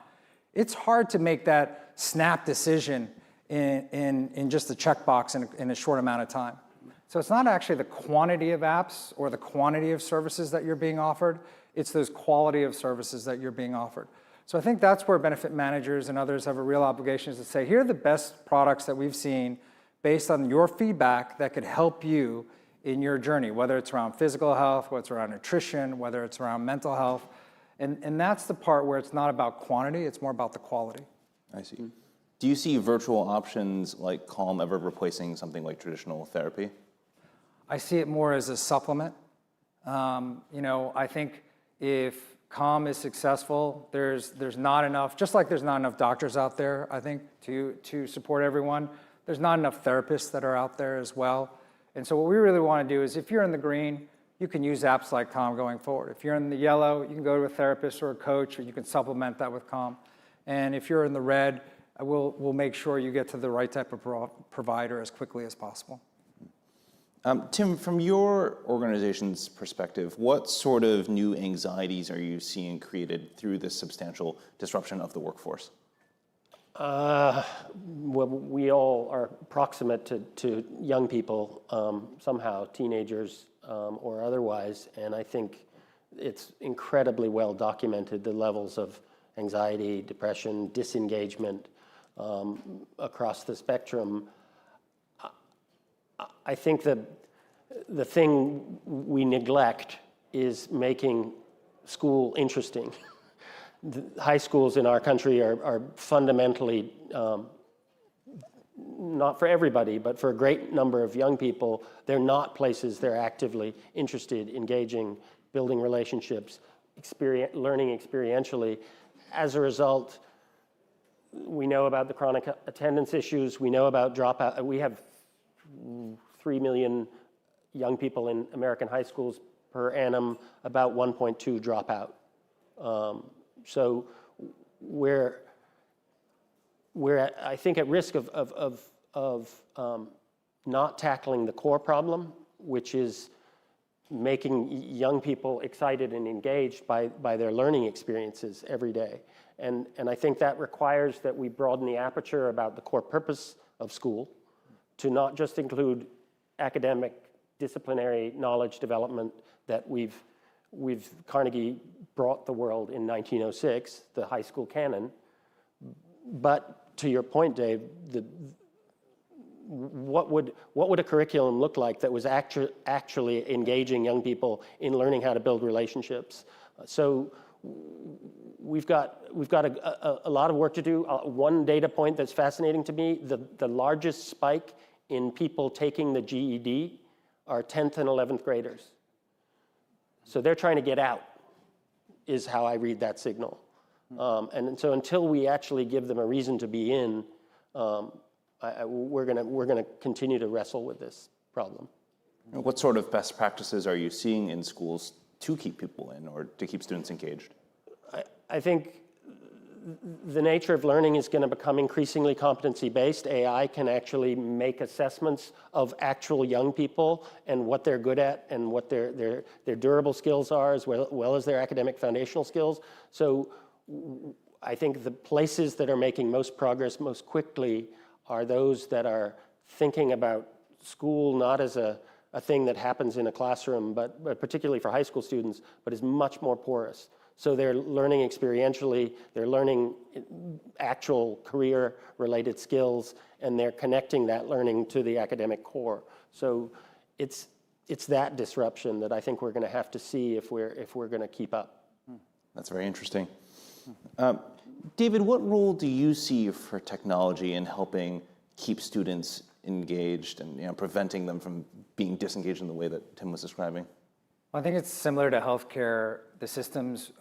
it's hard to make that snap decision in just a checkbox in a short amount of time. So it's not actually the quantity of apps or the quantity of services that you're being offered, it's those quality of services that you're being offered. So I think that's where benefit managers and others have a real obligation to say, here are the best products that we've seen based on your feedback that could help you in your journey, whether it's around physical health, whether it's around nutrition, whether it's around mental health. And that's the part where it's not about quantity, it's more about the quality. I see. Do you see virtual options like Calm ever replacing something like traditional therapy? I see it more as a supplement. I think if Calm is successful, there's not enough, just like there's not enough doctors out there, I think, to support everyone, there's not enough therapists that are out there as well. And so what we really want to do is if you're in the green, you can use apps like Calm going forward. If you're in the yellow, you can go to a therapist or a coach, or you can supplement that with Calm. And if you're in the red, we'll make sure you get to the right type of provider as quickly as possible. Tim, from your organization's perspective, what sort of new anxieties are you seeing created through this substantial disruption of the workforce? Well, we all are proximate to young people, somehow, teenagers or otherwise, and I think it's incredibly well documented, the levels of anxiety, depression, disengagement across the spectrum. I think that the thing we neglect is making school interesting. The high schools in our country are fundamentally, not for everybody, but for a great number of young people, they're not places they're actively interested, engaging, building relationships, learning experientially. As a result, we know about the chronic attendance issues, we know about dropout. We have 3 million young people in American high schools per annum, about 1.2 dropout. So we're I think at risk of not tackling the core problem, which is making young people excited and engaged by their learning experiences every day. And I think that requires that we broaden the aperture about the core purpose of school to not just include academic, disciplinary knowledge development that Carnegie brought the world in 1906, the high school canon. But to your point, Dave, what would a curriculum look like that was actually engaging young people in learning how to build relationships? So we've got a lot of work to do. One data point that's fascinating to me, the largest spike in people taking the GED are 10th and 11th graders. So they're trying to get out, is how I read that signal. And so until we actually give them a reason to be in, we're gonna continue to wrestle with this problem. What sort of best practices are you seeing in schools to keep people in or to keep students engaged? I think the nature of learning is going to become increasingly competency-based. AI can actually make assessments of actual young people and what they're good at and what their durable skills are, as well as their academic foundational skills. So I think the places that are making most progress most quickly are those that are thinking about school not as a thing that happens in a classroom, but particularly for high school students, but is much more porous. So they're learning experientially, they're learning actual career-related skills, and they're connecting that learning to the academic core. So it's that disruption that I think we're going to have to see if we're going to keep up. That's very interesting. David, what role do you see for technology in helping keep students engaged and preventing them from being disengaged in the way that Tim was describing? I think it's similar to healthcare. The systems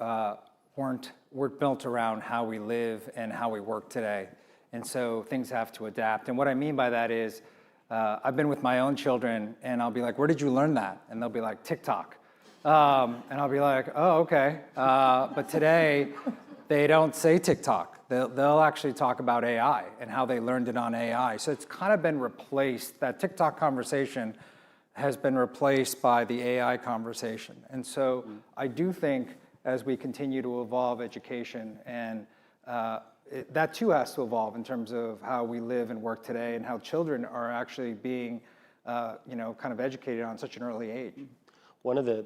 weren't built around how we live and how we work today. And so things have to adapt. And what I mean by that is, I've been with my own children and I'll be like, where did you learn that? And they'll be like, TikTok. And I'll be like, oh, okay. But today, they don't say TikTok. They'll actually talk about AI and how they learned it on AI. So it's kind of been replaced. That TikTok conversation has been replaced by the AI conversation. And so I do think as we continue to evolve education, and that too has to evolve in terms of how we live and work today and how children are actually being kind of educated on such an early age. One of the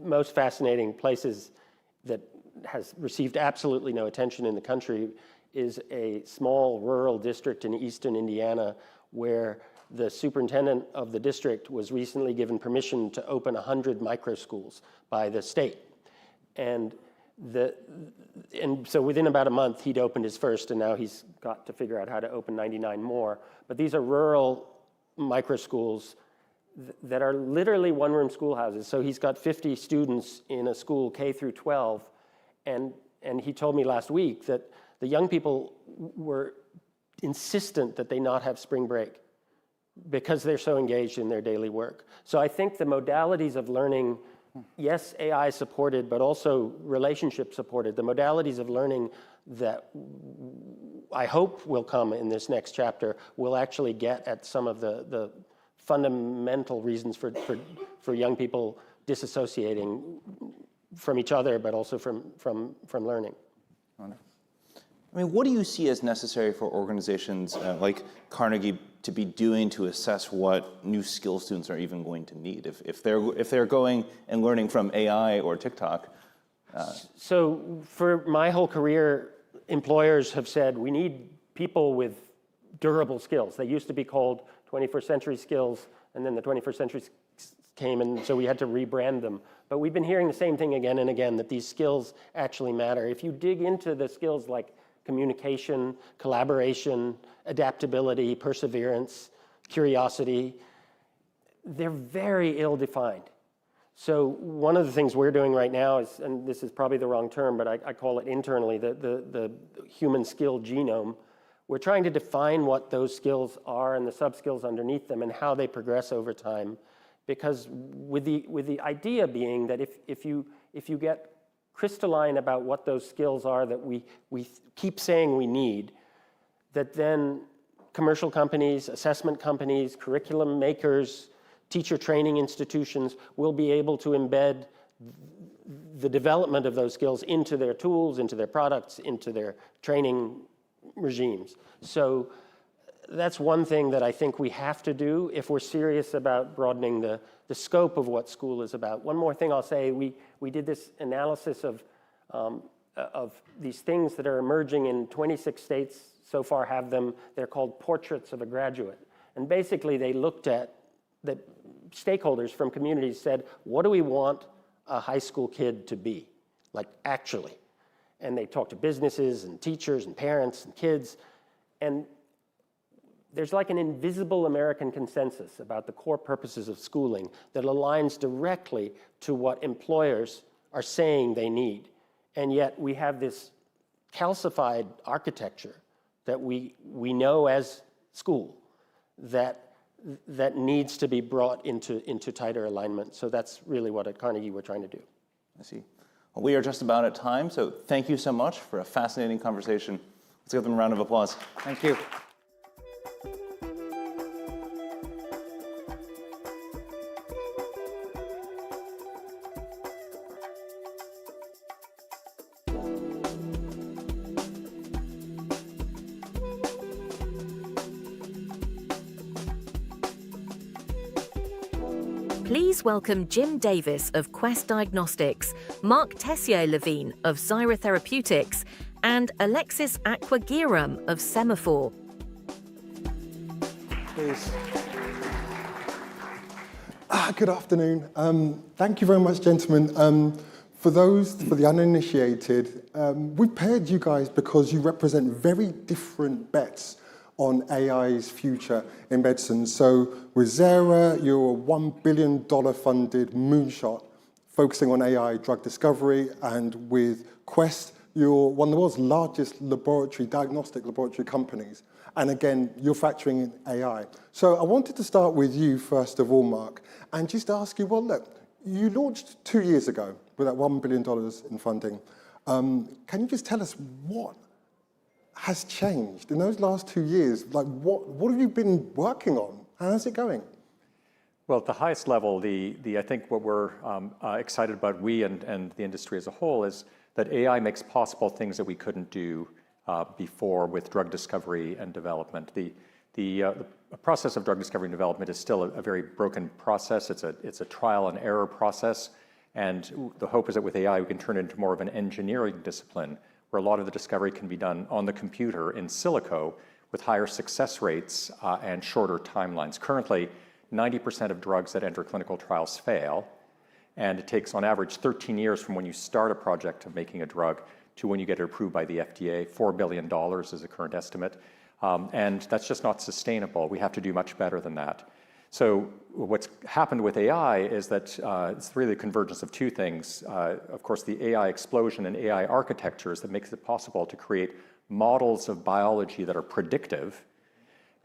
most fascinating places that has received absolutely no attention in the country is a small rural district in eastern Indiana where the superintendent of the district was recently given permission to open 100 micro schools by the state. And so within about a month, he'd opened his first, and now he's got to figure out how to open 99 more. But these are rural micro schools that are literally one-room schoolhouses. So he's got 50 students in a school K through 12, and he told me last week that the young people were insistent that they not have spring break because they're so engaged in their daily work. So I think the modalities of learning, yes, AI supported, but also relationship supported, the modalities of learning that I hope will come in this next chapter will actually get at some of the fundamental reasons for young people disassociating from each other, but also from learning. I mean, what do you see as necessary for organizations like Carnegie to be doing to assess what new skills students are even going to need if they're going and learning from AI or TikTok? So for my whole career, employers have said we need people with durable skills. They used to be called 21st century skills, and then the 21st century came, and so we had to rebrand them. But we've been hearing the same thing again and again, that these skills actually matter. If you dig into the skills like communication, collaboration, adaptability, perseverance, curiosity, they're very ill-defined. So one of the things we're doing right now is, and this is probably the wrong term, but I call it internally the human skill genome. We're trying to define what those skills are and the sub-skills underneath them and how they progress over time. Because with the idea being that if you get crystalline about what those skills are that we keep saying we need, that then commercial companies, assessment companies, curriculum makers, teacher training institutions will be able to embed the development of those skills into their tools, into their products, into their training regimes. So that's one thing that I think we have to do if we're serious about broadening the scope of what school is about. One more thing I'll say, we did this analysis of these things that are emerging in 26 states so far have them. They're called portraits of a graduate. And basically they looked at the stakeholders from communities said, what do we want a high school kid to be, like actually? And they talked to businesses and teachers and parents and kids. And there's like an invisible American consensus about the core purposes of schooling that aligns directly to what employers are saying they need. And yet we have this calcified architecture that we know as school that needs to be brought into tighter alignment. So that's really what at Carnegie we're trying to do. I see. Well, we are just about at time, so thank you so much for a fascinating conversation. Let's give them a round of applause. Thank you. Please welcome Jim Davis of Quest Diagnostics, Mark Tessier-Levine of Zyra Therapeutics, and Alexis Aquagiram of Semafor. Please. Good afternoon. Thank you very much, gentlemen. For the uninitiated, we've paired you guys because you represent very different bets on AI's future in medicine. So with Zyra, you're a $1 billion funded moonshot focusing on AI drug discovery. And with Quest, you're one of the world's largest diagnostic laboratory companies. And again, you're factoring in AI. So I wanted to start with you, first of all, Mark, and just ask you, well, look, you launched 2 years ago with that $1 billion in funding. Can you just tell us what has changed in those last 2 years? Like, what have you been working on? How's it going? Well, at the highest level, I think what we're excited about, we and the industry as a whole, is that AI makes possible things that we couldn't do before with drug discovery and development. The process of drug discovery and development is still a very broken process. It's a trial and error process. And the hope is that with AI, we can turn it into more of an engineering discipline, where a lot of the discovery can be done on the computer in silico with higher success rates and shorter timelines. Currently, 90% of drugs that enter clinical trials fail, and it takes on average 13 years from when you start a project of making a drug to when you get it approved by the FDA. $4 billion is the current estimate, and that's just not sustainable. We have to do much better than that. So what's happened with AI is that it's really a convergence of two things. Of course, the AI explosion and AI architectures that makes it possible to create models of biology that are predictive,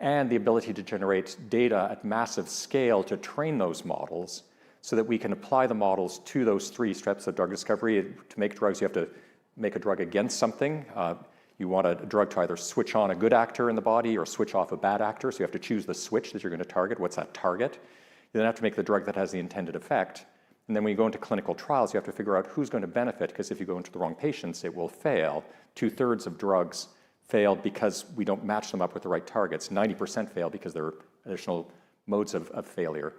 and the ability to generate data at massive scale to train those models so that we can apply the models to those three steps of drug discovery. To make drugs, you have to make a drug against something. You want a drug to either switch on a good actor in the body or switch off a bad actor, so you have to choose the switch that you're going to target. What's that target? You then have to make the drug that has the intended effect. And then when you go into clinical trials, you have to figure out who's going to benefit, because if you go into the wrong patients, it will fail. 2/3 of drugs fail because we don't match them up with the right targets. 90% fail because there are additional modes of failure.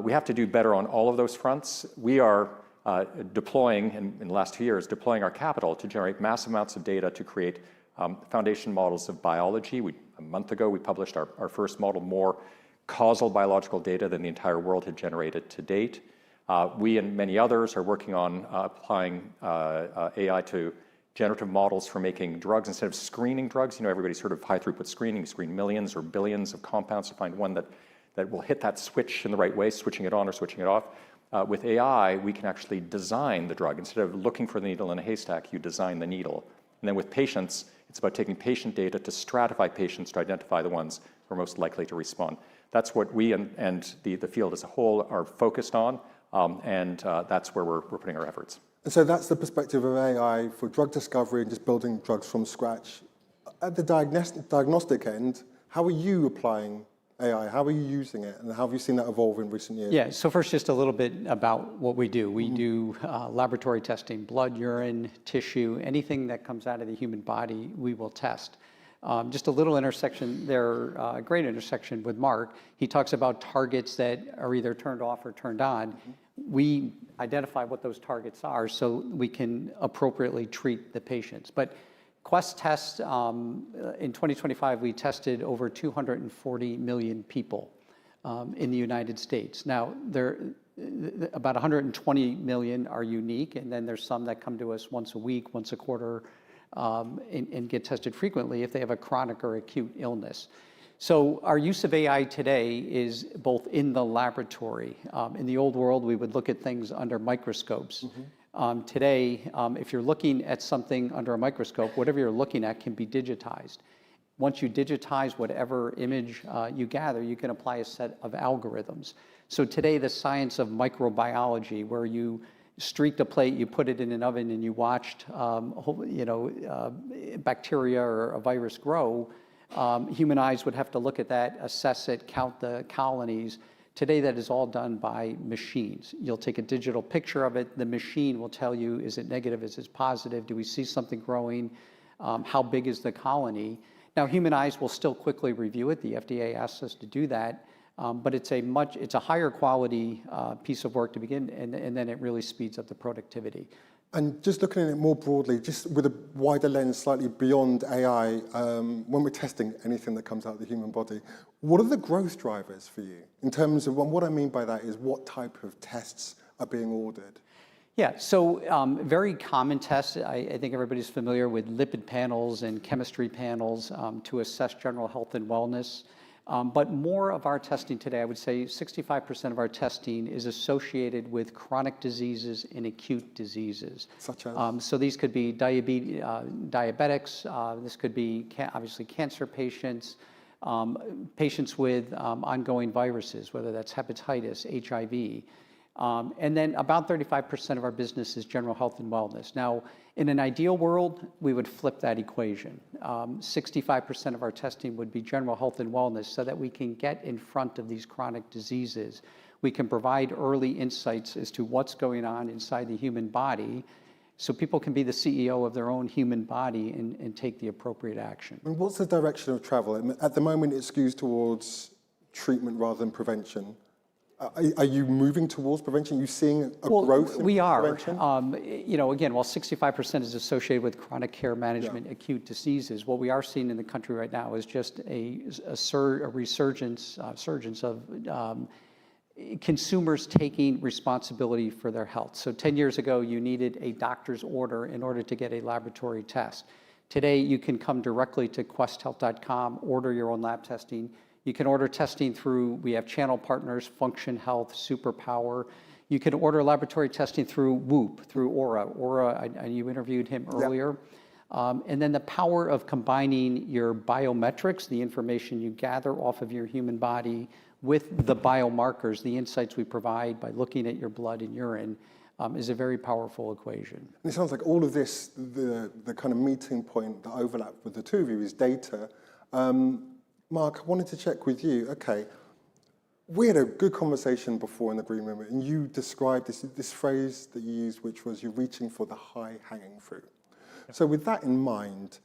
We have to do better on all of those fronts. We are deploying, in the last 2 years, deploying our capital to generate massive amounts of data to create foundation models of biology. A month ago, we published our first model, more causal biological data than the entire world had generated to date. We and many others are working on applying AI to generative models for making drugs instead of screening drugs. You know, everybody's heard of high-throughput screening. You screen millions or billions of compounds to find one that will hit that switch in the right way, switching it on or switching it off. With AI, we can actually design the drug. Instead of looking for the needle in a haystack, you design the needle. And then with patients, it's about taking patient data to stratify patients to identify the ones who are most likely to respond. That's what we and the field as a whole are focused on, and that's where we're putting our efforts. And so that's the perspective of AI for drug discovery and just building drugs from scratch. At the diagnostic end, how are you applying AI? How are you using it? And how have you seen that evolve in recent years? Yeah, so first, just a little bit about what we do. We do laboratory testing, blood, urine, tissue, anything that comes out of the human body, we will test. Just a little intersection there, a great intersection with Mark. He talks about targets that are either turned off or turned on. We identify what those targets are so we can appropriately treat the patients. But Quest tests, in 2025, we tested over 240 million people in the United States. Now, about 120 million are unique, and then there's some that come to us once a week, once a quarter, and get tested frequently if they have a chronic or acute illness. So our use of AI today is both in the laboratory. In the old world, we would look at things under microscopes. Today, if you're looking at something under a microscope, whatever you're looking at can be digitized. Once you digitize whatever image you gather, you can apply a set of algorithms. So today, the science of microbiology, where you streaked a plate, you put it in an oven, and you watched bacteria or a virus grow, human eyes would have to look at that, assess it, count the colonies. Today, that is all done by machines. You'll take a digital picture of it. The machine will tell you, is it negative, is it positive? Do we see something growing? How big is the colony? Now, human eyes will still quickly review it. The FDA asks us to do that. But it's a higher quality piece of work to begin, and then it really speeds up the productivity. And just looking at it more broadly, just with a wider lens, slightly beyond AI, when we're testing anything that comes out of the human body, what are the growth drivers for you? In terms of, what I mean by that is what type of tests are being ordered? Yeah, so very common tests. I think everybody's familiar with lipid panels and chemistry panels to assess general health and wellness. But more of our testing today, I would say 65% of our testing is associated with chronic diseases and acute diseases. Such as? So these could be diabetics, this could be obviously cancer patients, patients with ongoing viruses, whether that's hepatitis, HIV. And then about 35% of our business is general health and wellness. Now, in an ideal world, we would flip that equation. 65% of our testing would be general health and wellness so that we can get in front of these chronic diseases. We can provide early insights as to what's going on inside the human body so people can be the CEO of their own human body and take the appropriate action. And what's the direction of travel? At the moment, it skews towards treatment rather than prevention. Are you moving towards prevention? Are you seeing a growth in prevention? We are. Again, while 65% is associated with chronic care management, acute diseases, what we are seeing in the country right now is just a resurgence of consumers taking responsibility for their health. So 10 years ago, you needed a doctor's order in order to get a laboratory test. Today, you can come directly to questhealth.com, order your own lab testing. You can order testing we have channel partners, Function Health, Superpower. You can order laboratory testing through Whoop, through Aura. Aura, you interviewed him earlier. And then the power of combining your biometrics, the information you gather off of your human body, with the biomarkers, the insights we provide by looking at your blood and urine, is a very powerful equation. And it sounds like all of this, the kind of meeting point, the overlap with the two of you is data. Mark, I wanted to check with you. Okay, we had a good conversation before in the green room, and you described this phrase that you used, which was you're reaching for the high-hanging fruit. So with that in mind,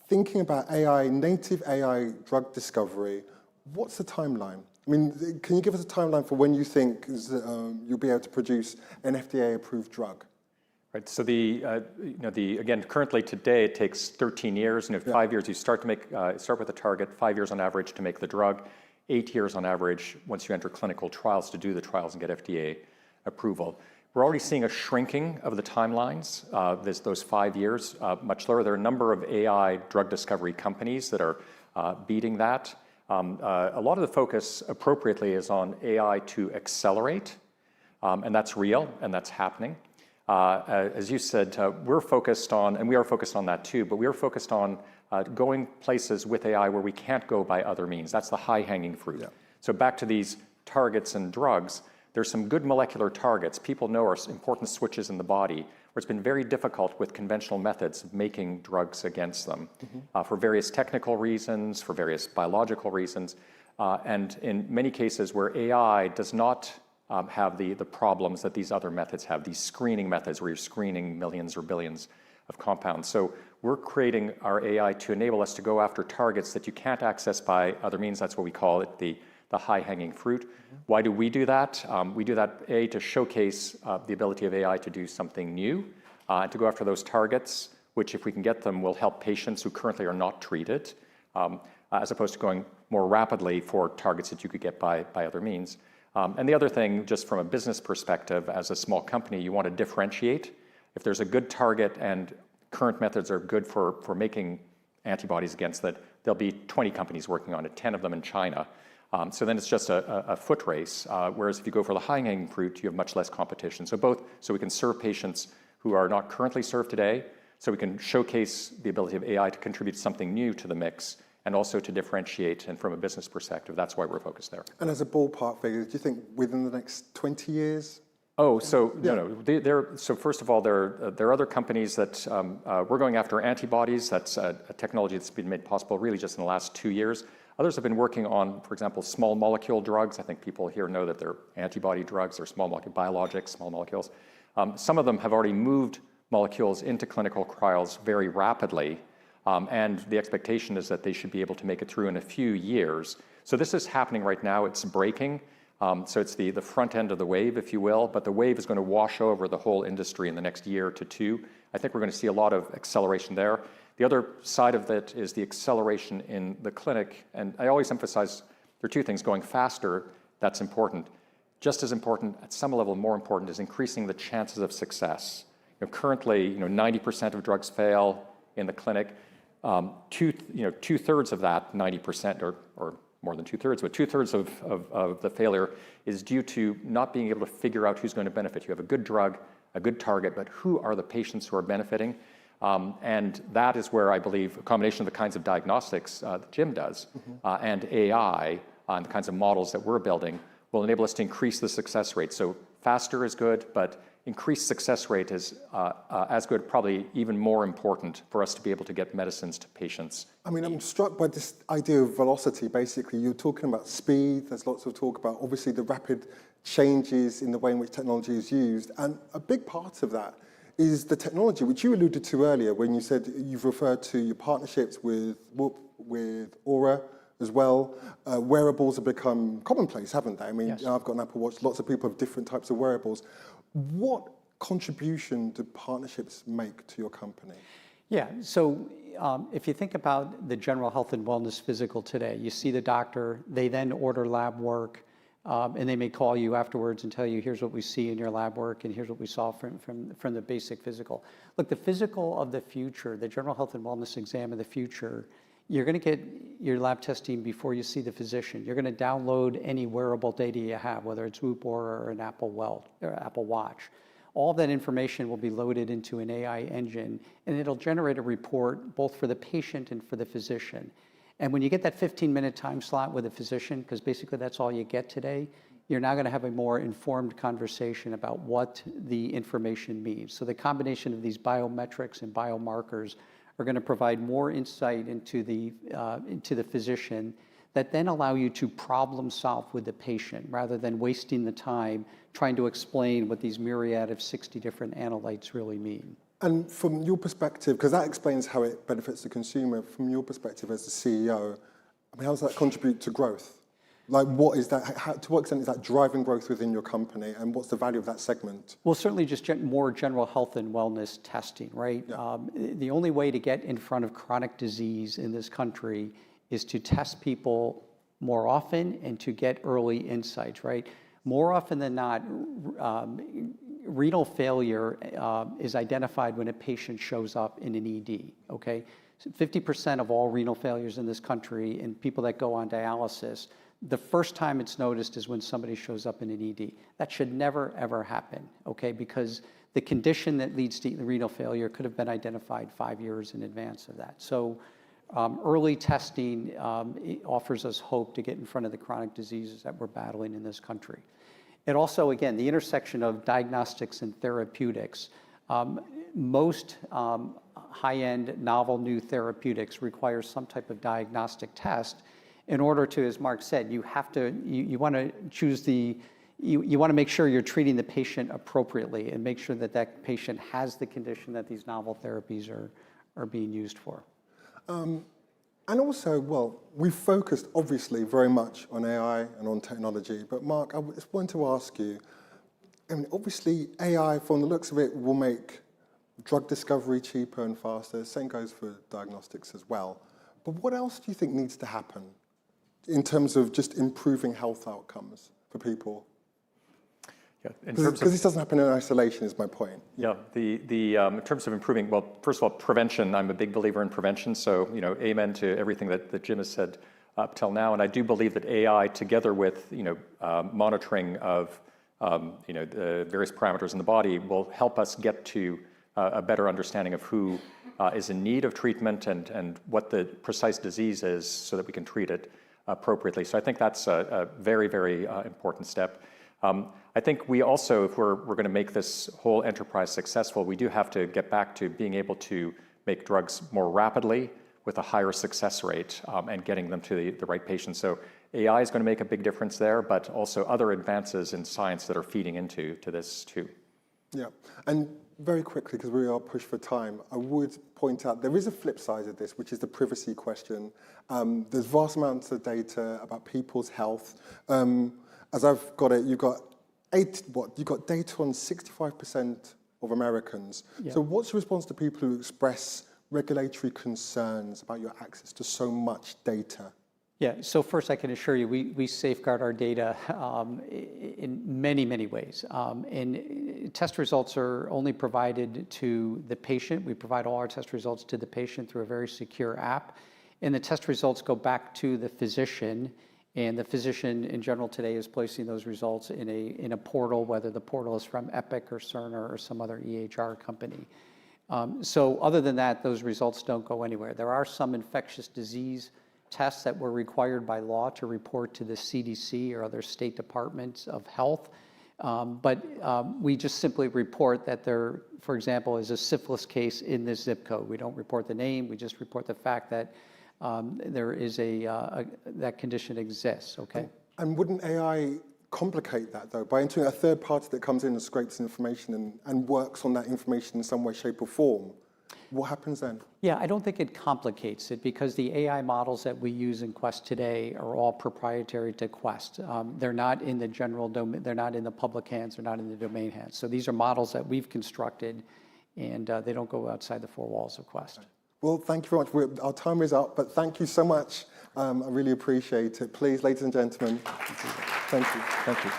thinking about AI, native AI drug discovery, what's the timeline? I mean, can you give us a timeline for when you think you'll be able to produce an FDA-approved drug? Right. So again, currently today it takes 13 years, and 5 years you start with a target, 5 years on average to make the drug, 8 years on average once you enter clinical trials to do the trials and get FDA approval. We're already seeing a shrinking of the timelines. Those 5 years, much lower. There are a number of AI drug discovery companies that are beating that. A lot of the focus appropriately is on AI to accelerate, and that's real and that's happening. As you said, we're focused on, and we are focused on that too, but we are focused on going places with AI where we can't go by other means. That's the high-hanging fruit. So back to these targets and drugs, there's some good molecular targets people know are important switches in the body where it's been very difficult with conventional methods of making drugs against them for various technical reasons, for various biological reasons, and in many cases where AI does not have the problems that these other methods have, these screening methods where you're screening millions or billions of compounds. So we're creating our AI to enable us to go after targets that you can't access by other means. That's what we call it, the high-hanging fruit. Why do we do that? We do that, A, to showcase the ability of AI to do something new, and to go after those targets, which if we can get them will help patients who currently are not treated, as opposed to going more rapidly for targets that you could get by other means. And the other thing, just from a business perspective, as a small company, you want to differentiate. If there's a good target and current methods are good for making antibodies against that, there'll be 20 companies working on it, 10 of them in China. So then it's just a foot race, whereas if you go for the high-hanging fruit, you have much less competition. So we can serve patients who are not currently served today, so we can showcase the ability of AI to contribute something new to the mix, and also to differentiate, and from a business perspective, that's why we're focused there. And as a ballpark figure, do you think within the next 20 years? Oh, so no. So first of all, there are other companies that we're going after antibodies. That's a technology that's been made possible really just in the last 2 years. Others have been working on, for example, small molecule drugs. I think people here know that they're antibody drugs or small molecule biologics, small molecules. Some of them have already moved molecules into clinical trials very rapidly, and the expectation is that they should be able to make it through in a few years. So this is happening right now. It's breaking. So it's the front end of the wave, if you will, but the wave is going to wash over the whole industry in the next year to two. I think we're going to see a lot of acceleration there. The other side of it is the acceleration in the clinic, and I always emphasize there are two things: going faster, that's important. Just as important, at some level more important, is increasing the chances of success. Currently, 90% of drugs fail in the clinic. Two-thirds of that 90%, or more than two-thirds, but two-thirds of the failure is due to not being able to figure out who's going to benefit. You have a good drug, a good target, but who are the patients who are benefiting? And that is where I believe a combination of the kinds of diagnostics that Jim does and AI and the kinds of models that we're building will enable us to increase the success rate. So faster is good, but increased success rate is as good, probably even more important for us to be able to get medicines to patients. I mean, I'm struck by this idea of velocity. Basically, you're talking about speed. There's lots of talk about, obviously, the rapid changes in the way in which technology is used. And a big part of that is the technology, which you alluded to earlier when you said you've referred to your partnerships with Aura as well. Wearables have become commonplace, haven't they? I mean, I've got an Apple Watch. Lots of people have different types of wearables. What contribution do partnerships make to your company? Yeah, so if you think about the general health and wellness physical today, you see the doctor, they then order lab work, and they may call you afterwards and tell you, here's what we see in your lab work, and here's what we saw from the basic physical. Look, the physical of the future, the general health and wellness exam of the future, you're going to get your lab testing before you see the physician. You're going to download any wearable data you have, whether it's Whoop or an Apple Watch. All that information will be loaded into an AI engine, and it'll generate a report both for the patient and for the physician. And when you get that 15-minute time slot with a physician, because basically that's all you get today, you're now going to have a more informed conversation about what the information means. So the combination of these biometrics and biomarkers are going to provide more insight into the physician that then allow you to problem solve with the patient rather than wasting the time trying to explain what these myriad of 60 different analytes really mean. And from your perspective, because that explains how it benefits the consumer, from your perspective as the CEO, I mean, how does that contribute to growth? Like, what is that? To what extent is that driving growth within your company, and what's the value of that segment? Well, certainly just more general health and wellness testing, right? Yeah. The only way to get in front of chronic disease in this country is to test people more often and to get early insights, right? More often than not, renal failure is identified when a patient shows up in an ED, okay? So 50% of all renal failures in this country and people that go on dialysis, the first time it's noticed is when somebody shows up in an ED. That should never, ever happen, okay? Because the condition that leads to renal failure could have been identified 5 years in advance of that. So early testing offers us hope to get in front of the chronic diseases that we're battling in this country. It also, again, the intersection of diagnostics and therapeutics. Most high-end novel new therapeutics require some type of diagnostic test in order to, as Mark said, you want to choose you want to make sure you're treating the patient appropriately and make sure that that patient has the condition that these novel therapies are being used for. And also, well, we've focused obviously very much on AI and on technology, but Mark, I just wanted to ask you, I mean, obviously AI, from the looks of it, will make drug discovery cheaper and faster. Same goes for diagnostics as well. But what else do you think needs to happen in terms of just improving health outcomes for people? Yeah, because this doesn't happen in isolation, is my point. Yeah, in terms of improving, well, first of all, prevention. I'm a big believer in prevention, so amen to everything that Jim has said up till now. And I do believe that AI, together with monitoring of the various parameters in the body, will help us get to a better understanding of who is in need of treatment and what the precise disease is so that we can treat it appropriately. So I think that's a very, very important step. I think we also, if we're going to make this whole enterprise successful, we do have to get back to being able to make drugs more rapidly with a higher success rate and getting them to the right patients. So AI is going to make a big difference there, but also other advances in science that are feeding into this too. Yeah, and very quickly, because we are pushed for time, I would point out there is a flip side of this, which is the privacy question. There's vast amounts of data about people's health. As I've got it, you've got data on 65% of Americans. Yeah. So what's your response to people who express regulatory concerns about your access to so much data? Yeah, so first I can assure you, we safeguard our data in many, many ways. And test results are only provided to the patient. We provide all our test results to the patient through a very secure app. And the test results go back to the physician. And the physician in general today is placing those results in a portal, whether the portal is from Epic or Cerner or some other EHR company. So other than that, those results don't go anywhere. There are some infectious disease tests that were required by law to report to the CDC or other state departments of health. But we just simply report that there, for example, is a syphilis case in this zip code. We don't report the name, we just report the fact that there is that condition exists, okay? And wouldn't AI complicate that though, by entering a third party that comes in and scrapes information and works on that information in some way, shape or form? What happens then? Yeah, I don't think it complicates it because the AI models that we use in Quest today are all proprietary to Quest. They're not in the general domain, they're not in the public hands, they're not in the domain hands. So these are models that we've constructed and they don't go outside the four walls of Quest. Well, thank you very much. Our time is up, but thank you so much. I really appreciate it. Please, ladies and gentlemen. Thank you. Thank you.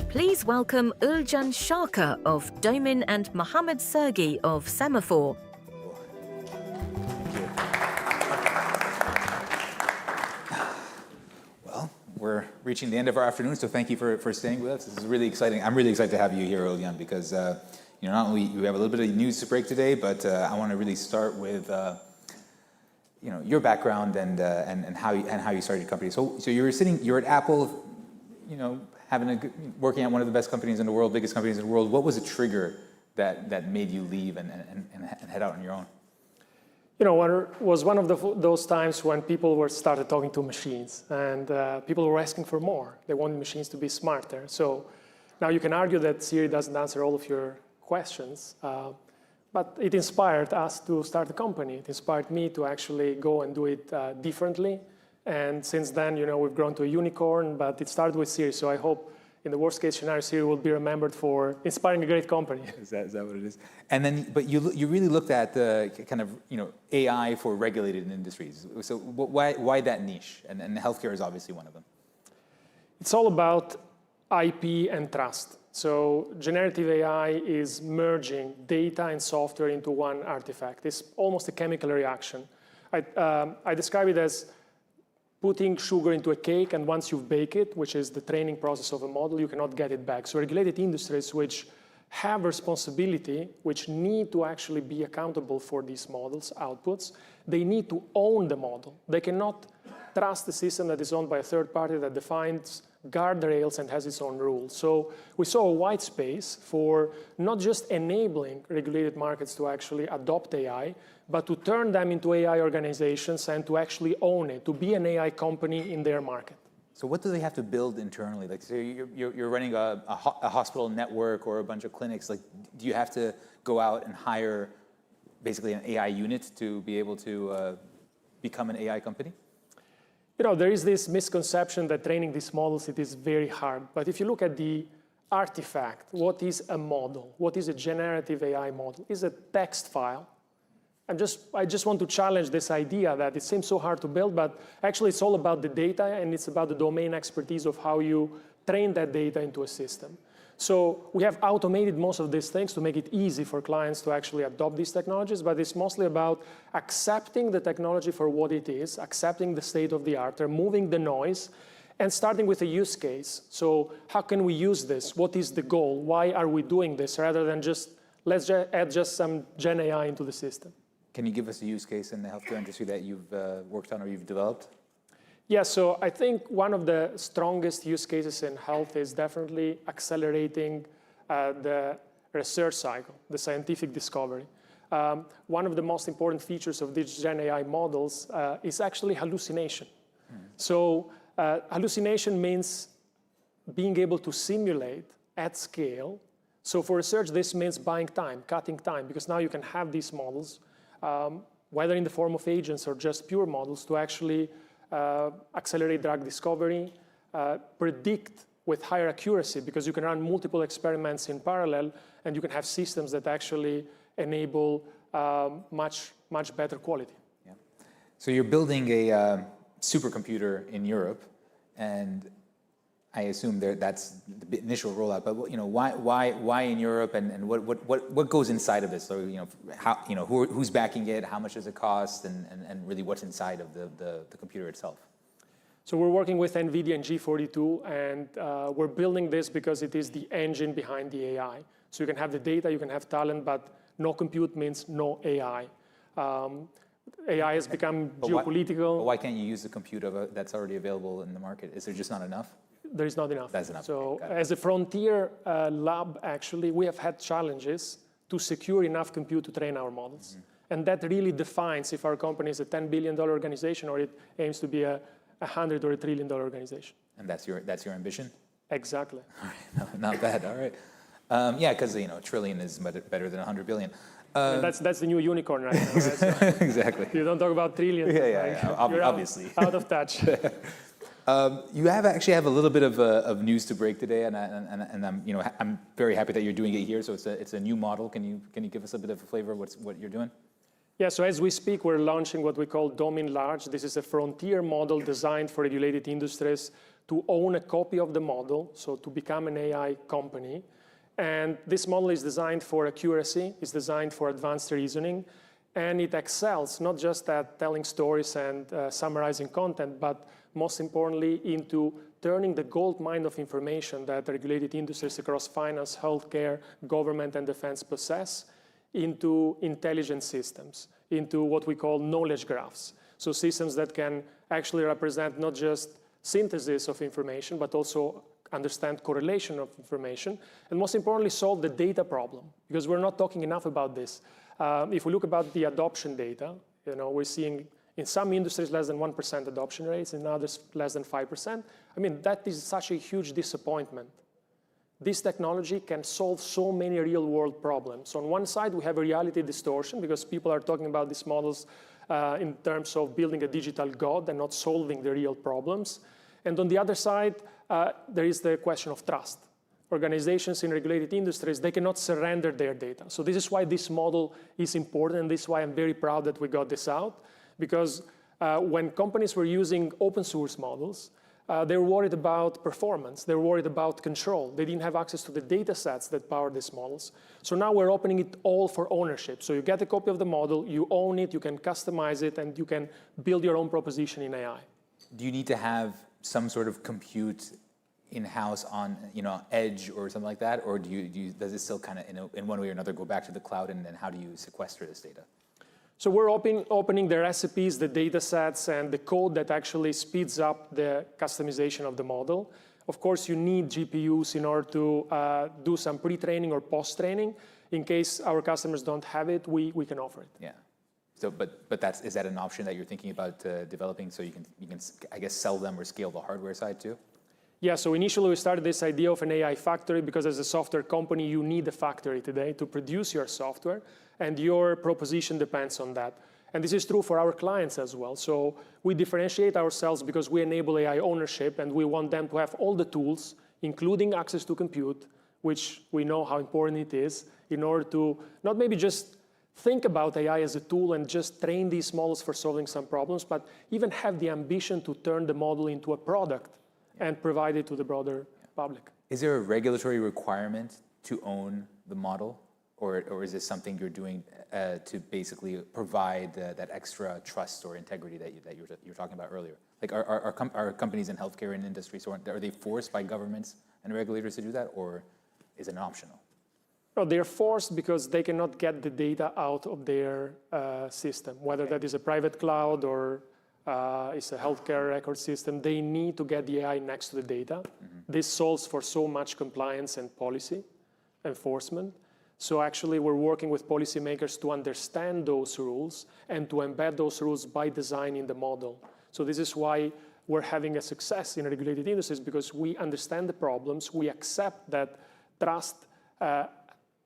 Please welcome Uljan Sharka of Domin and Mohammed Sergi of Semafor. Well, we're reaching the end of our afternoon, so thank you for staying with us. This is really exciting. I'm really excited to have you here, Uljan, because not only you have a little bit of news to break today, but I want to really start with your background and how you started your company. So you're at Apple, working at one of the best companies in the world, biggest companies in the world. What was the trigger that made you leave and head out on your own? Was one of those times when people started talking to machines, and people were asking for more. They wanted machines to be smarter. So now you can argue that Siri doesn't answer all of your questions, but it inspired us to start a company. It inspired me to actually go and do it differently. And since then, we've grown to a unicorn, but it started with Siri. So I hope in the worst case scenario, Siri will be remembered for inspiring a great company. Is that what it is? And then, but you really looked at the kind of, AI for regulated industries. So why that niche? And healthcare is obviously one of them. It's all about IP and trust. So generative AI is merging data and software into one artifact. It's almost a chemical reaction. I describe it as putting sugar into a cake, and once you've baked it, which is the training process of a model, you cannot get it back. So regulated industries which have responsibility, which need to actually be accountable for these models' outputs. They need to own the model. They cannot trust the system that is owned by a third party that defines guardrails and has its own rules. So we saw a wide space for not just enabling regulated markets to actually adopt AI, but to turn them into AI organizations and to actually own it, to be an AI company in their market. So what do they have to build internally? Like, so you're running a hospital network or a bunch of clinics. Like, do you have to go out and hire basically an AI unit to be able to become an AI company? You know, there is this misconception that training these models, it is very hard. But if you look at the artifact, what is a model? What is a generative AI model? It's a text file. I just want to challenge this idea that it seems so hard to build, but actually it's all about the data and it's about the domain expertise of how you train that data into a system. So we have automated most of these things to make it easy for clients to actually adopt these technologies, but it's mostly about accepting the technology for what it is, accepting the state of the art, removing the noise, and starting with a use case. So how can we use this? What is the goal? Why are we doing this? Rather than just, let's add just some Gen AI into the system. Can you give us a use case in the healthcare industry that you've worked on or you've developed? Yeah, so I think one of the strongest use cases in health is definitely accelerating the research cycle, the scientific discovery. One of the most important features of these Gen AI models is actually hallucination. So hallucination means being able to simulate at scale. So for research, this means buying time, cutting time, because now you can have these models, whether in the form of agents or just pure models, to actually accelerate drug discovery, predict with higher accuracy, because you can run multiple experiments in parallel, and you can have systems that actually enable much better quality. Yeah. So you're building a supercomputer in Europe, and I assume that's the initial rollout. But why in Europe, and what goes inside of this? So who's backing it? How much does it cost? And really, what's inside of the computer itself? So we're working with NVIDIA and G42, and we're building this because it is the engine behind the AI. So you can have the data, you can have talent, but no compute means no AI. AI has become geopolitical. But why can't you use the compute that's already available in the market? Is there just not enough? There is not enough. That's enough. So as a frontier lab, actually, we have had challenges to secure enough compute to train our models. And that really defines if our company is a $10 billion organization or it aims to be a $100 or $1 trillion organization. And that's your ambition? Exactly. All right, no, not bad. All right. Yeah, because a trillion is better than 100 billion. And that's the new unicorn right now. Right? So exactly. You don't talk about trillions. Yeah, obviously. Out of touch. You actually have a little bit of news to break today, and I'm very happy that you're doing it here. So it's a new model. Can you give us a bit of a flavor of what you're doing? Yeah. So as we speak, we're launching what we call Domain Large. This is a frontier model designed for regulated industries to own a copy of the model, so to become an AI company. And this model is designed for accuracy. It's designed for advanced reasoning. And it excels not just at telling stories and summarizing content, but most importantly, into turning the gold mine of information that regulated industries across finance, healthcare, government, and defense possess into intelligent systems, into what we call knowledge graphs. So systems that can actually represent not just synthesis of information, but also understand correlation of information, and most importantly, solve the data problem, because we're not talking enough about this. If we look about the adoption data, we're seeing in some industries less than 1% adoption rates, in others less than 5%. I mean, that is such a huge disappointment. This technology can solve so many real-world problems. On one side, we have a reality distortion because people are talking about these models in terms of building a digital god and not solving the real problems. And on the other side, there is the question of trust. Organizations in regulated industries, they cannot surrender their data. So this is why this model is important, and this is why I'm very proud that we got this out. Because when companies were using open source models, they were worried about performance. They were worried about control. They didn't have access to the data sets that power these models. So now we're opening it all for ownership. So you get a copy of the model, you own it, you can customize it, and you can build your own proposition in AI. Do you need to have some sort of compute in-house on edge or something like that, or does it still kind of in one way or another go back to the cloud, and then how do you sequester this data? So we're opening the recipes, the data sets, and the code that actually speeds up the customization of the model. Of course, you need GPUs in order to do some pre-training or post-training. In case our customers don't have it, we can offer it. Yeah. So, but is that an option that you're thinking about developing, so you can I guess sell them or scale the hardware side too? Yeah. So initially we started this idea of an AI factory because as a software company you need a factory today to produce your software, and your proposition depends on that. And this is true for our clients as well. So we differentiate ourselves because we enable AI ownership, and we want them to have all the tools, including access to compute, which we know how important it is, in order to not maybe just think about AI as a tool and just train these models for solving some problems, but even have the ambition to turn the model into a product and provide it to the broader public. Is there a regulatory requirement to own the model, or is this something you're doing to basically provide that extra trust or integrity that you were talking about earlier? Like, are companies in healthcare and industry, so are they forced by governments and regulators to do that, or is it optional? No, they're forced because they cannot get the data out of their system, whether that is a private cloud or it's a healthcare record system. They need to get the AI next to the data. This solves for so much compliance and policy enforcement. So actually, we're working with policymakers to understand those rules and to embed those rules by design in the model. So this is why we're having a success in regulated industries, because we understand the problems. We accept that trust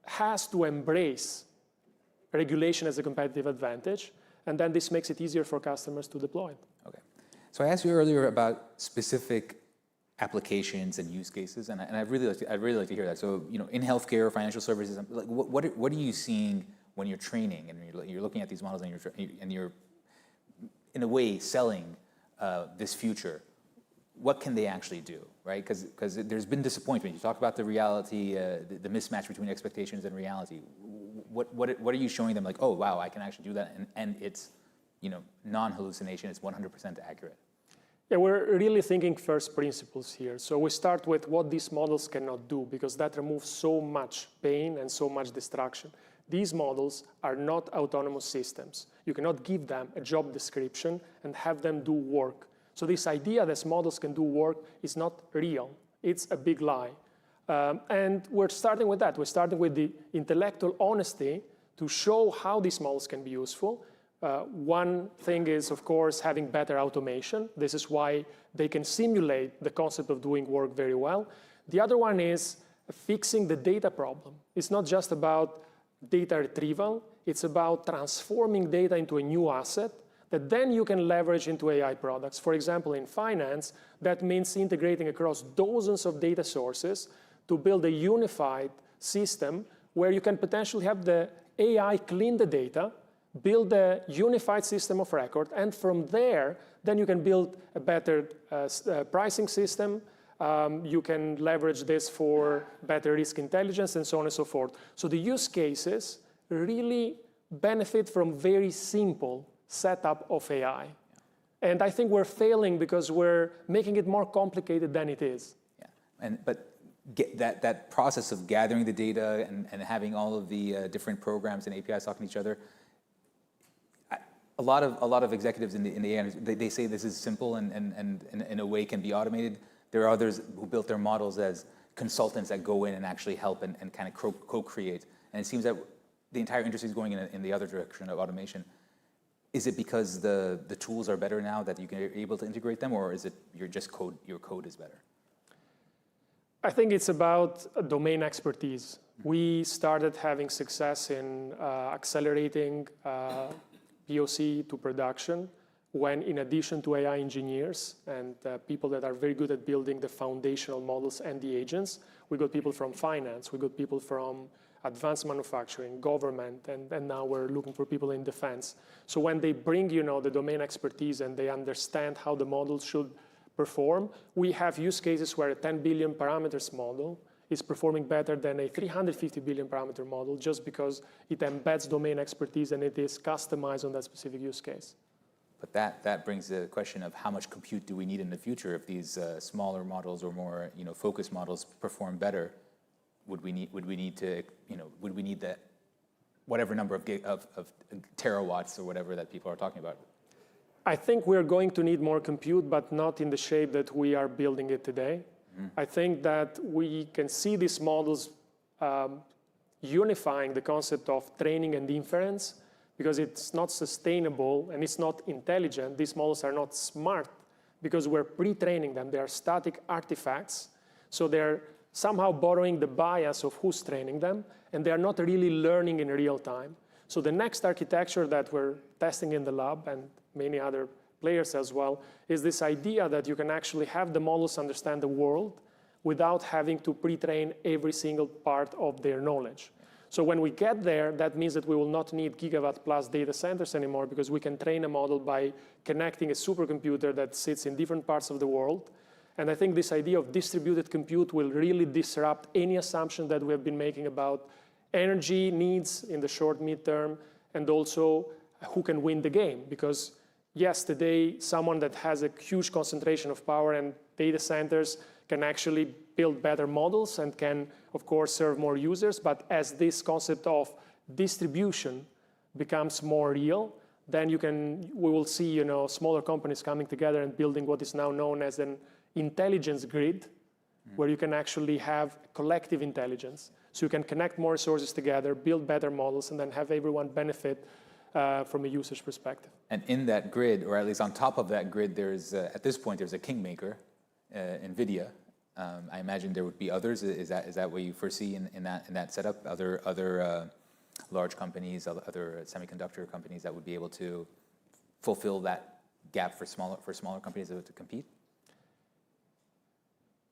has to embrace regulation as a competitive advantage, and then this makes it easier for customers to deploy it. Okay. So I asked you earlier about specific applications and use cases, and I'd really like to hear that. So, in healthcare, financial services, like what are you seeing when you're training and you're looking at these models and you're in a way selling this future? What can they actually do, right? Because there's been disappointment. You talk about the reality, the mismatch between expectations and reality. What are you showing them? Like, oh wow, I can actually do that, and it's non-hallucination. It's 100% accurate. Yeah, we're really thinking first principles here. So we start with what these models cannot do, because that removes so much pain and so much distraction. These models are not autonomous systems. You cannot give them a job description and have them do work. So this idea that models can do work is not real. It's a big lie. And we're starting with that. We're starting with the intellectual honesty to show how these models can be useful. One thing is, of course, having better automation. This is why they can simulate the concept of doing work very well. The other one is fixing the data problem. It's not just about data retrieval. It's about transforming data into a new asset that then you can leverage into AI products. For example, in finance, that means integrating across dozens of data sources to build a unified system where you can potentially have the AI clean the data, build a unified system of record, and from there, then you can build a better pricing system. You can leverage this for better risk intelligence and so on and so forth. So the use cases really benefit from very simple setup of AI. And I think we're failing because we're making it more complicated than it is. Yeah, but that process of gathering the data and having all of the different programs and APIs talking to each other, a lot of executives in the AI, they say this is simple and in a way can be automated. There are others who built their models as consultants that go in and actually help and kind of co-create. And it seems that the entire industry is going in the other direction of automation. Is it because the tools are better now that you're able to integrate them, or is it your code is better? I think it's about domain expertise. We started having success in accelerating POC to production when, in addition to AI engineers and people that are very good at building the foundational models and the agents, we got people from finance, we got people from advanced manufacturing, government, and now we're looking for people in defense. So when they bring, the domain expertise and they understand how the models should perform, we have use cases where a 10 billion parameters model is performing better than a 350 billion parameter model just because it embeds domain expertise and it is customized on that specific use case. But that brings the question of how much compute do we need in the future if these smaller models or more focused models perform better? Would we need that whatever number of terawatts or whatever that people are talking about? I think we're going to need more compute, but not in the shape that we are building it today. I think that we can see these models unifying the concept of training and inference, because it's not sustainable and it's not intelligent. These models are not smart because we're pre-training them. They are static artifacts. So they're somehow borrowing the bias of who's training them, and they're not really learning in real time. So the next architecture that we're testing in the lab, and many other players as well, is this idea that you can actually have the models understand the world without having to pre-train every single part of their knowledge. So when we get there, that means that we will not need gigawatt-plus data centers anymore, because we can train a model by connecting a supercomputer that sits in different parts of the world. And I think this idea of distributed compute will really disrupt any assumption that we have been making about energy needs in the short, mid-term, and also who can win the game. Because yes, today, someone that has a huge concentration of power and data centers can actually build better models and can, of course, serve more users. But as this concept of distribution becomes more real, then we will see smaller companies coming together and building what is now known as an intelligence grid, where you can actually have collective intelligence. So you can connect more resources together, build better models, and then have everyone benefit from a usage perspective. And in that grid, or at least on top of that grid, there's at this point there's a kingmaker, NVIDIA. I imagine there would be others. Is that what you foresee in that setup? Other large companies, other semiconductor companies that would be able to fulfill that gap for smaller companies to compete?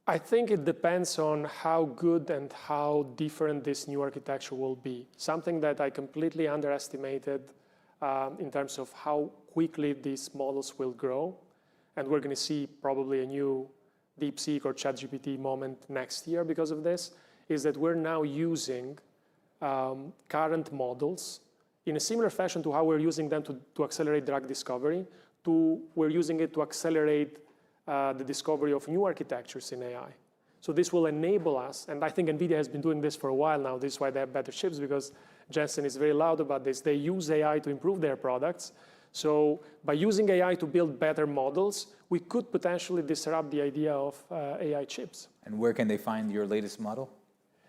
I think it depends on how good and how different this new architecture will be. Something that I completely underestimated in terms of how quickly these models will grow. And we're going to see probably a new DeepSeek or ChatGPT moment next year because of this, is that we're now using current models in a similar fashion to how we're using them to accelerate drug discovery, we're using it to accelerate the discovery of new architectures in AI. So this will enable us, and I think NVIDIA has been doing this for a while now. This is why they have better chips, because Jensen is very loud about this. They use AI to improve their products. So by using AI to build better models, we could potentially disrupt the idea of AI chips. And where can they find your latest model?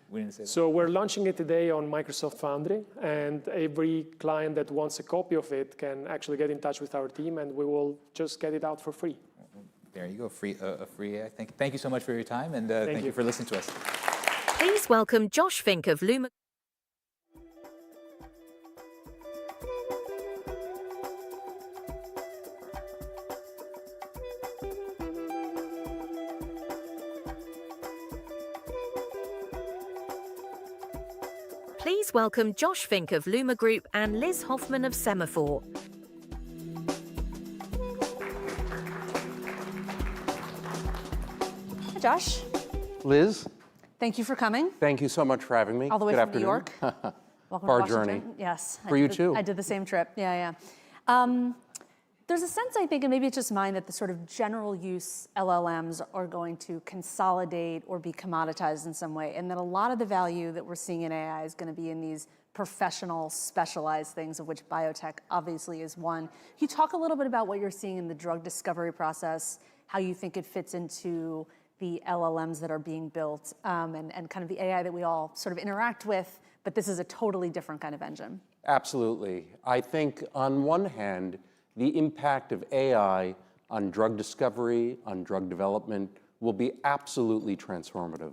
We didn't say that. So we're launching it today on Microsoft Foundry, and every client that wants a copy of it can actually get in touch with our team, and we will just get it out for free. There you go, free AI. Thank you so much for your time, and thank you for listening to us. Please welcome Josh Fink of Luma. Please welcome Josh Fink of Luma Group and Liz Hoffman of Semafor. Hi, Josh. Liz, Thank you for coming. thank you so much for having me. All the way Good from afternoon. New York. Welcome Far to Washington. journey. Yes. For you too. I did the same trip. Yeah. There's a sense, I think, and maybe it's just mine, that the sort of general use LLMs are going to consolidate or be commoditized in some way, and that a lot of the value that we're seeing in AI is going to be in these professional, specialized things, of which biotech obviously is one. Can you talk a little bit about what you're seeing in the drug discovery process, how you think it fits into the LLMs that are being built, and kind of the AI that we all sort of interact with, but this is a totally different kind of engine? Absolutely. I think on one hand, the impact of AI on drug discovery, on drug development, will be absolutely transformative.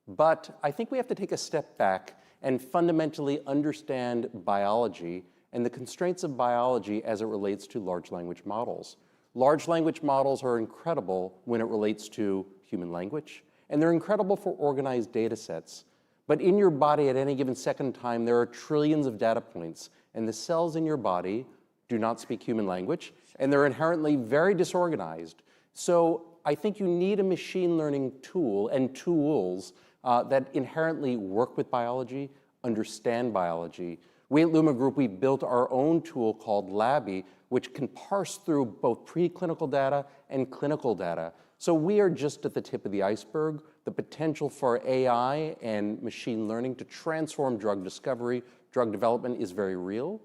But I think we have to take a step back and fundamentally understand biology and the constraints of biology as it relates to large language models. Large language models are incredible when it relates to human language, and they're incredible for organized data sets. But in your body at any given second in time, there are trillions of data points, and the cells in your body do not speak human language, and they're inherently very disorganized. So I think you need a machine learning tool and tools that inherently work with biology, understand biology. We at Luma Group, we built our own tool called Labby, which can parse through both preclinical data and clinical data. So we are just at the tip of the iceberg. The potential for AI and machine learning to transform drug discovery, drug development is very real,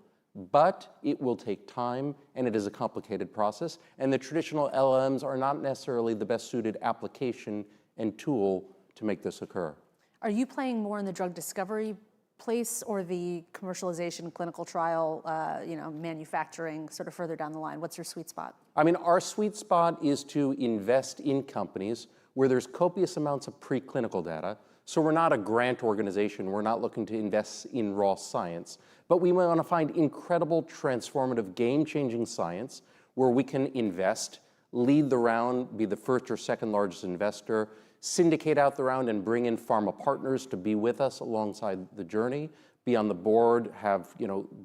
but it will take time, and it is a complicated process. And the traditional LLMs are not necessarily the best suited application and tool to make this occur. Are you playing more in the drug discovery place or the commercialization, clinical trial, manufacturing, sort of further down the line? What's your sweet spot? I mean, our sweet spot is to invest in companies where there's copious amounts of preclinical data. So we're not a grant organization. We're not looking to invest in raw science. But we want to find incredible, transformative, game-changing science where we can invest, lead the round, be the first or second largest investor, syndicate out the round and bring in pharma partners to be with us alongside the journey, be on the board, have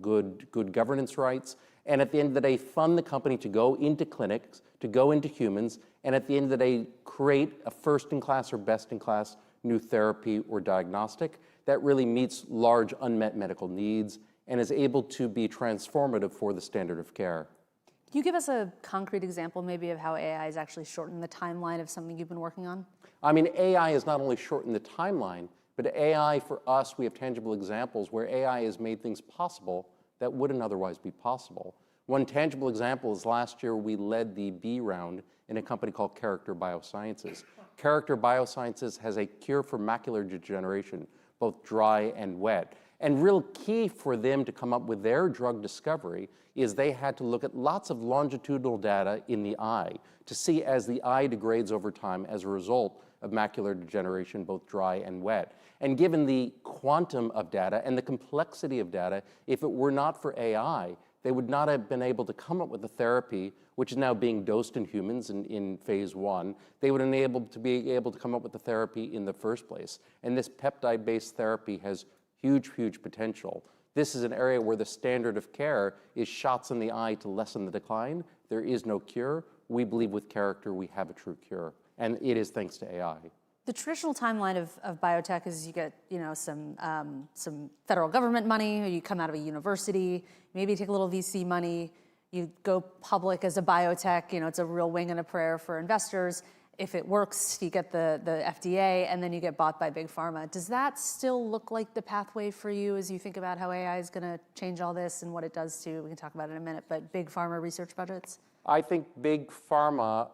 good governance rights, and at the end of the day, fund the company to go into clinics, to go into humans, and at the end of the day, create a first-in-class or best-in-class new therapy or diagnostic that really meets large unmet medical needs and is able to be transformative for the standard of care. Can you give us a concrete example maybe of how AI has actually shortened the timeline of something you've been working on? I mean, AI has not only shortened the timeline, but AI for us, we have tangible examples where AI has made things possible that wouldn't otherwise be possible. One tangible example is last year we led the B round in a company called Character Biosciences. Character Biosciences has a cure for macular degeneration, both dry and wet. And real key for them to come up with their drug discovery is they had to look at lots of longitudinal data in the eye to see as the eye degrades over time as a result of macular degeneration, both dry and wet. And given the quantum of data and the complexity of data, if it were not for AI, they would not have been able to come up with a therapy, which is now being dosed in humans in phase 1. They would be able to come up with the therapy in the first place. And this peptide-based therapy has huge, huge potential. This is an area where the standard of care is shots in the eye to lessen the decline. There is no cure. We believe with Character we have a true cure. And it is thanks to AI. The traditional timeline of biotech is you get some federal government money, or you come out of a university, maybe you take a little VC money, you go public as a biotech, it's a real wing and a prayer for investors. If it works, you get the FDA, and then you get bought by big pharma. Does that still look like the pathway for you as you think about how AI is going to change all this and what it does to, we can talk about it in a minute, but big pharma research budgets? I think big pharma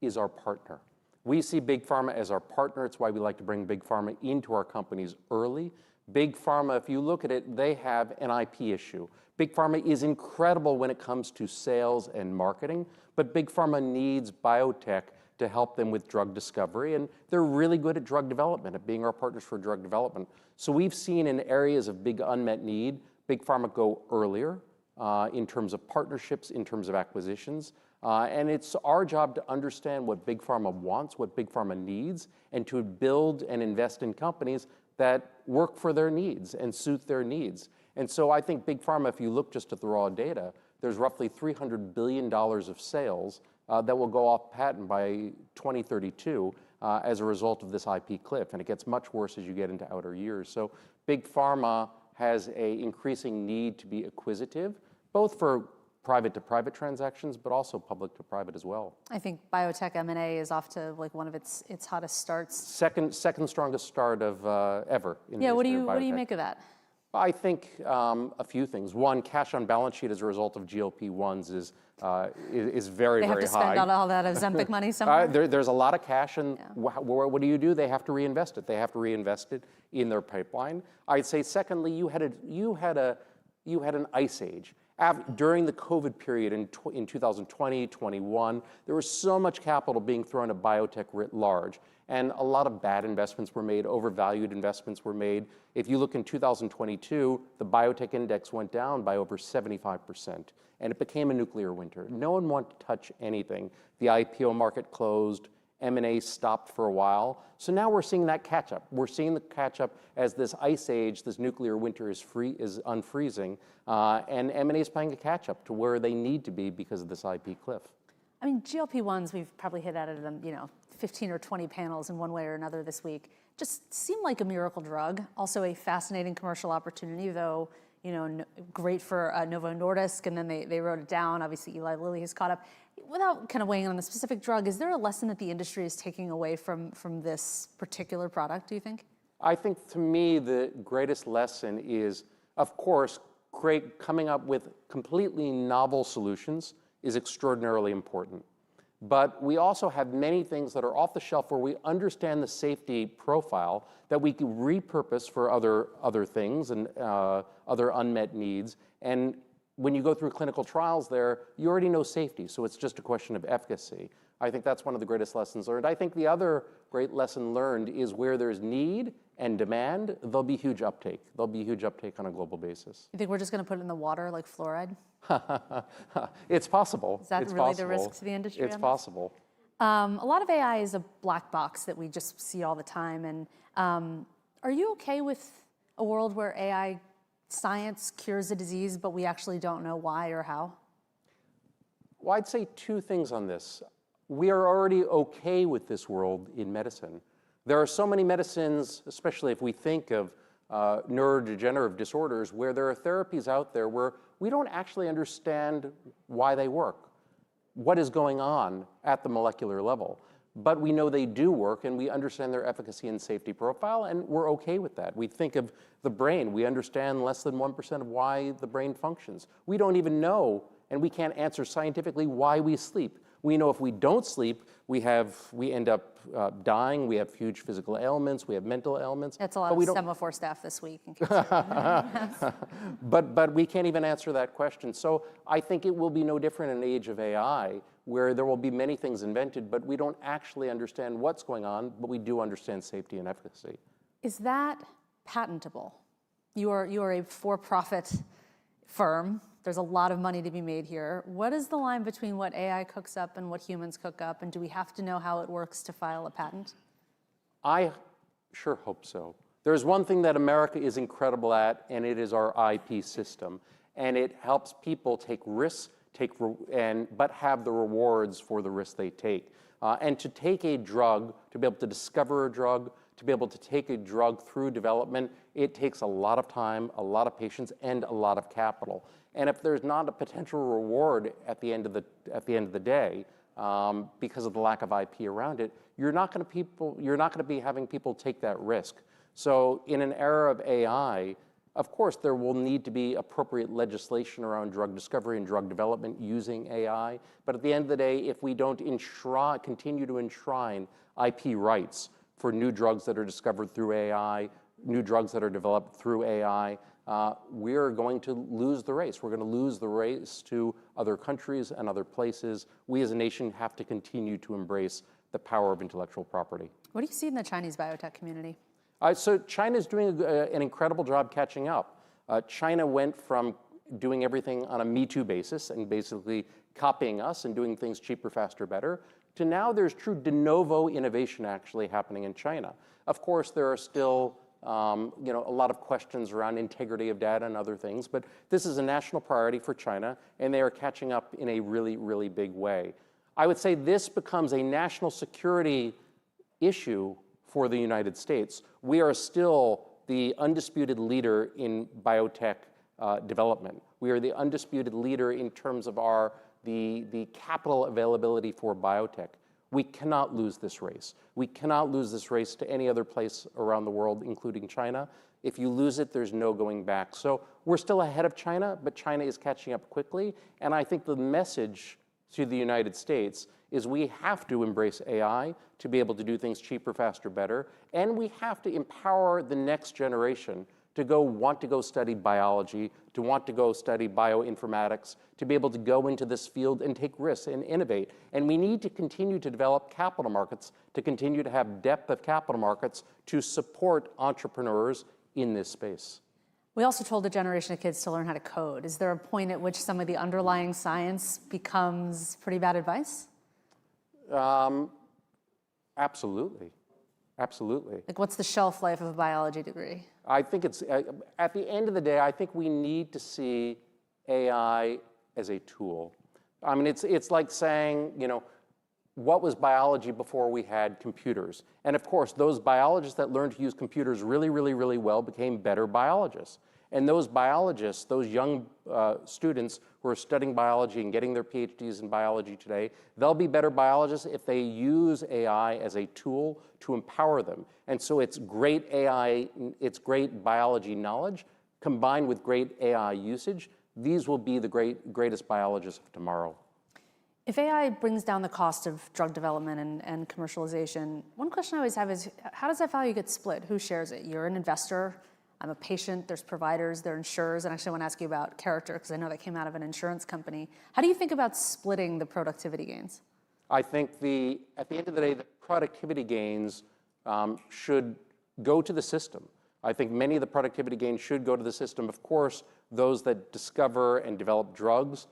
is our partner. We see big pharma as our partner. It's why we like to bring big pharma into our companies early. Big pharma, if you look at it, they have an IP issue. Big pharma is incredible when it comes to sales and marketing, but big pharma needs biotech to help them with drug discovery, and they're really good at drug development, at being our partners for drug development. So we've seen in areas of big unmet need, big pharma go earlier in terms of partnerships, in terms of acquisitions. And it's our job to understand what big pharma wants, what big pharma needs, and to build and invest in companies that work for their needs and suit their needs. And so I think big pharma, if you look just at the raw data, there's roughly $300 billion of sales that will go off patent by 2032 as a result of this IP cliff. And it gets much worse as you get into outer years. So big pharma has an increasing need to be acquisitive, both for private-to-private transactions, but also public-to-private as well. I think biotech M&A is off to like one of its hottest starts. Second strongest start of ever in the history of biotech. What do you make of that? I think a few things. One, cash on balance sheet as a result of GLP-1s is very, very high. They have to spend all that Ozempic money somewhere? There's a lot of cash, and what do? They have to reinvest it. They have to reinvest it in their pipeline. I'd say, secondly, you had an ice age. During the COVID period in 2020, 21, there was so much capital being thrown at biotech writ large, and a lot of bad investments were made, overvalued investments were made. If you look in 2022, the biotech index went down by over 75%, and it became a nuclear winter. No one wanted to touch anything. The IPO market closed, M&A stopped for a while. So now we're seeing that catch up. We're seeing the catch up as this ice age, this nuclear winter is unfreezing, and M&A is playing a catch up to where they need to be because of this IP cliff. I mean, GLP-1s, we've probably hit at them, 15 or 20 panels in one way or another this week. Just seemed like a miracle drug. Also a fascinating commercial opportunity, though, great for Novo Nordisk, and then they wrote it down. Obviously, Eli Lilly has caught up. Without kind of weighing in on the specific drug, is there a lesson that the industry is taking away from this particular product, do you think? I think, to me, the greatest lesson is, of course, coming up with completely novel solutions is extraordinarily important. But we also have many things that are off the shelf where we understand the safety profile that we can repurpose for other things and other unmet needs. And when you go through clinical trials there, you already know safety, so it's just a question of efficacy. I think that's one of the greatest lessons learned. I think the other great lesson learned is where there's need and demand, there'll be huge uptake. There'll be huge uptake on a global basis. You think we're just going to put it in the water like fluoride? It's possible. Is that it's really possible. the risk to the industry? It's possible. A lot of AI is a black box that we just see all the time. And are you okay with a world where AI science cures a disease, but we actually don't know why or how? Well, I'd say two things on this. We are already okay with this world in medicine. There are so many medicines, especially if we think of neurodegenerative disorders, where there are therapies out there where we don't actually understand why they work, what is going on at the molecular level. But we know they do work, and we understand their efficacy and safety profile, and we're okay with that. We think of the brain. We understand less than 1% of why the brain functions. We don't even know, and we can't answer scientifically why we sleep. We know if we don't sleep, we end up dying. We have huge physical ailments. We have mental ailments. That's a lot of Semafor staff this week. But we can't even answer that question. So I think it will be no different in an age of AI, where there will be many things invented, but we don't actually understand what's going on, but we do understand safety and efficacy. Is that patentable? You are a for-profit firm. There's a lot of money to be made here. What is the line between what AI cooks up and what humans cook up? And do we have to know how it works to file a patent? I sure hope so. There's one thing that America is incredible at, and it is our IP system. And it helps people take risks, but have the rewards for the risks they take. And to take a drug, to be able to discover a drug, to be able to take a drug through development, it takes a lot of time, a lot of patience, and a lot of capital. And if there's not a potential reward at the end of the day, because of the lack of IP around it, you're not going to be having people take that risk. So in an era of AI, of course, there will need to be appropriate legislation around drug discovery and drug development using AI. But at the end of the day, if we don't continue to enshrine IP rights for new drugs that are discovered through AI, new drugs that are developed through AI, we're going to lose the race. We're going to lose the race to other countries and other places. We as a nation have to continue to embrace the power of intellectual property. What do you see in the Chinese biotech community? So China's doing an incredible job catching up. China went from doing everything on a Me Too basis and basically copying us and doing things cheaper, faster, better, to now there's true de novo innovation actually happening in China. Of course, there are still a lot of questions around integrity of data and other things, but this is a national priority for China, and they are catching up in a really, really big way. I would say this becomes a national security issue for the United States. We are still the undisputed leader in biotech development. We are the undisputed leader in terms of the capital availability for biotech. We cannot lose this race. We cannot lose this race to any other place around the world, including China. If you lose it, there's no going back. So we're still ahead of China, but China is catching up quickly. And I think the message to the United States is we have to embrace AI to be able to do things cheaper, faster, better. And we have to empower the next generation to want to go study biology, to want to go study bioinformatics, to be able to go into this field and take risks and innovate. And we need to continue to develop capital markets, to continue to have depth of capital markets to support entrepreneurs in this space. We also told a generation of kids to learn how to code. Is there a point at which some of the underlying science becomes pretty bad advice? Absolutely. Absolutely. Like, what's the shelf life of a biology degree? I think it's, at the end of the day, I think we need to see AI as a tool. I mean, it's like saying, what was biology before we had computers? And of course, those biologists that learned to use computers really, really, really well became better biologists. And those biologists, those young students who are studying biology and getting their PhDs in biology today, they'll be better biologists if they use AI as a tool to empower them. And so it's great AI, it's great biology knowledge combined with great AI usage. These will be the greatest biologists of tomorrow. If AI brings down the cost of drug development and commercialization, one question I always have is, how does that value get split? Who shares it? You're an investor, I'm a patient, there's providers, there are insurers, and actually I want to ask you about Character, because I know that came out of an insurance company. How do you think about splitting the productivity gains? I think at the end of the day, the productivity gains should go to the system. I think many of the productivity gains should go to the system. Of course, those that discover and develop drugs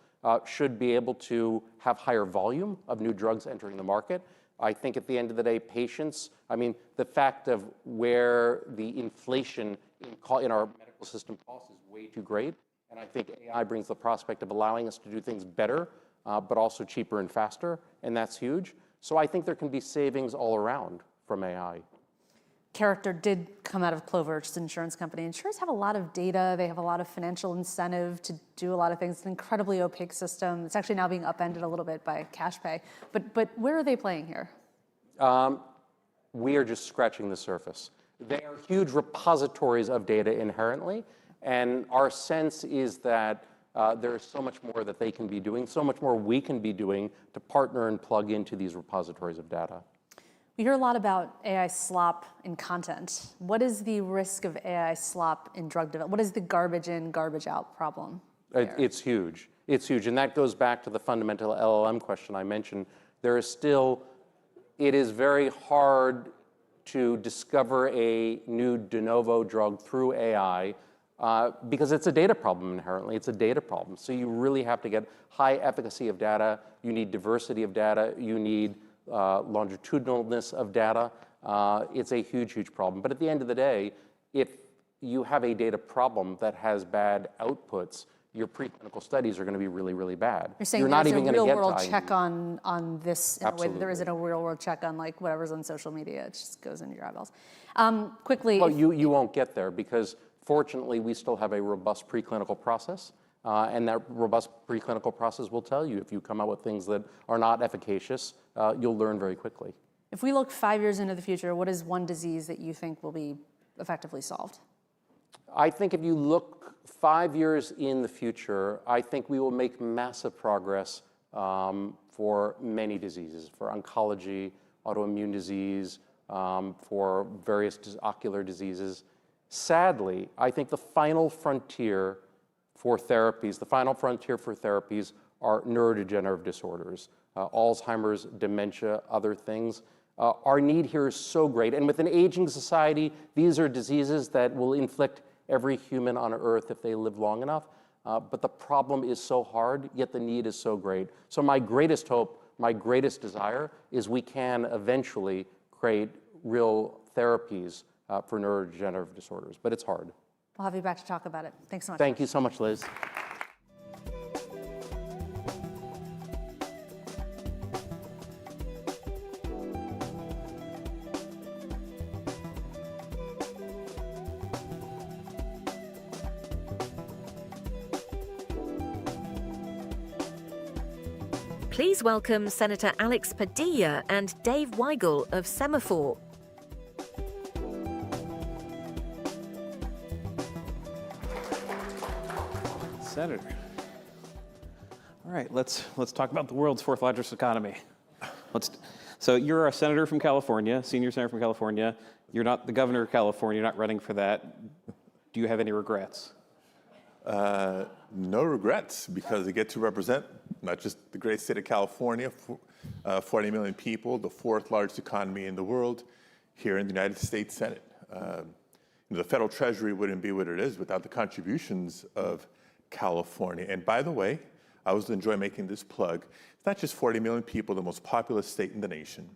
should be able to have higher volume of new drugs entering the market. I think at the end of the day, patients, I mean, the fact of where the inflation in our medical system costs is way too great. And I think AI brings the prospect of allowing us to do things better, but also cheaper and faster. And that's huge. So I think there can be savings all around from AI. Character did come out of Clover, which is an insurance company. Insurers have a lot of data. They have a lot of financial incentive to do a lot of things. It's an incredibly opaque system. It's actually now being upended a little bit by cash pay. But where are they playing here? We are just scratching the surface. They are huge repositories of data inherently. And our sense is that there is so much more that they can be doing, so much more we can be doing to partner and plug into these repositories of data. We hear a lot about AI slop in content. What is the risk of AI slop in drug development? What is the garbage in, garbage out problem? It's huge. It's huge. And that goes back to the fundamental LLM question I mentioned. It is very hard to discover a new de novo drug through AI because it's a data problem inherently. It's a data problem. So you really have to get high efficacy of data. You need diversity of data. You need longitudinalness of data. It's a huge, huge problem. But at the end of the day, if you have a data problem that has bad outputs, your preclinical studies are going to be really, really bad. You're saying You're not there's even a going to get real-world to check on this in a way that there Absolutely. isn't a real-world check on like whatever's on social media. It just goes into your eyeballs. Quickly. Well, you won't get there because fortunately we still have a robust preclinical process. And that robust preclinical process will tell you if you come out with things that are not efficacious, you'll learn very quickly. If we look 5 years into the future, what is one disease that you think will be effectively solved? I think if you look 5 years in the future, I think we will make massive progress for many diseases, for oncology, autoimmune disease, for various ocular diseases. Sadly, I think the final frontier for therapies are neurodegenerative disorders, Alzheimer's, dementia, other things. Our need here is so great. And with an aging society, these are diseases that will inflict every human on Earth if they live long enough. But the problem is so hard, yet the need is so great. So my greatest hope, my greatest desire is we can eventually create real therapies for neurodegenerative disorders. But it's hard. We'll have you back to talk about it. Thanks so much. Thank you so much, Liz. Please welcome Senator Alex Padilla and Dave Weigel of Semafor. Senator. All right, let's talk about the world's fourth largest economy. So you're a senator from California, senior senator from California. You're not the governor of California. You're not running for that. Do you have any regrets? No regrets, because I get to represent not just the great state of California, 40 million people, the fourth largest economy in the world, here in the United States Senate. The federal treasury wouldn't be what it is without the contributions of California. And by the way, I always enjoy making this plug. It's not just 40 million people, the most populous state in the nation.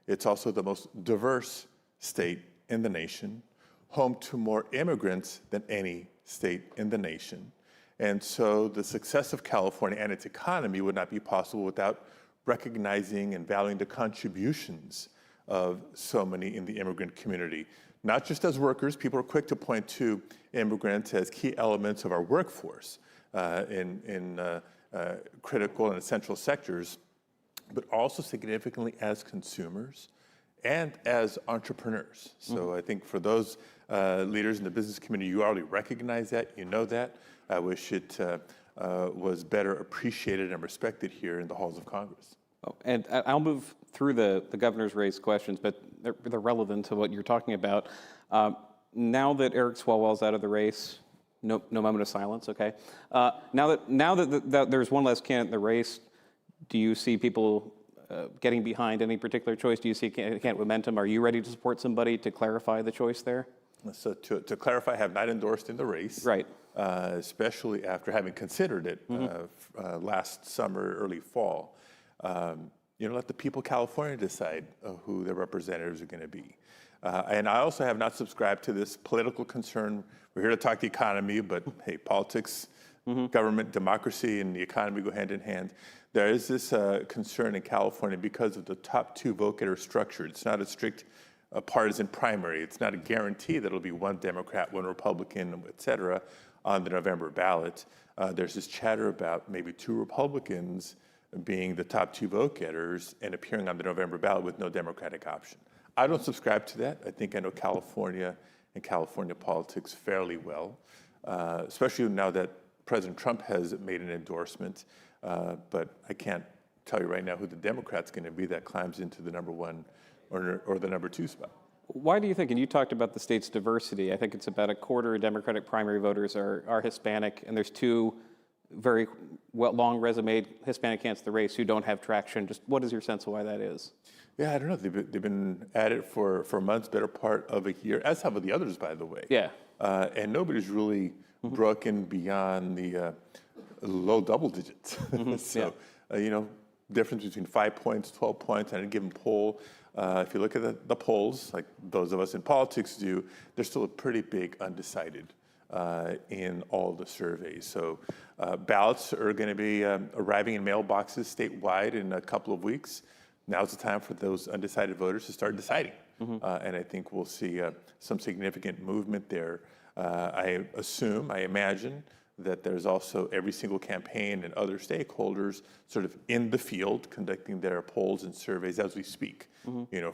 It's also the most diverse state in the nation, home to more immigrants than any state in the nation. And so the success of California and its economy would not be possible without recognizing and valuing the contributions of so many in the immigrant community. not just as workers. People are quick to point to immigrants as key elements of our workforce in critical and essential sectors, but also significantly as consumers and as entrepreneurs. So I think for those leaders in the business community, you already recognize that, you know that. I wish it was better appreciated and respected here in the halls of Congress. Oh, and I'll move through the governor's race questions, but they're relevant to what you're talking about. Now that Eric Swalwell's out of the race, no moment of silence, okay? Now that there's one less candidate in the race, do you see people getting behind any particular choice? Do you see candidate momentum? Are you ready to support somebody to clarify the choice there? So to clarify, I have not endorsed in the race, right? Especially after having considered it last summer, early fall. Let the people of California decide who their representatives are going to be. And I also have not subscribed to this political concern. We're here to talk the economy, but hey, politics, government, democracy, and the economy go hand in hand. There is this concern in California because of the top two vote getter structure. It's not a strict partisan primary. It's not a guarantee that it'll be one Democrat, one Republican, et cetera, on the November ballot. There's this chatter about maybe two Republicans being the top two vote getters and appearing on the November ballot with no Democratic option. I don't subscribe to that. I think I know California and California politics fairly well, especially now that President Trump has made an endorsement. But I can't tell you right now who the Democrat's going to be that climbs into the number one or the number two spot. Why do you think, and you talked about the state's diversity, I think it's about a quarter of Democratic primary voters are Hispanic, and there's two very long resumed Hispanic candidates in the race who don't have traction. Just what is your sense of why that is? Yeah, I don't know. They've been at it for months, better part of a year, as have the others, by the way. Yeah. And nobody's really broken beyond the low double digits. So, difference between 5 points, 12 points on a given poll. If you look at the polls, like those of us in politics do, there's still a pretty big undecided in all the surveys. So ballots are going to be arriving in mailboxes statewide in a couple of weeks. Now's the time for those undecided voters to start deciding. And I think we'll see some significant movement there. I imagine that there's also every single campaign and other stakeholders sort of in the field conducting their polls and surveys as we speak.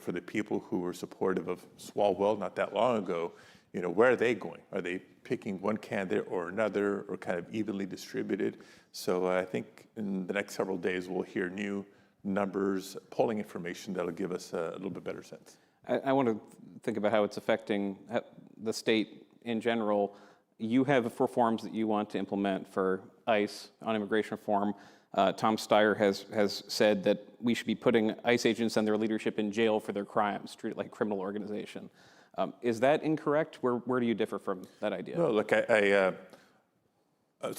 For the people who were supportive of Swalwell not that long ago, where are they going? Are they picking one candidate or another, or kind of evenly distributed? So I think in the next several days we'll hear new numbers, polling information that'll give us a little bit better sense. I want to think about how it's affecting the state in general. You have reforms that you want to implement for ICE on immigration reform. Tom Steyer has said that we should be putting ICE agents and their leadership in jail for their crimes, treated like a criminal organization. Is that incorrect? Where do you differ from that idea? No, look, so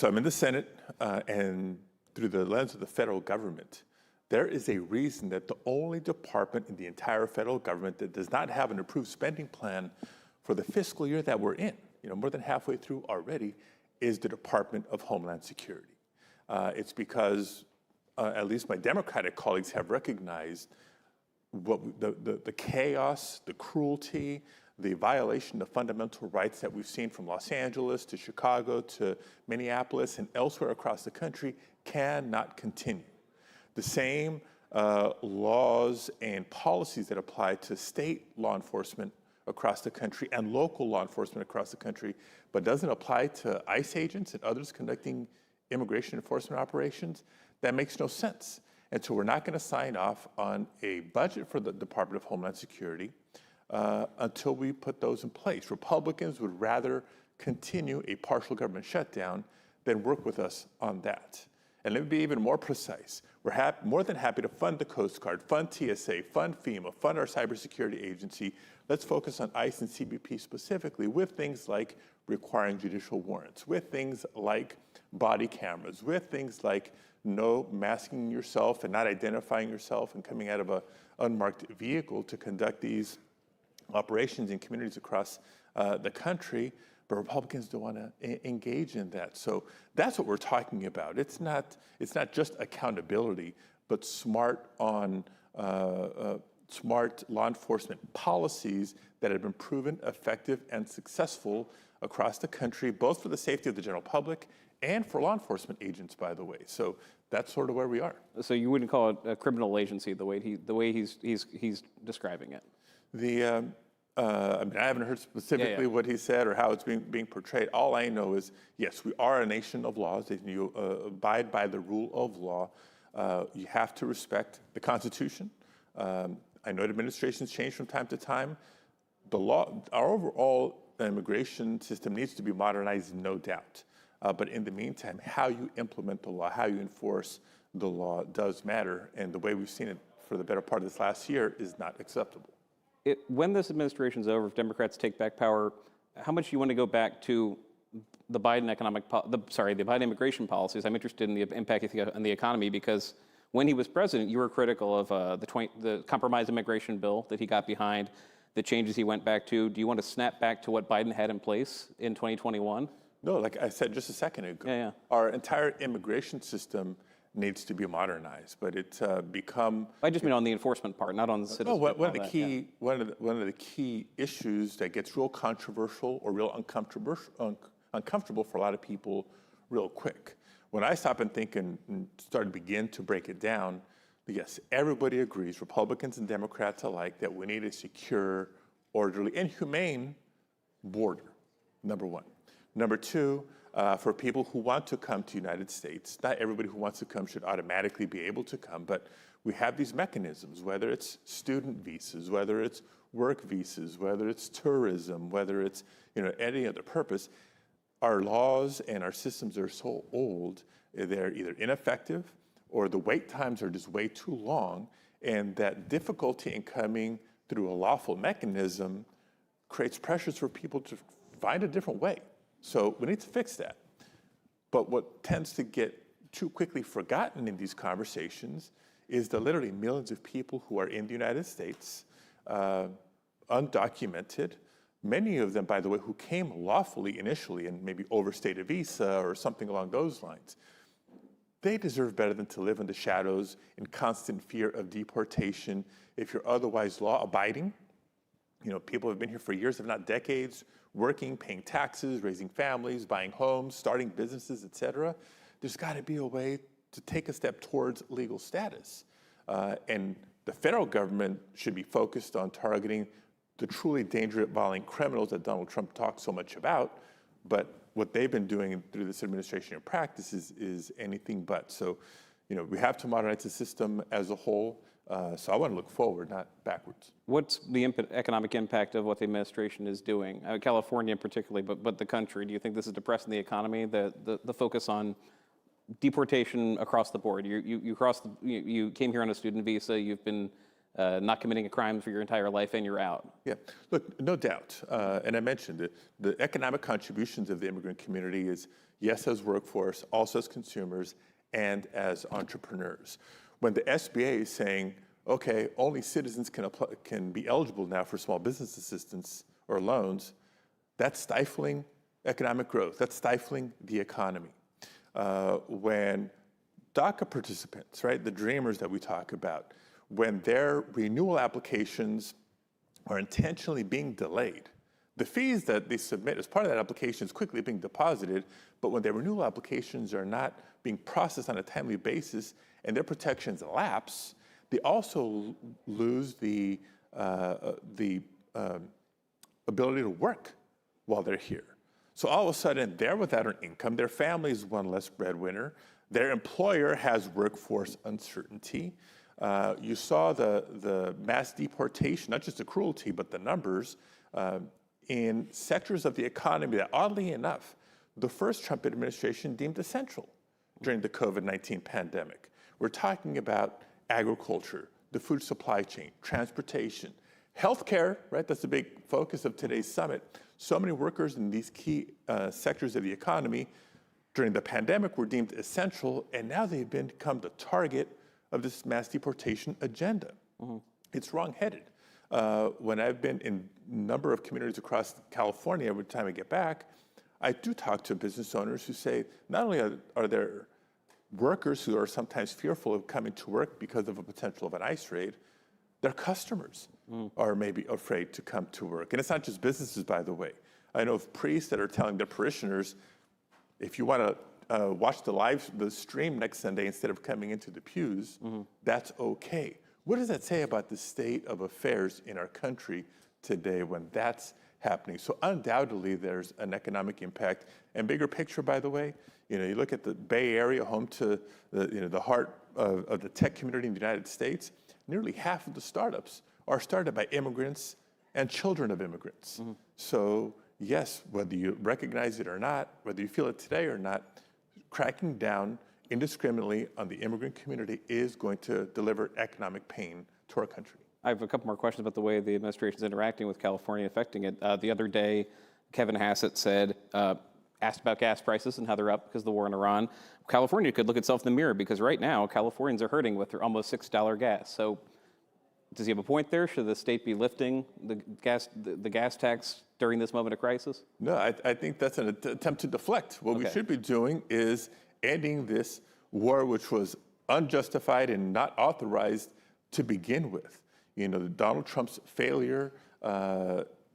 I'm in the Senate, and through the lens of the federal government, there is a reason that the only department in the entire federal government that does not have an approved spending plan for the fiscal year that we're in, more than halfway through already, is the Department of Homeland Security. It's because at least my Democratic colleagues have recognized what the chaos, the cruelty, the violation of fundamental rights that we've seen from Los Angeles to Chicago to Minneapolis and elsewhere across the country cannot continue. The same laws and policies that apply to state law enforcement across the country and local law enforcement across the country, but doesn't apply to ICE agents and others conducting immigration enforcement operations, that makes no sense. And so we're not going to sign off on a budget for the Department of Homeland Security until we put those in place. Republicans would rather continue a partial government shutdown than work with us on that. And let me be even more precise. We're more than happy to fund the Coast Guard, fund TSA, fund FEMA, fund our cybersecurity agency. Let's focus on ICE and CBP specifically with things like requiring judicial warrants, with things like body cameras, with things like no masking yourself and not identifying yourself and coming out of an unmarked vehicle to conduct these operations in communities across the country. But Republicans don't want to engage in that. So that's what we're talking about. It's not just accountability, but smart on smart law enforcement policies that have been proven effective and successful across the country, both for the safety of the general public and for law enforcement agents, by the way. So that's sort of where we are. So you wouldn't call it a criminal agency the way he's describing it? I mean, I haven't heard specifically what he said or how it's being portrayed. All I know is, yes, we are a nation of laws. If you abide by the rule of law, you have to respect the Constitution. I know administrations change from time to time. Our overall immigration system needs to be modernized, no doubt. But in the meantime, how you implement the law, how you enforce the law does matter. And the way we've seen it for the better part of this last year is not acceptable. When this administration's over, if Democrats take back power, how much do you want to go back to the Biden the Biden immigration policies? I'm interested in the impact on the economy because when he was president, you were critical of the compromise immigration bill that he got behind, the changes he went back to. Do you want to snap back to what Biden had in place in 2021? No, like I said just a second ago, our entire immigration system needs to be modernized, but it's become. I just mean on the enforcement part, not on the citizens. No, one of the key issues that gets real controversial or real uncomfortable for a lot of people real quick. When I stop and think and start to begin to break it down, yes, everybody agrees, Republicans and Democrats alike, that we need a secure, orderly, and humane border, number one. Number two, for people who want to come to the United States, not everybody who wants to come should automatically be able to come, but we have these mechanisms, whether it's student visas, whether it's work visas, whether it's tourism, whether it's any other purpose. Our laws and our systems are so old, they're either ineffective or the wait times are just way too long, and that difficulty in coming through a lawful mechanism creates pressures for people to find a different way. So we need to fix that. But what tends to get too quickly forgotten in these conversations is the literally millions of people who are in the United States, undocumented, many of them, by the way, who came lawfully initially and maybe overstayed a visa or something along those lines. They deserve better than to live in the shadows in constant fear of deportation if you're otherwise law-abiding. People have been here for years, if not decades, working, paying taxes, raising families, buying homes, starting businesses, et cetera. There's got to be a way to take a step towards legal status. And the federal government should be focused on targeting the truly dangerous, violent criminals that Donald Trump talks so much about. But what they've been doing through this administration in practice is anything but. So, we have to modernize the system as a whole. So I want to look forward, not backwards. What's the economic impact of what the administration is doing? California particularly, but the country. Do you think this is depressing the economy, the focus on deportation across the board? You came here on a student visa, you've been not committing a crime for your entire life, and you're out. Yeah, look, no doubt. And I mentioned it, the economic contributions of the immigrant community is, yes, as workforce, also as consumers, and as entrepreneurs. When the SBA is saying, okay, only citizens can be eligible now for small business assistance or loans, that's stifling economic growth. That's stifling the economy. When DACA participants, right, the dreamers that we talk about, when their renewal applications are intentionally being delayed, the fees that they submit as part of that application is quickly being deposited, but when their renewal applications are not being processed on a timely basis and their protections lapse, they also lose the ability to work while they're here. So all of a sudden, they're without an income, their family is one less breadwinner, their employer has workforce uncertainty. You saw the mass deportation, not just the cruelty, but the numbers, in sectors of the economy that, oddly enough, the first Trump administration deemed essential during the COVID-19 pandemic. We're talking about agriculture, the food supply chain, transportation, healthcare, right? That's a big focus of today's summit. So many workers in these key sectors of the economy during the pandemic were deemed essential, and now they've become the target of this mass deportation agenda. Mm-hmm. It's wrong-headed. When I've been in a number of communities across California, every time I get back, I do talk to business owners who say, not only are there workers who are sometimes fearful of coming to work because of a potential of an ICE raid, their customers are maybe afraid to come to work. And it's not just businesses, by the way. I know of priests that are telling their parishioners, if you want to watch the stream next Sunday instead of coming into the pews, that's okay. What does that say about the state of affairs in our country today when that's happening? So undoubtedly, there's an economic impact. And bigger picture, by the way, you look at the Bay Area, home to the heart of the tech community in the United States. Nearly half of the startups are started by immigrants and children of immigrants. So yes, whether you recognize it or not, whether you feel it today or not, cracking down indiscriminately on the immigrant community is going to deliver economic pain to our country. I have a couple more questions about the way the administration is interacting with California, affecting it. The other day, Kevin Hassett said, asked about gas prices and how they're up because of the war in Iran. California could look itself in the mirror because right now, Californians are hurting with their almost $6 gas. So does he have a point there? Should the state be lifting the gas tax during this moment of crisis? No, I think that's an attempt to deflect. What we should be doing is ending this war, which was unjustified and not authorized to begin with. Donald Trump's failure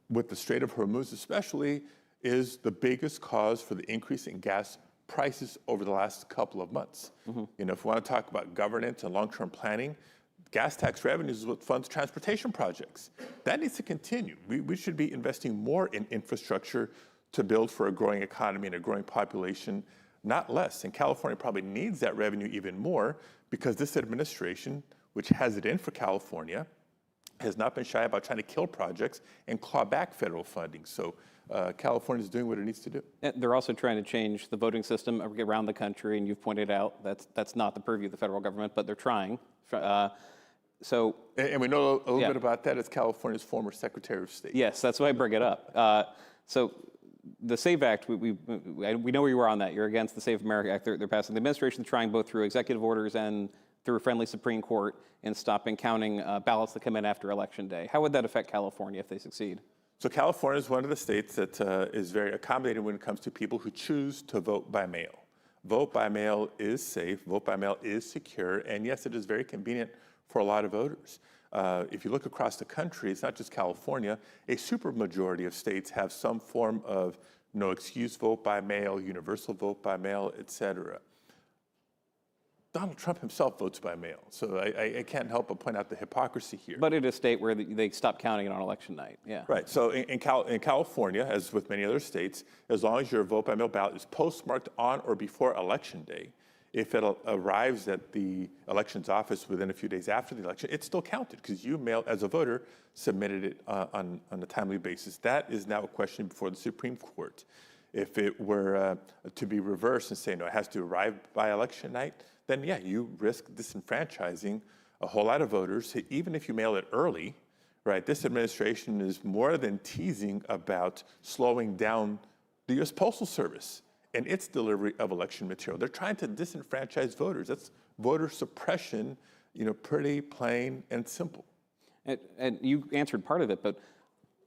with the Strait of Hormuz especially is the biggest cause for the increase in gas prices over the last couple of months. If we want to talk about governance and long-term planning, gas tax revenues is what funds transportation projects. That needs to continue. We should be investing more in infrastructure to build for a growing economy and a growing population, not less. And California probably needs that revenue even more because this administration, which has it in for California, has not been shy about trying to kill projects and claw back federal funding. So California is doing what it needs to do. And they're also trying to change the voting system around the country, and you've pointed out that's not the purview of the federal government, but they're trying. And we know a little bit about that as California's former Secretary of State. Yes, that's why I bring it up. So the SAVE Act, we know where you are on that. You're against the Save America Act. They're passing. The administration's trying both through executive orders and through a friendly Supreme Court in stopping counting ballots that come in after Election Day. How would that affect California if they succeed? So California is one of the states that is very accommodating when it comes to people who choose to vote by mail. Vote by mail is safe, vote by mail is secure, and yes, it is very convenient for a lot of voters. If you look across the country, it's not just California, a supermajority of states have some form of no excuse vote by mail, universal vote by mail, et cetera. Donald Trump himself votes by mail, so I can't help but point out the hypocrisy here. But in a state where they stop counting it on election night, yeah. Right, so in California, as with many other states, as long as your vote by mail ballot is postmarked on or before Election Day, if it arrives at the elections office within a few days after the election, it's still counted because you as a voter, submitted it on a timely basis. That is now a question before the Supreme Court. If it were to be reversed and say, no, it has to arrive by election night, then yeah, you risk disenfranchising a whole lot of voters, even if you mail it early, right? This administration is more than teasing about slowing down the U.S. Postal Service and its delivery of election material. They're trying to disenfranchise voters. That's voter suppression, pretty plain and simple. And you answered part of it, but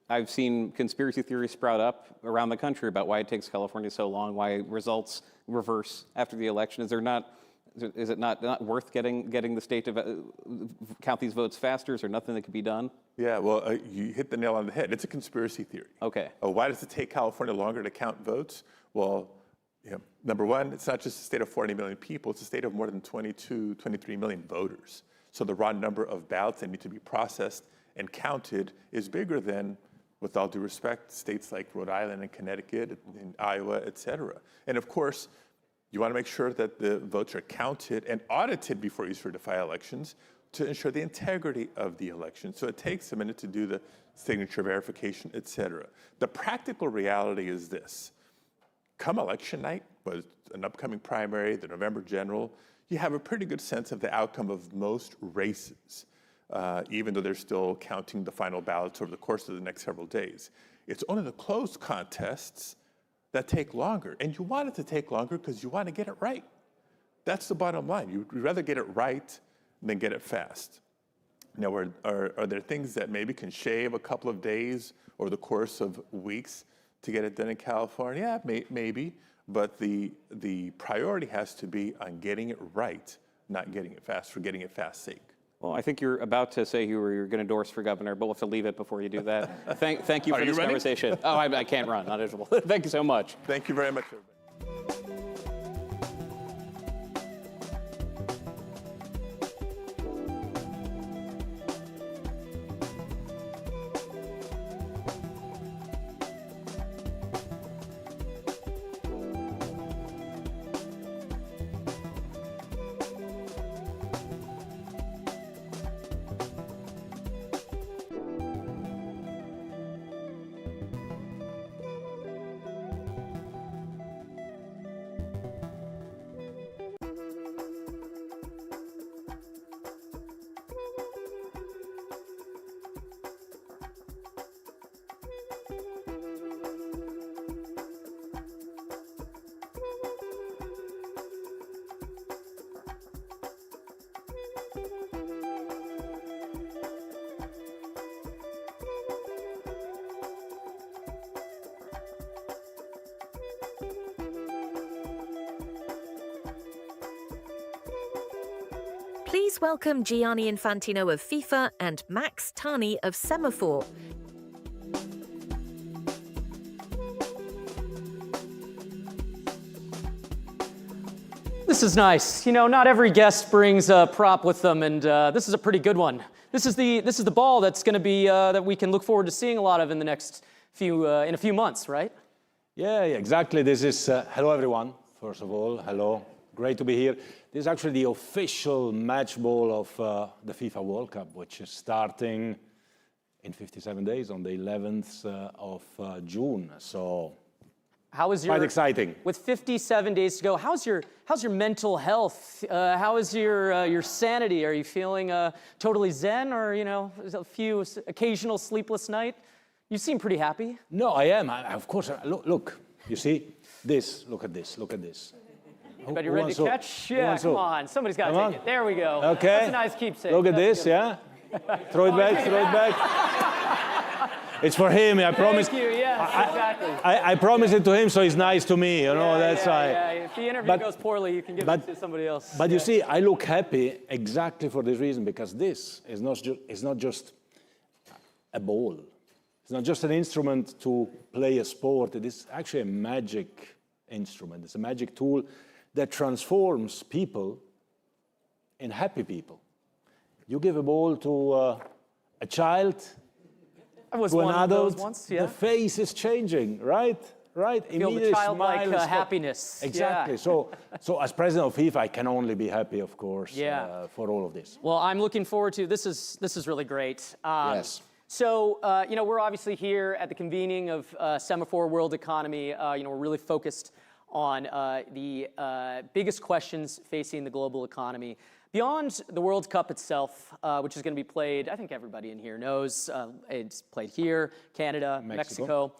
I've seen conspiracy theories sprout up around the country about why it takes California so long, why results reverse after the election. Is it not worth getting the state to count these votes faster? Is there nothing that could be done? Yeah, well, you hit the nail on the head. It's a conspiracy theory. Okay. Why does it take California longer to count votes? Well, number one, it's not just a state of 40 million people. It's a state of more than 22, 23 million voters. So the raw number of ballots that need to be processed and counted is bigger than, with all due respect, states like Rhode Island and Connecticut and Iowa, et cetera. And of course, you want to make sure that the votes are counted and audited before you certify elections to ensure the integrity of the election. So it takes a minute to do the signature verification, et cetera. The practical reality is this. Come election night, with an upcoming primary, the November general, you have a pretty good sense of the outcome of most races, even though they're still counting the final ballots over the course of the next several days. It's only the close contests that take longer. And you want it to take longer because you want to get it right. That's the bottom line. You'd rather get it right than get it fast. Now, are there things that maybe can shave a couple of days or the course of weeks to get it done in California? Yeah, maybe. But the priority has to be on getting it right, not getting it fast for getting it fast's sake. Well, I think you're about to say you're going to endorse for governor, but we'll have to leave it before you do that. Thank you for this conversation. Oh, I can't run, not eligible. Thank you so much. Thank you very much, everybody. Please welcome Gianni Infantino of FIFA and Max Tani of Semafor. This is nice. You know, not every guest brings a prop with them, and this is a pretty good one. This is the ball that's going to be that we can look forward to seeing a lot of in the next few in a few months, right? Yeah, exactly. This is hello everyone. First of all, hello. Great to be here. This is actually the official match ball of the FIFA World Cup, which is starting in 57 days on the 11th of June. So quite exciting. With 57 days to go, how's your mental health? How is your sanity? Are you feeling totally zen, or a few occasional sleepless night? You seem pretty happy. No, I am. Of course. Look. You see this? Look at this. Look at this. But you're ready to catch? Yeah, come on. Somebody's got to take it. There we go. Okay. That's a nice keepsake. Look at this, yeah? Throw it back, throw it back. It's for him, I promise. Thank you, yes, exactly. I promised it to him, so he's nice to me, that's why. Yeah. If the interview goes poorly, you can give it to somebody else. But you see, I look happy exactly for this reason, because this is not just a ball. It's not just an instrument to play a sport. It is actually a magic instrument. It's a magic tool that transforms people in happy people. You give a ball to a child, to an adult, the face is changing, right? Right? Feel the childlike happiness. Exactly. Yeah. So as president of FIFA, I can only be happy, of course, for all of this. Well, I'm looking forward to this. Is really great. Yes. So, we're obviously here at the convening of Semafor World Economy. We're really focused on the biggest questions facing the global economy. Beyond the World Cup itself, which is going to be played, I think everybody in here knows, it's played here, Canada, Mexico.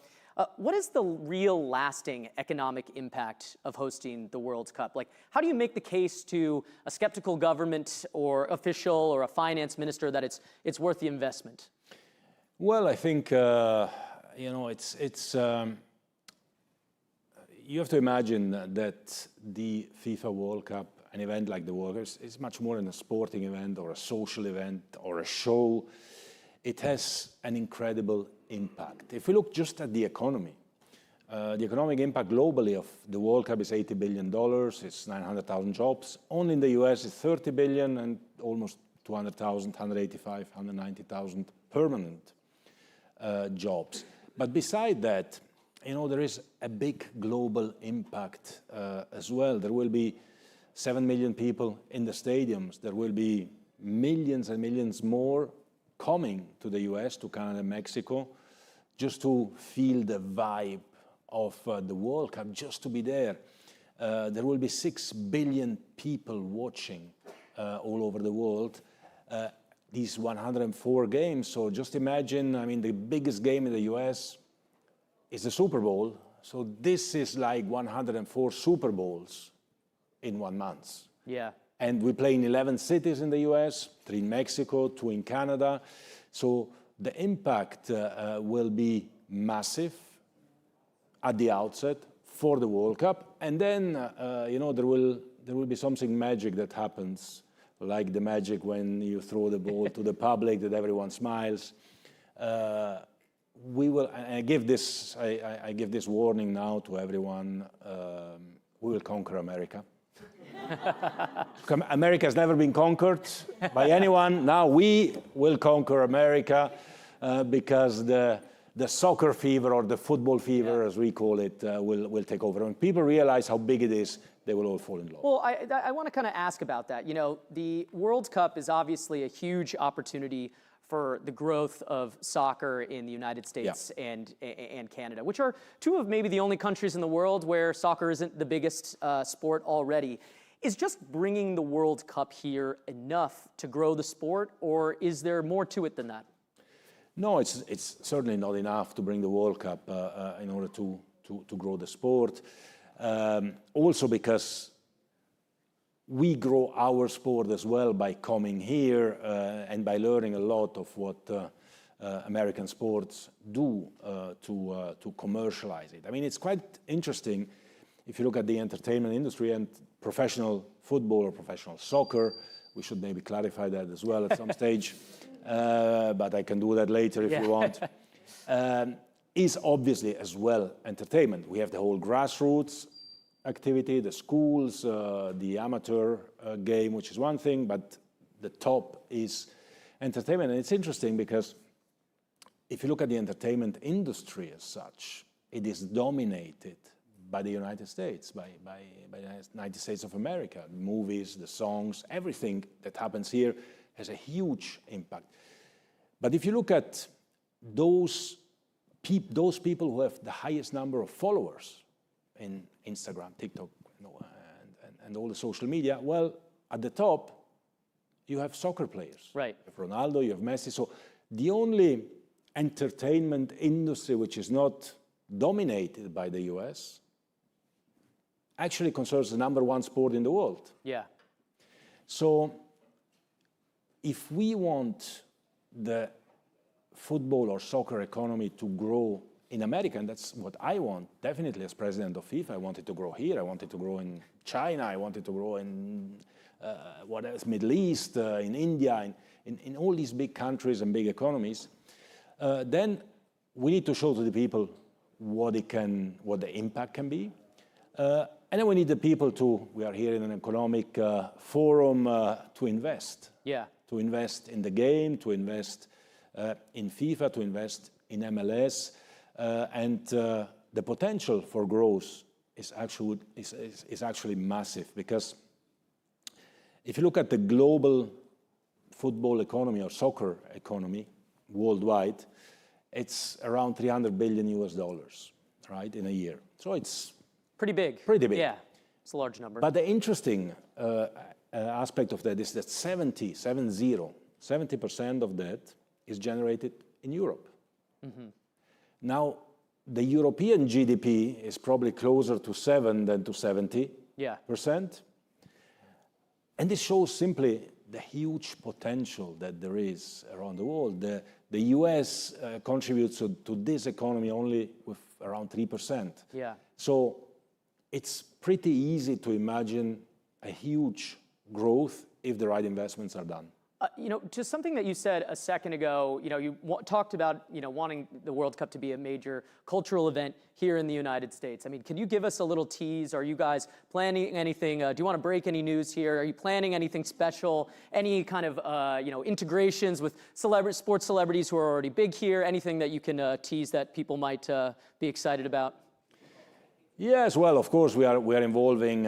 What is the real lasting economic impact of hosting the World Cup? Like, how do you make the case to a skeptical government or official or a finance minister that it's worth the investment? Well, I think, you have to imagine that the FIFA World Cup, an event like the World Cup, is much more than a sporting event or a social event or a show. It has an incredible impact. If we look just at the economy, the economic impact globally of the World Cup is $80 billion. It's 900,000 jobs. Only in the US, it's 30 billion and almost 200,000, 185, 190,000 permanent jobs. But beside that, there is a big global impact as well. There will be 7 million people in the stadiums. There will be millions and millions more coming to the US, to Canada, Mexico, just to feel the vibe of the World Cup, just to be there. There will be 6 billion people watching all over the world these 104 games. So just imagine, the biggest game in the US is the Super Bowl. So this is like 104 Super Bowls in 1 month. Yeah. And we play in 11 cities in the US, 3 in Mexico, 2 in Canada. So the impact will be massive at the outset for the World Cup. And then, there will be something magic that happens like the magic when you throw the ball to the public that everyone smiles. We will. I give this warning now to everyone. We will conquer America. America has never been conquered by anyone. Now we will conquer America because the soccer fever or the football fever, as we call it, will take over. When people realize how big it is, they will all fall in love. Well, I want to kind of ask about that. You know, the World Cup is obviously a huge opportunity for the growth of soccer in the United States and Canada, which are two of maybe the only countries in the world where soccer isn't the biggest sport already. Is just bringing the World Cup here enough to grow the sport, or is there more to it than that? No, it's certainly not enough to bring the World Cup in order to grow the sport. Also because we grow our sport as well by coming here and by learning a lot of what American sports do to commercialize it. I mean, it's quite interesting if you look at the entertainment industry and professional football or professional soccer. We should maybe clarify that as well at some stage, but I can do that later if you want. Is obviously as well entertainment. We have the whole grassroots activity, the schools, the amateur game, which is one thing, but the top is entertainment. And it's interesting because if you look at the entertainment industry as such, it is dominated by the United States, by the United States of America. The movies, the songs, everything that happens here has a huge impact. But if you look at those people who have the highest number of followers in Instagram, TikTok, and all the social media, well, at the top, you have soccer players. Right. You have Ronaldo, you have Messi. So the only entertainment industry which is not dominated by the US actually concerns the #1 sport in the world. Yeah. So if we want the football or soccer economy to grow in America, and that's what I want, definitely as president of FIFA, I want it to grow here, I want it to grow in China, I want it to grow in what else, Middle East, in India, in all these big countries and big economies, then we need to show to the people what the impact can be. And then we need the people we are here in an economic forum to invest. Yeah. To invest in the game, to invest in FIFA, to invest in MLS. And the potential for growth is actually massive, because if you look at the global football economy or soccer economy worldwide, it's around $300 billion, right, in a year. So it's pretty big. Pretty big. Yeah, it's a large number. But the interesting aspect of that is that 70% of that is generated in Europe. Mm-hmm. Now, the European GDP is probably closer to 7 than to 70%. Yeah. And this shows simply the huge potential that there is around the world. The US contributes to this economy only with around 3%. Yeah. So it's pretty easy to imagine a huge growth if the right investments are done. Just something that you said a second ago, you talked about, wanting the World Cup to be a major cultural event here in the United States. I mean, can you give us a little tease? Are you guys planning anything? Do you want to break any news here? Are you planning anything special? Any kind of, integrations with sports celebrities who are already big here? Anything that you can tease that people might be excited about? Yes, well, of course, we are involving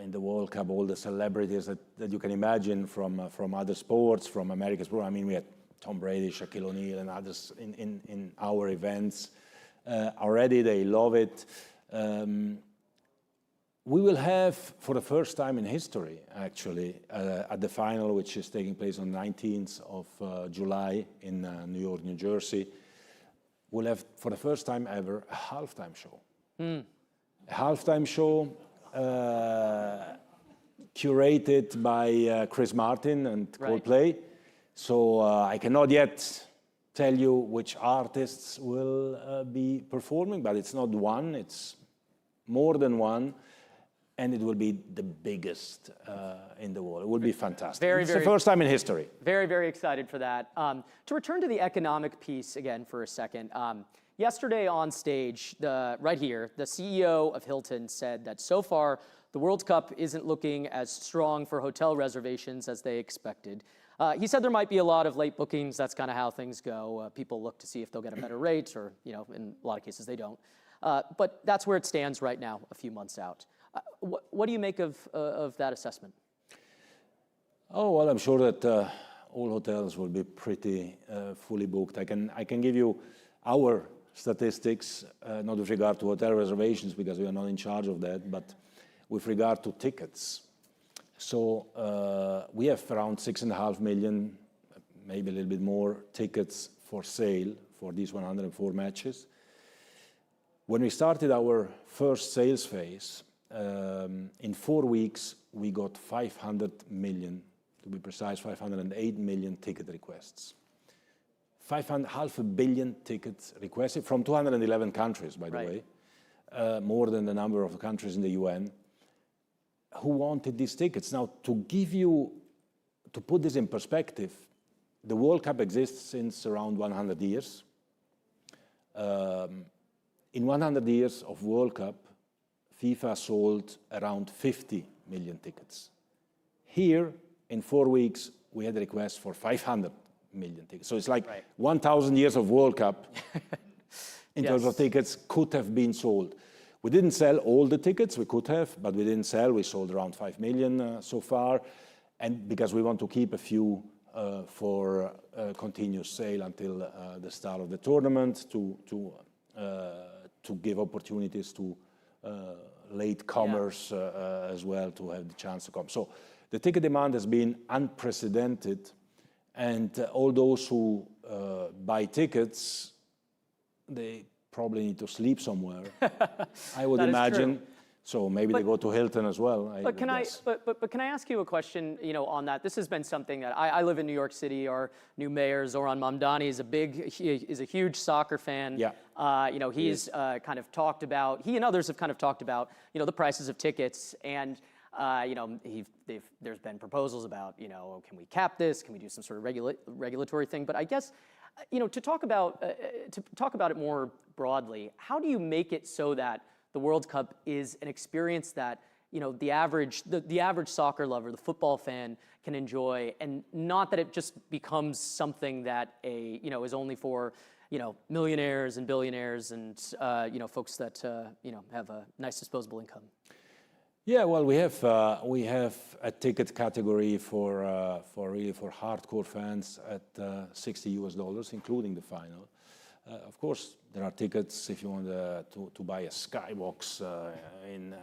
in the World Cup, all the celebrities that you can imagine from other sports, from American sport. I mean, we had Tom Brady, Shaquille O'Neal, and others in our events. Already, they love it. We will have, for the first time in history, actually, at the final, which is taking place on the 19th of July in New York, New Jersey, we'll have, for the first time ever, a halftime show. A halftime show curated by Chris Martin and Coldplay. So I cannot yet tell you which artists will be performing, but it's not one, it's more than one. and it will be the biggest in the world. It will be fantastic. Very, it's very, the first time in history. Very, very excited for that. To return to the economic piece again for a second, yesterday on stage, right here, the CEO of Hilton said that so far the World Cup isn't looking as strong for hotel reservations as they expected. He said there might be a lot of late bookings. That's kind of how things go. People look to see if they'll get a better rate, or in a lot of cases they don't. But that's where it stands right now, a few months out. What do you make of that assessment? Oh, well, I'm sure that all hotels will be pretty fully booked. I can give you our statistics, not with regard to hotel reservations, because we are not in charge of that, but with regard to tickets. So we have around 6.5 million, maybe a little bit more, tickets for sale for these 104 matches. When we started our first sales phase, in 4 weeks, we got 500 million, to be precise, 508 million ticket requests. 500 billion tickets requested from 211 countries, by the way, more than the number of countries in the UN, who wanted these tickets. Now, to put this in perspective, the World Cup exists since around 100 years. In 100 years of World Cup, FIFA sold around 50 million tickets. Here, in 4 weeks, we had a request for 500 million tickets. So it's like 1,000 years of World Cup in terms of tickets could have been sold. We didn't sell all the tickets, we could have, but we didn't sell. We sold around 5 million so far, and because we want to keep a few for continuous sale until the start of the tournament to give opportunities to latecomers as well to have the chance to come. So the ticket demand has been unprecedented, and all those who buy tickets, they probably need to sleep somewhere, I would imagine. True. So maybe they go to Hilton as well. But can I ask you a question? On that. This has been something that I live in New York City. Our new mayor Zoran Mamdani is a huge soccer fan. Yeah. He's kind of talked about. He and others have kind of talked about the prices of tickets, and there's been proposals about can we cap this? Can we do some sort of regulatory thing? But I guess to talk about it more broadly, how do you make it so that the World Cup is an experience that the average soccer lover, the football fan, can enjoy, and not that it just becomes something that is only for millionaires and billionaires and folks that have a nice disposable income? Yeah, well, we have a ticket category for hardcore fans at $60, including the final. Of course, there are tickets if you want to buy a skybox in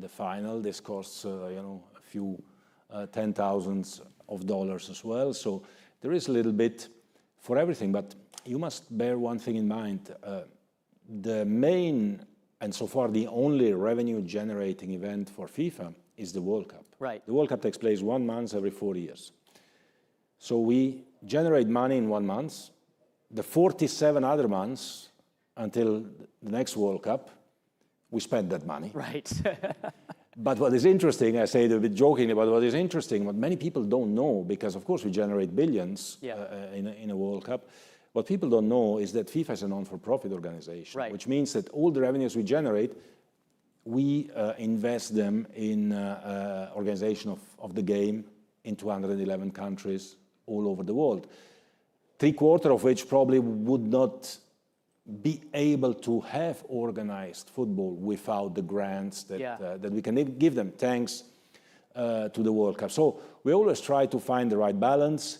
the final. This costs a few $10,000s as well. So there is a little bit for everything. But you must bear one thing in mind: the main and so far the only revenue-generating event for FIFA is the World Cup. Right. The World Cup takes place 1 month every 4 years. So we generate money in 1 month. The 47 other months until the next World Cup, we spend that money. Right. But what is interesting, I say it a bit jokingly, but what is interesting, what many people don't know, because of course we generate billions in a World Cup, what people don't know is that FIFA is a non-for-profit organization, which means that all the revenues we generate, we invest them in organization of the game in 211 countries all over the world. 3/4 of which probably would not be able to have organized football without the grants that we can give them, thanks to the World Cup. So we always try to find the right balance.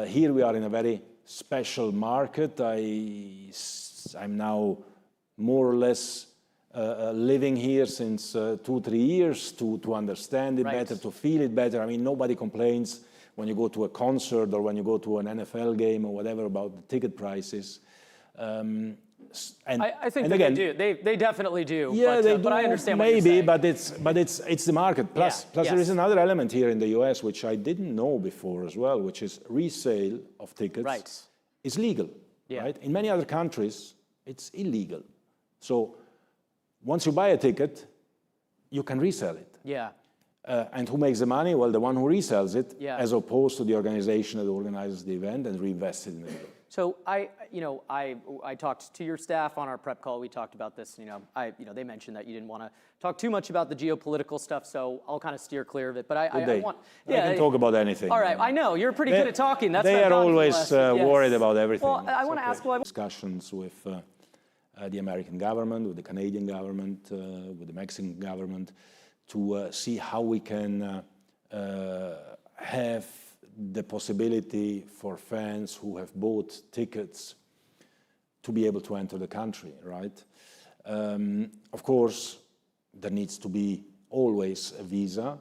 Here we are in a very special market. I'm now more or less living here since 2-3 years to understand it better, to feel it better. I mean, nobody complains when you go to a concert or when you go to an NFL game or whatever about the ticket prices. I think they do. They definitely do. Yeah, they do. But I understand maybe, what you're saying. but it's the market. Plus there is another element here in the US which I didn't know before as well, which is resale of tickets is legal. Right? In many other countries, it's illegal. So once you buy a ticket, you can resell it. Yeah. And who makes the money? Well, the one who resells it, Yeah. as opposed to the organization that organizes the event and reinvests it in it. So I talked to your staff on our prep call. We talked about this. They mentioned that you didn't want to talk too much about the geopolitical stuff, so I'll kind of steer clear of it. But I want. Yeah, I can talk about anything. All right, I know you're pretty good at talking. That's they what I've are gone for always last- yes. worried about everything. Well, I want to ask. Well, discussions with the American government, with the Canadian government, with the Mexican government, to see how we can have the possibility for fans who have bought tickets to be able to enter the country, right? Of course, there needs to be always a visa,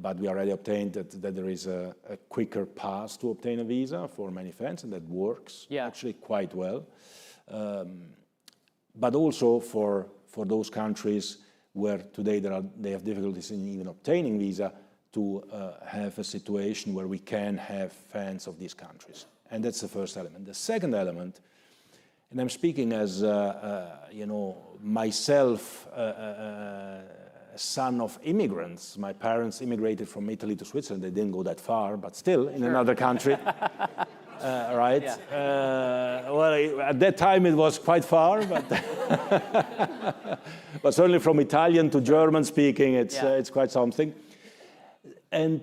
but we already obtained that there is a quicker path to obtain a visa for many fans, and that works actually quite well. But also for those countries where today they have difficulties in even obtaining visa, to have a situation where we can have fans of these countries. And that's the first element. The second element, and I'm speaking as, myself, a son of immigrants. My parents immigrated from Italy to Switzerland. They didn't go that far, but still in another country, right? Yeah. Well, at that time it was quite far, but, but certainly from Italian to German speaking, it's quite something. And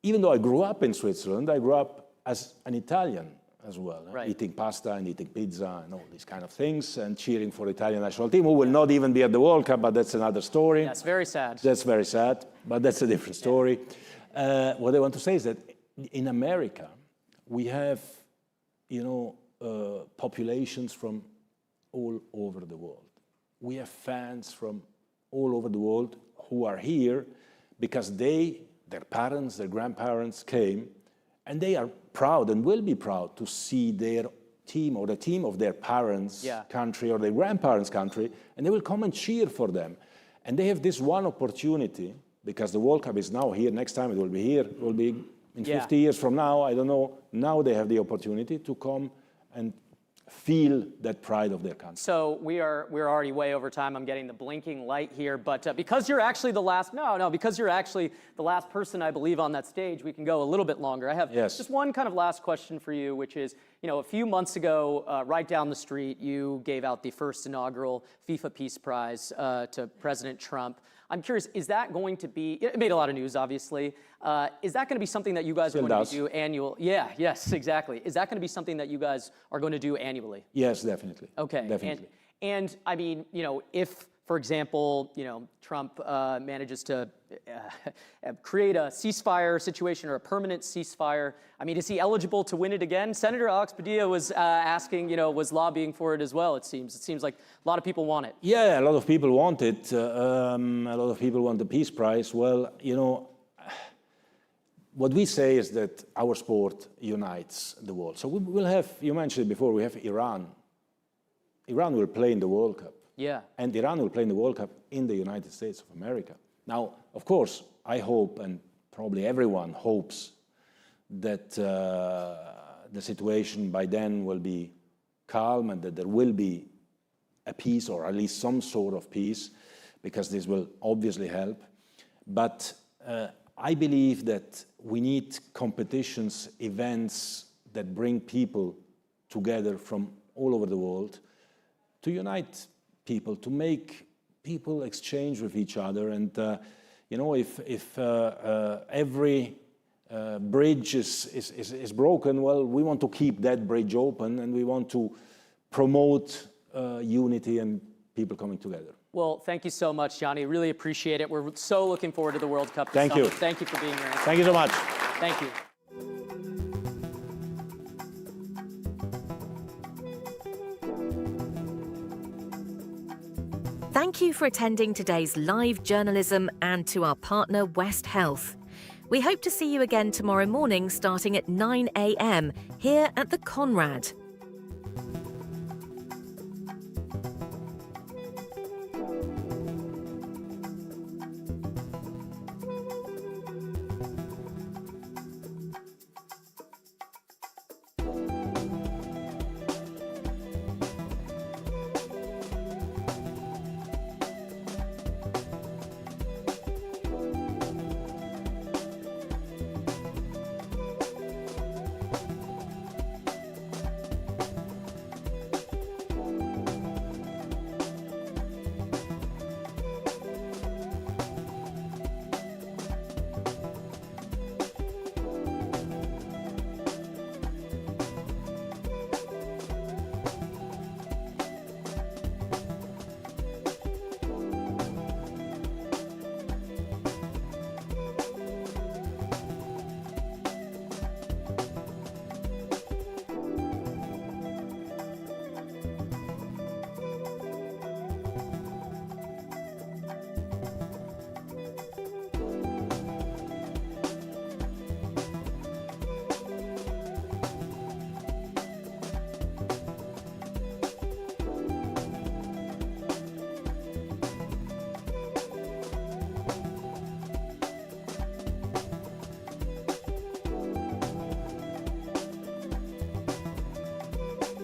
even though I grew up in Switzerland, I grew up as an Italian as well, eating pasta and eating pizza and all these kind of things, and cheering for the Italian national team, who will not even be at the World Cup, but that's another story. That's very sad. That's very sad, but that's a different story. What I want to say is that in America, we have, populations from all over the world. We have fans from all over the world who are here because their parents, their grandparents came, and they are proud and will be proud to see their team or the team of their parents' country or their grandparents' country, and they will come and cheer for them. And they have this one opportunity, because the World Cup is now here, next time it will be here, it will be in 50 years from now, I don't know. Now they have the opportunity to come and feel that pride of their country. So we're already way over time. I'm getting the blinking light here, but because you're actually the last, because you're actually the last person, I believe, on that stage, we can go a little bit longer. I have just one kind of last question for you, which is, a few months ago, right down the street, you gave out the first inaugural FIFA Peace Prize to President Trump. I'm curious, is that going to be, it made a lot of news, obviously. Is that going to be something that you guys are going to do annual? Yeah, yes, exactly. Is that going to be something that you guys are going to do annually? Yes, definitely. Okay. Definitely. And I mean, if, for example, Trump manages to create a ceasefire situation or a permanent ceasefire, I mean, is he eligible to win it again? Senator Alex Padilla was asking, was lobbying for it as well, it seems. It seems like a lot of people want it. Yeah, a lot of people want it. A lot of people want the Peace Prize. Well, what we say is that our sport unites the world. So we will have, you mentioned it before, we have Iran. Iran will play in the World Cup. Yeah. And Iran will play in the World Cup in the United States of America. Now, of course, I hope, and probably everyone hopes, that the situation by then will be calm and that there will be a peace, or at least some sort of peace, because this will obviously help. But I believe that we need competitions, events that bring people together from all over the world to unite people, to make people exchange with each other. And if every bridge is broken, well, we want to keep that bridge open, and we want to promote unity and people coming together. Well, thank you so much, Gianni. Really appreciate it. We're so looking forward to the World Cup. Thank you. Thank you for being here. Thank you so much. Thank you. Thank you for attending today's live journalism, and to our partner West Health. We hope to see you again tomorrow morning starting at 9 a.m. here at the Conrad.